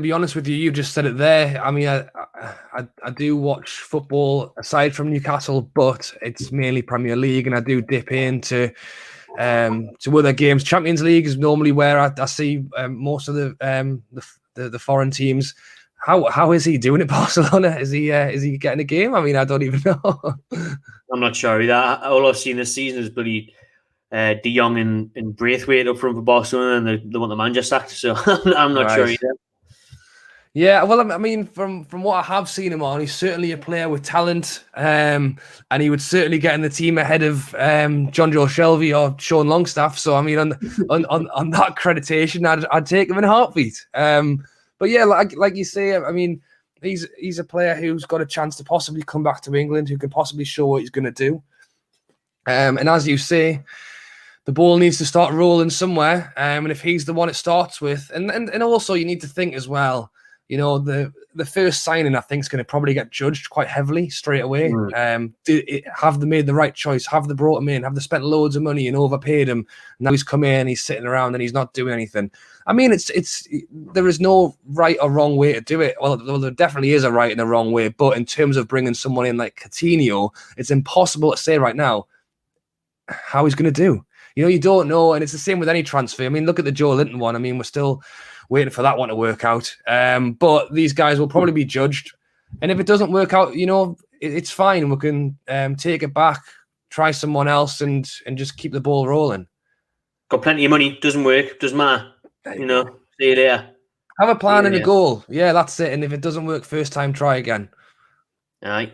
be honest with you. You just said it there. I mean, I do watch football aside from Newcastle, but it's mainly Premier League, and I do dip into to other games. Champions League is normally where I see most of the foreign teams. How is he doing at Barcelona? Is he getting a game? I mean, I don't even know. I'm not sure either. All I've seen this season is bloody De Jong and Braithwaite up front for Barcelona, and they want the manager sacked. So I'm not sure either. Yeah, well, I mean, from what I have seen him on, he's certainly a player with talent, and he would certainly get in the team ahead of John Joe Shelby or Sean Longstaff. So, I mean, on that accreditation, I'd take him in a heartbeat. But yeah, like you say, I mean, he's a player who's got a chance to possibly come back to England, who can possibly show what he's going to do. And as you say, the ball needs to start rolling somewhere. And if he's the one it starts with, and also you need to think as well, you know, the first signing, I think, is going to probably get judged quite heavily straight away. Have they made the right choice? Have they brought him in? Have they spent loads of money and overpaid him? Now he's come in, he's sitting around and he's not doing anything. I mean, there is no right or wrong way to do it. Well, there definitely is a right and a wrong way. But in terms of bringing someone in like Coutinho, it's impossible to say right now how he's going to do. You know, you don't know. And it's the same with any transfer. I mean, look at the Joe Linton one. I mean, we're still waiting for that one to work out. But these guys will probably be judged. And if it doesn't work out, you know, it's fine. We can take it back, try someone else, and just keep the ball rolling. Got plenty of money. Doesn't work. Doesn't matter. You know, see you later. Have a plan and a goal. Yeah, that's it. And if it doesn't work first time, try again. All right.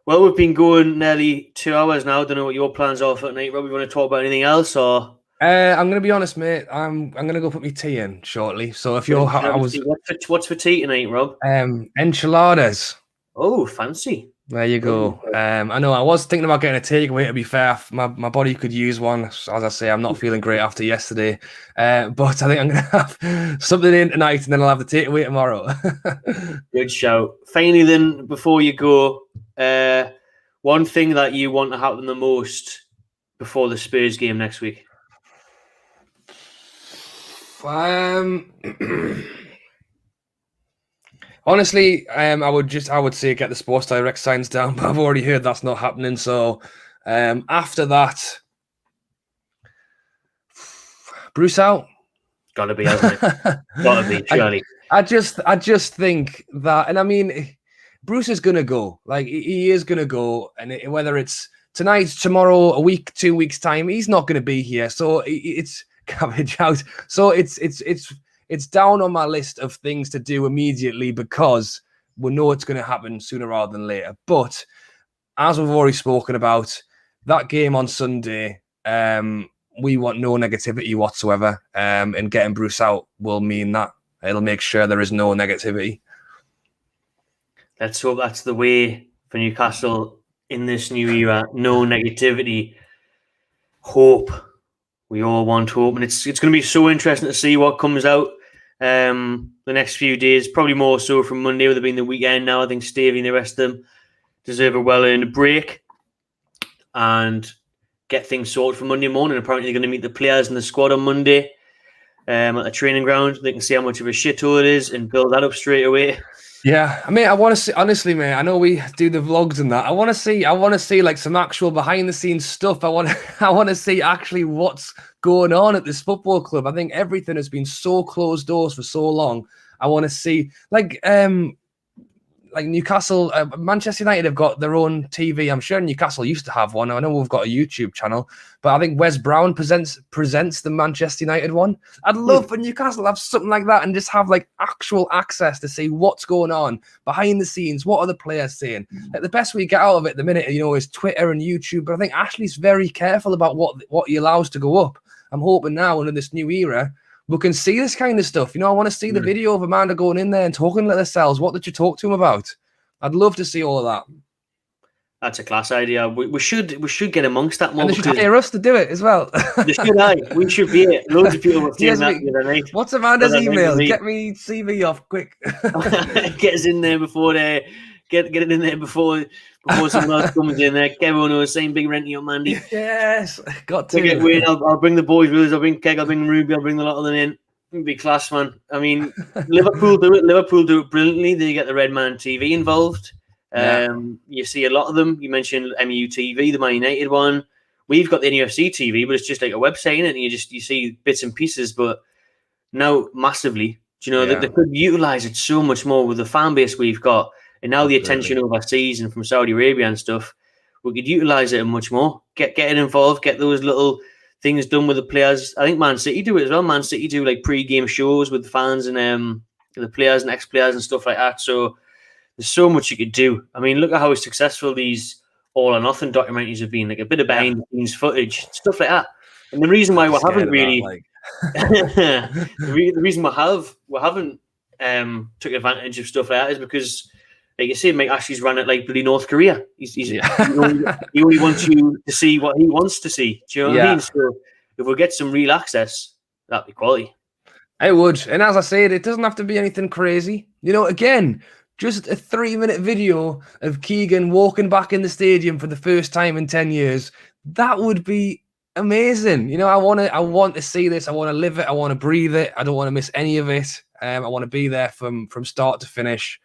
Well, we've been going nearly 2 hours now. I don't know what your plans are for tonight, Rob. You want to talk about anything else, or? I'm going to be honest, mate. I'm going to go put my tea in shortly. So if you're, what's for tea tonight, Rob? Enchiladas. Oh, fancy. There you go. I know I was thinking about getting a takeaway, to be fair. My body could use one. As I say, I'm not feeling great after yesterday. But I think I'm going to have something in tonight and then I'll have the takeaway tomorrow. Good shout. Finally, then, before you go, one thing that you want to happen the most before the Spurs game next week? Honestly, I would say get the Sports Direct signs down, but I've already heard that's not happening. So after that, Bruce out. Gotta be, hasn't it? Gotta be, surely. I just think that, and I mean, Bruce is gonna go. Like, he is gonna go, and whether it's tonight, tomorrow, a week, 2 weeks time, he's not going to be here. So it's cabbage out. So it's down on my list of things to do immediately because we know it's going to happen sooner rather than later. But as we've already spoken about, that game on Sunday, we want no negativity whatsoever. And getting Bruce out will mean that. It'll make sure there is no negativity. Let's hope that's the way for Newcastle in this new era. No negativity. Hope. We all want hope. And it's going to be so interesting to see what comes out the next few days. Probably more so from Monday, with it being the weekend now. I think Staveley and the rest of them deserve a well-earned break and get things sorted for Monday morning. Apparently they're going to meet the players and the squad on Monday at the training ground. They can see how much of a shithole it is and build that up straight away. Yeah, I mean, I want to see, honestly, mate, I know we do the vlogs and that. I want to see like some actual behind the scenes stuff. I want to see actually what's going on at this football club. I think everything has been so closed doors for so long. I want to see like Newcastle, Manchester United have got their own TV. I'm sure Newcastle used to have one. I know we've got a YouTube channel, but I think Wes Brown presents the Manchester United one. I'd love for Newcastle to have something like that and just have like actual access to see what's going on behind the scenes. What are the players saying? Like, the best we get out of it at the minute, is Twitter and YouTube. But I think Ashley's very careful about what he allows to go up. I'm hoping now in this new era, we can see this kind of stuff. I want to see the video of Amanda going in there and talking to themselves. What did you talk to him about? I'd love to see all of that. That's a class idea. We should get amongst that more. And they should hire us to do it as well. They should. We should be it. Loads of people were saying that the other night. What's Amanda's email? Get me CV off quick. Get us in there before they get it in there before someone else comes in there. Kevin was saying big renty on Mandy. Yes, got to. Get Wayne. I'll bring the boys with us. I'll bring Keg. I'll bring Ruby. I'll bring the lot of them in. It'd be class, man. I mean, Liverpool do it. Liverpool do it brilliantly. They get the Red Man TV involved. You see a lot of them. You mentioned MUTV, the Man United one. We've got the NUFC TV, but it's just like a website, innit? And you see bits and pieces. But now massively, they could utilize it so much more with the fan base we've got, and now the attention overseas and from Saudi Arabia and stuff. We could utilize it much more. Get it involved. Get those little things done with the players. I think Man City do it as well. Man City do like pre-game shows with the fans and the players and ex-players and stuff like that. So there's so much you could do. I mean, look at how successful these All or Nothing documentaries have been. Like a bit of behind-the-scenes footage, stuff like that. And the reason why we haven't really, the reason we haven't took advantage of stuff like that is because, like you say, Mike Ashley's run it like bloody North Korea. He only wants you to see what he wants to see. Do you know what I mean? So if we get some real access, that'd be quality. It would. And as I said, it doesn't have to be anything crazy. Again, just a 3-minute video of Keegan walking back in the stadium for the first time in 10 years. That would be amazing. I want to see this. I want to live it. I want to breathe it. I don't want to miss any of it. I want to be there from start to finish.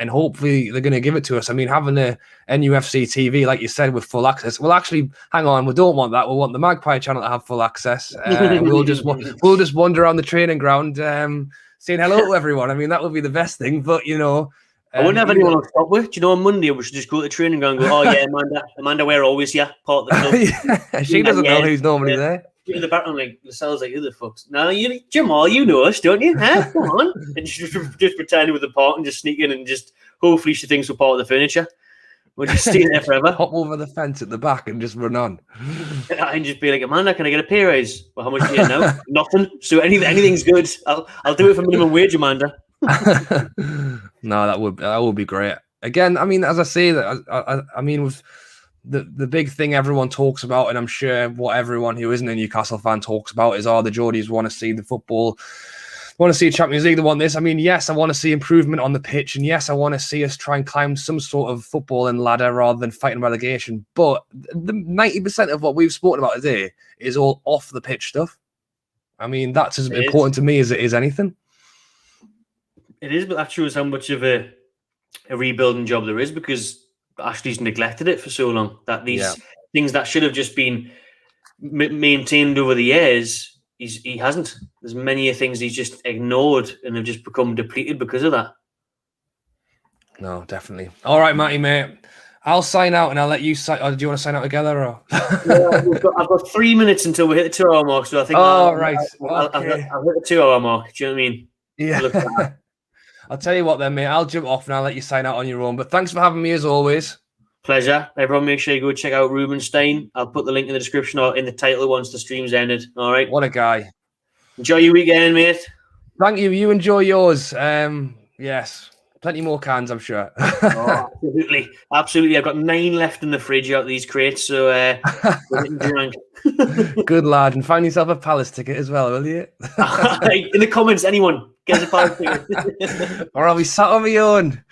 And hopefully they're going to give it to us. I mean, having a NUFC TV, like you said, with full access. Well, actually, hang on. We don't want that. We want the Magpie channel to have full access. We'll just wander around the training ground, saying hello to everyone. I mean, that would be the best thing. But I wouldn't have anyone on stop with. On Monday we should just go to the training ground and go, oh yeah, Amanda, we're always here, part of the club. She doesn't know who's normally there. In the background, like Lascelles, like who the fuck's? No, Jamal, you know us, don't you? Huh? Come on, and just pretending with the part and just sneaking and just hopefully she thinks we're part of the furniture. We'll just stay there forever. Hop over the fence at the back and just run on. And just be like, Amanda, can I get a pay raise? Well, how much do you know? Nothing. So anything's good. I'll do it for minimum wage, Amanda. No, that would be great. Again, I mean, as I say, that I mean, with the big thing everyone talks about, and I'm sure what everyone who isn't a Newcastle fan talks about is, the Geordies want to see the football, want to see Champions League, they want this. I mean, yes, I want to see improvement on the pitch, and yes, I want to see us try and climb some sort of footballing ladder rather than fighting relegation. But the 90% of what we've spoken about today is all off the pitch stuff. I mean, that's as important to me as it is anything. It is, but that shows how much of a rebuilding job there is, because Ashley's neglected it for so long that these things that should have just been maintained over the years, he hasn't. There's many things he's just ignored and have just become depleted because of that. No, definitely. All right, Matty, mate. I'll sign out and I'll let you sign. Or do you want to sign out together? Or? I've got 3 minutes until we hit the 2-hour mark, so I think Right. Okay. I'll hit the 2-hour mark. Do you know what I mean? Yeah. I'll tell you what then, mate. I'll jump off and I'll let you sign out on your own. But thanks for having me as always. Pleasure. Everyone, make sure you go check out Rubenstein. I'll put the link in the description or in the title once the stream's ended. All right. What a guy. Enjoy your weekend, mate. Thank you. You enjoy yours. Yes. Plenty more cans, I'm sure. Absolutely. Absolutely. I've got 9 left in the fridge out of these crates, so good lad. And find yourself a Palace ticket as well, will you? In the comments, anyone get a Palace ticket. Or I'll be sat on my own.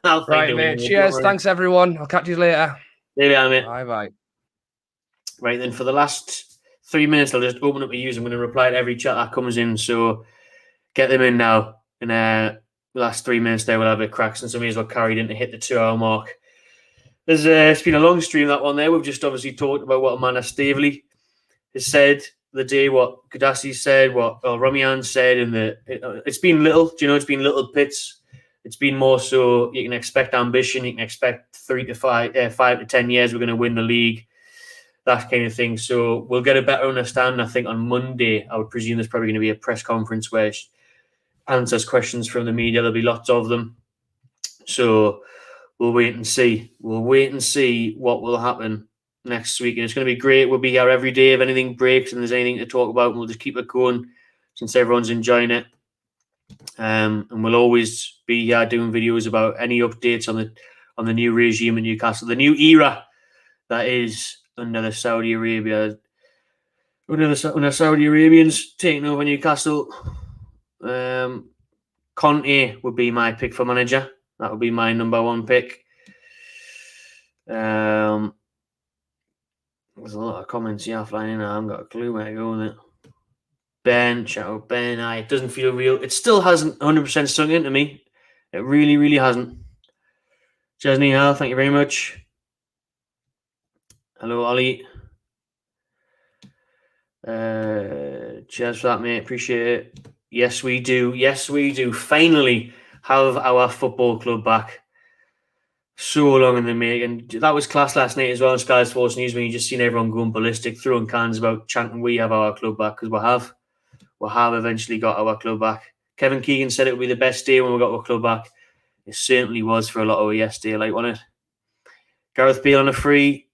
Right, mate. Cheers. Thanks, everyone. I'll catch you later. There we are, mate. Bye-bye. Right, then for the last 3 minutes, I'll just open up my use. I'm going to reply to every chat that comes in, so get them in now. And the last 3 minutes there, we'll have a crack, since I may as well carried in to hit the 2-hour mark. It's been a long stream, that one there. We've just obviously talked about what Amanda Staveley has said the day, what Gadassi said, what Ramian said, and it's been little. Do you know, it's been little bits. It's been more so you can expect ambition. You can expect 5 to 10 years we're going to win the league, that kind of thing. So we'll get a better understanding, I think, on Monday. I would presume there's probably going to be a press conference where she answers questions from the media. There'll be lots of them. So we'll wait and see. We'll wait and see what will happen next week. And it's going to be great. We'll be here every day if anything breaks and there's anything to talk about. And we'll just keep it going since everyone's enjoying it. And we'll always be doing videos about any updates on the new regime in Newcastle, the new era that is under the Saudi Arabia, under the Saudi Arabians taking over Newcastle. Conte would be my pick for manager. That would be my number 1 pick. There's a lot of comments here flying in. I haven't got a clue where to go with it. Ben, shout out Ben. It doesn't feel real. It still hasn't 100% sunk into me. It really, really hasn't. Chesney Hal, thank you very much. Hello, Ollie. Cheers for that, mate. Appreciate it. Yes, we do. Yes, we do. Finally have our football club back. So long in the making. That was class last night as well on Sky Sports News when you just seen everyone going ballistic, throwing cans about chanting we have our club back, because we have eventually got our club back. Kevin Keegan said it would be the best day when we got our club back. It certainly was for a lot of us yesterday, like, wasn't it? Gareth Bale on a free.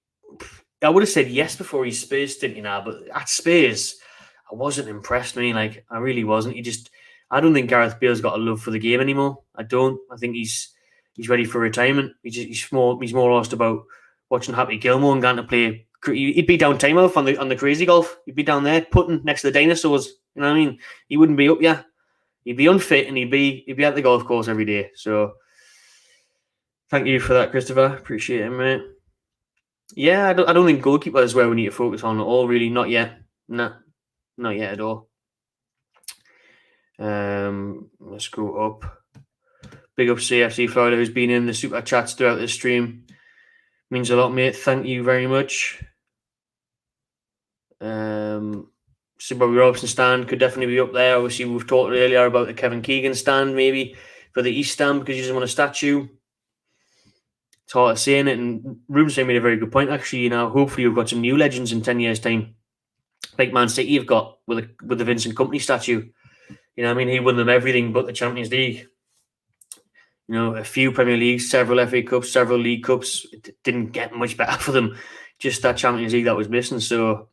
I would have said yes before he Spurs, didn't you now? But at Spurs, I wasn't impressed, man. Like, I really wasn't. I don't think Gareth Bale's got a love for the game anymore. I don't. I think he's ready for retirement. He's more lost about watching Happy Gilmore and going to play. He'd be down Time Off on the crazy golf. He'd be down there putting next to the dinosaurs. You know what I mean? He wouldn't be up, yeah. He'd be unfit and he'd be at the golf course every day. So thank you for that, Christopher. Appreciate it, mate. Yeah, I don't think goalkeeper is where we need to focus on at all, really. Not yet. Nah, not yet at all. Let's go up. Big up CFC Florida, who's been in the super chats throughout the stream. Means a lot, mate. Thank you very much. Bobby Robson stand could definitely be up there. Obviously, we've talked earlier about the Kevin Keegan stand, maybe for the East stand, because he doesn't want a statue. It's hard to say, it. And Rubenstein made a very good point, actually. You know, hopefully we've got some new legends in 10 years' time, like Man City have got with the Vincent Kompany statue. You know, I mean, he won them everything but the Champions League. You know, a few Premier Leagues, several FA Cups, several League Cups. It didn't get much better for them. Just that Champions League that was missing. So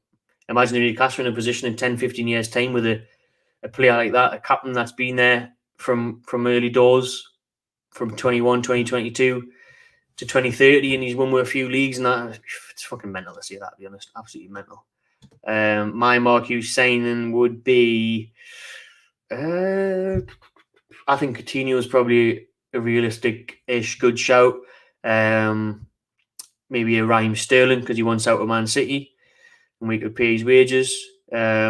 imagine if Newcastle in a position in 10, 15 years' time with a player like that, a captain that's been there from early doors, from 2022 to 2030, and he's won with a few leagues, and that it's fucking mental to see that, to be honest. Absolutely mental. My Mark signing would be, I think Coutinho is probably a realistic-ish good shout. Maybe a Raheem Sterling because he wants out of Man City and we could pay his wages. I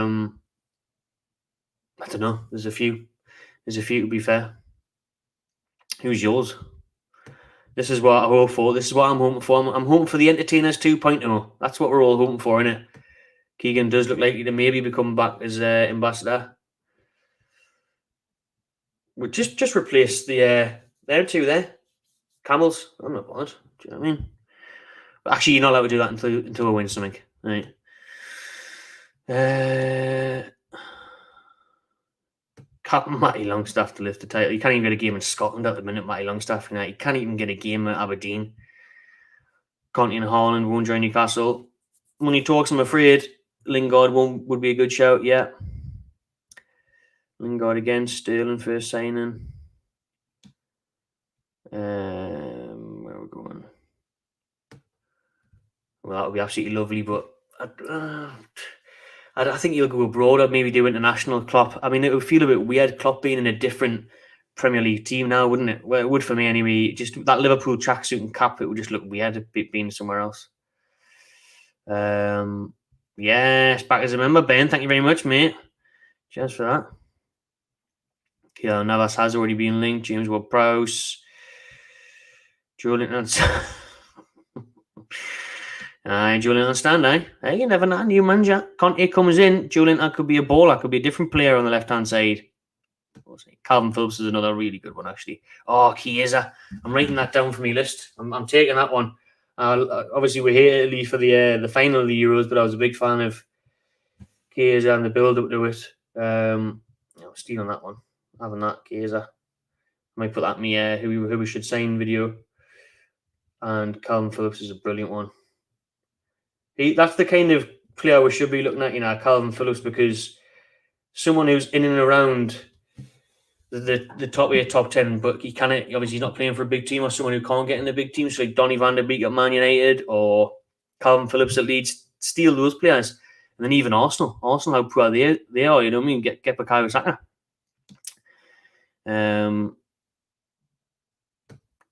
don't know. There's a few to be fair. Who's yours? This is what I hope for. This is what I'm hoping for. I'm hoping for the Entertainers 2.0. That's what we're all hoping for, innit? Keegan does look likely to maybe become back as ambassador. We'll just replace the there two there. Camels. I'm not bothered. Do you know what I mean? But actually, you're not allowed to do that until we win something, right? Captain Matty Longstaff to lift the title. You can't even get a game in Scotland at the minute, Matty Longstaff. You can't even get a game at Aberdeen. Conti and Haaland won't join Newcastle. Money talks, I'm afraid. Lingard would be a good shout, yeah. Lingard again, Sterling first signing. Where are we going? Well, that would be absolutely lovely, but I think he'll go abroad. I'd maybe do international. Klopp. I mean, it would feel a bit weird, Klopp being in a different Premier League team now, wouldn't it? Well, it would for me anyway. Just that Liverpool tracksuit and cap, it would just look weird being somewhere else. Yes, back as a member, Ben. Thank you very much, mate. Cheers for that. Yeah, Navas has already been linked. James Ward-Prowse. Julian Julian understand, Hey, you never know. New manager. Conte comes in. Julian, that could be a baller. Could be a different player on the left-hand side. Calvin Phillips is another really good one, actually. Oh, Chiesa. I'm writing that down for my list. I'm taking that one. Obviously, we're here Italy for the final of the Euros, but I was a big fan of Chiesa and the build-up to it. Stealing that one. Having that, Chiesa. I might put that in my who we should sign video. And Calvin Phillips is a brilliant one. That's the kind of player we should be looking at, Calvin Phillips, because someone who's in and around the top 8, top 10, but he can't, obviously he's not playing for a big team, or someone who can't get in the big team, so like Donny van der Beek at Man United or Calvin Phillips at Leeds, steal those players. And then even Arsenal, how poor they are, you know what I mean? Get Bukayo Saka.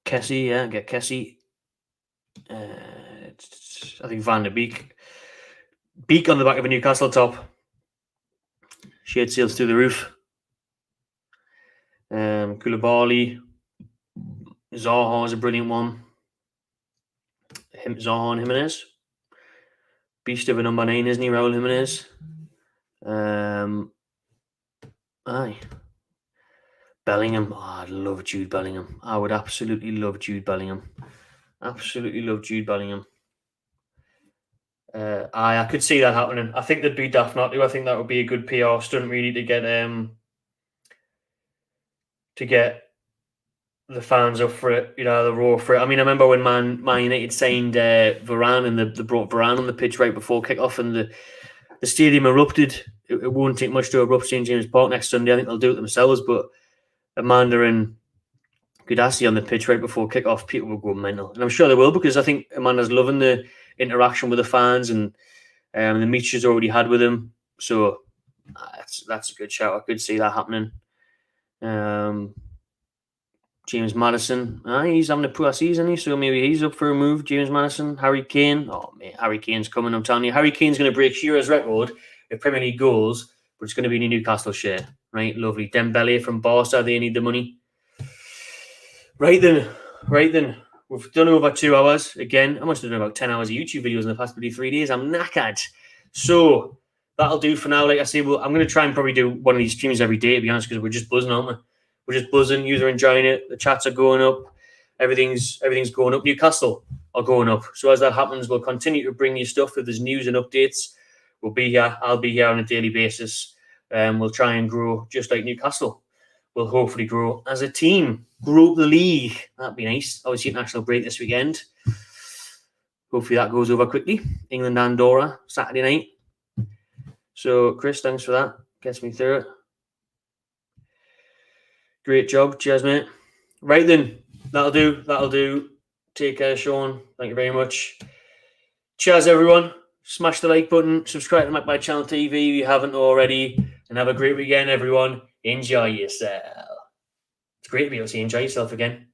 Kessie, yeah, get Kessie. I think Van der Beek on the back of a Newcastle top. Shade sails through the roof. Koulibaly. Zaha is a brilliant one. Zaha and Jimenez. Beast of a number 9, isn't he, Raul Jimenez? Aye. Bellingham. Oh, I'd love Jude Bellingham. I would absolutely love Jude Bellingham. Absolutely love Jude Bellingham. I could see that happening. I think they'd be daft not to. I think that would be a good PR stunt really to get the fans up for it, the roar for it. I mean, I remember when Man United signed Varane and they brought Varane on the pitch right before kick-off and the stadium erupted. It won't take much to erupt St. James Park next Sunday. I think they'll do it themselves, but Amanda and Kudasi on the pitch right before kick-off, people will go mental. And I'm sure they will, because I think Amanda's loving the interaction with the fans and the meet she's already had with him. So that's a good shout. I could see that happening. James Maddison, he's having a poor season, isn't he? So maybe he's up for a move. James Maddison, Harry Kane. Oh, mate, Harry Kane's coming, I'm telling you. Harry Kane's going to break Shearer's record of Premier League goals, but it's going to be in a Newcastle shirt. Right, lovely. Dembele from Barca, they need the money. Right then. We've done over 2 hours. Again, I must have done about 10 hours of YouTube videos in the past 3 days. I'm knackered. So that'll do for now. Like I say, I'm going to try and probably do one of these streams every day, to be honest, because we're just buzzing, aren't we? We're just buzzing. You're enjoying it. The chats are going up. Everything's going up. Newcastle are going up. So as that happens, we'll continue to bring you stuff. If there's news and updates, we'll be here. I'll be here on a daily basis. We'll try and grow just like Newcastle. We'll hopefully grow as a team. Grow up the league. That'd be nice. Obviously, international break this weekend. Hopefully that goes over quickly. England, Andorra, Saturday night. So, Chris, thanks for that. Gets me through it. Great job. Cheers, mate. Right then. That'll do. Take care, Sean. Thank you very much. Cheers, everyone. Smash the like button. Subscribe to my channel TV if you haven't already. And have a great weekend, everyone. Enjoy yourself. It's great to be able to enjoy yourself again.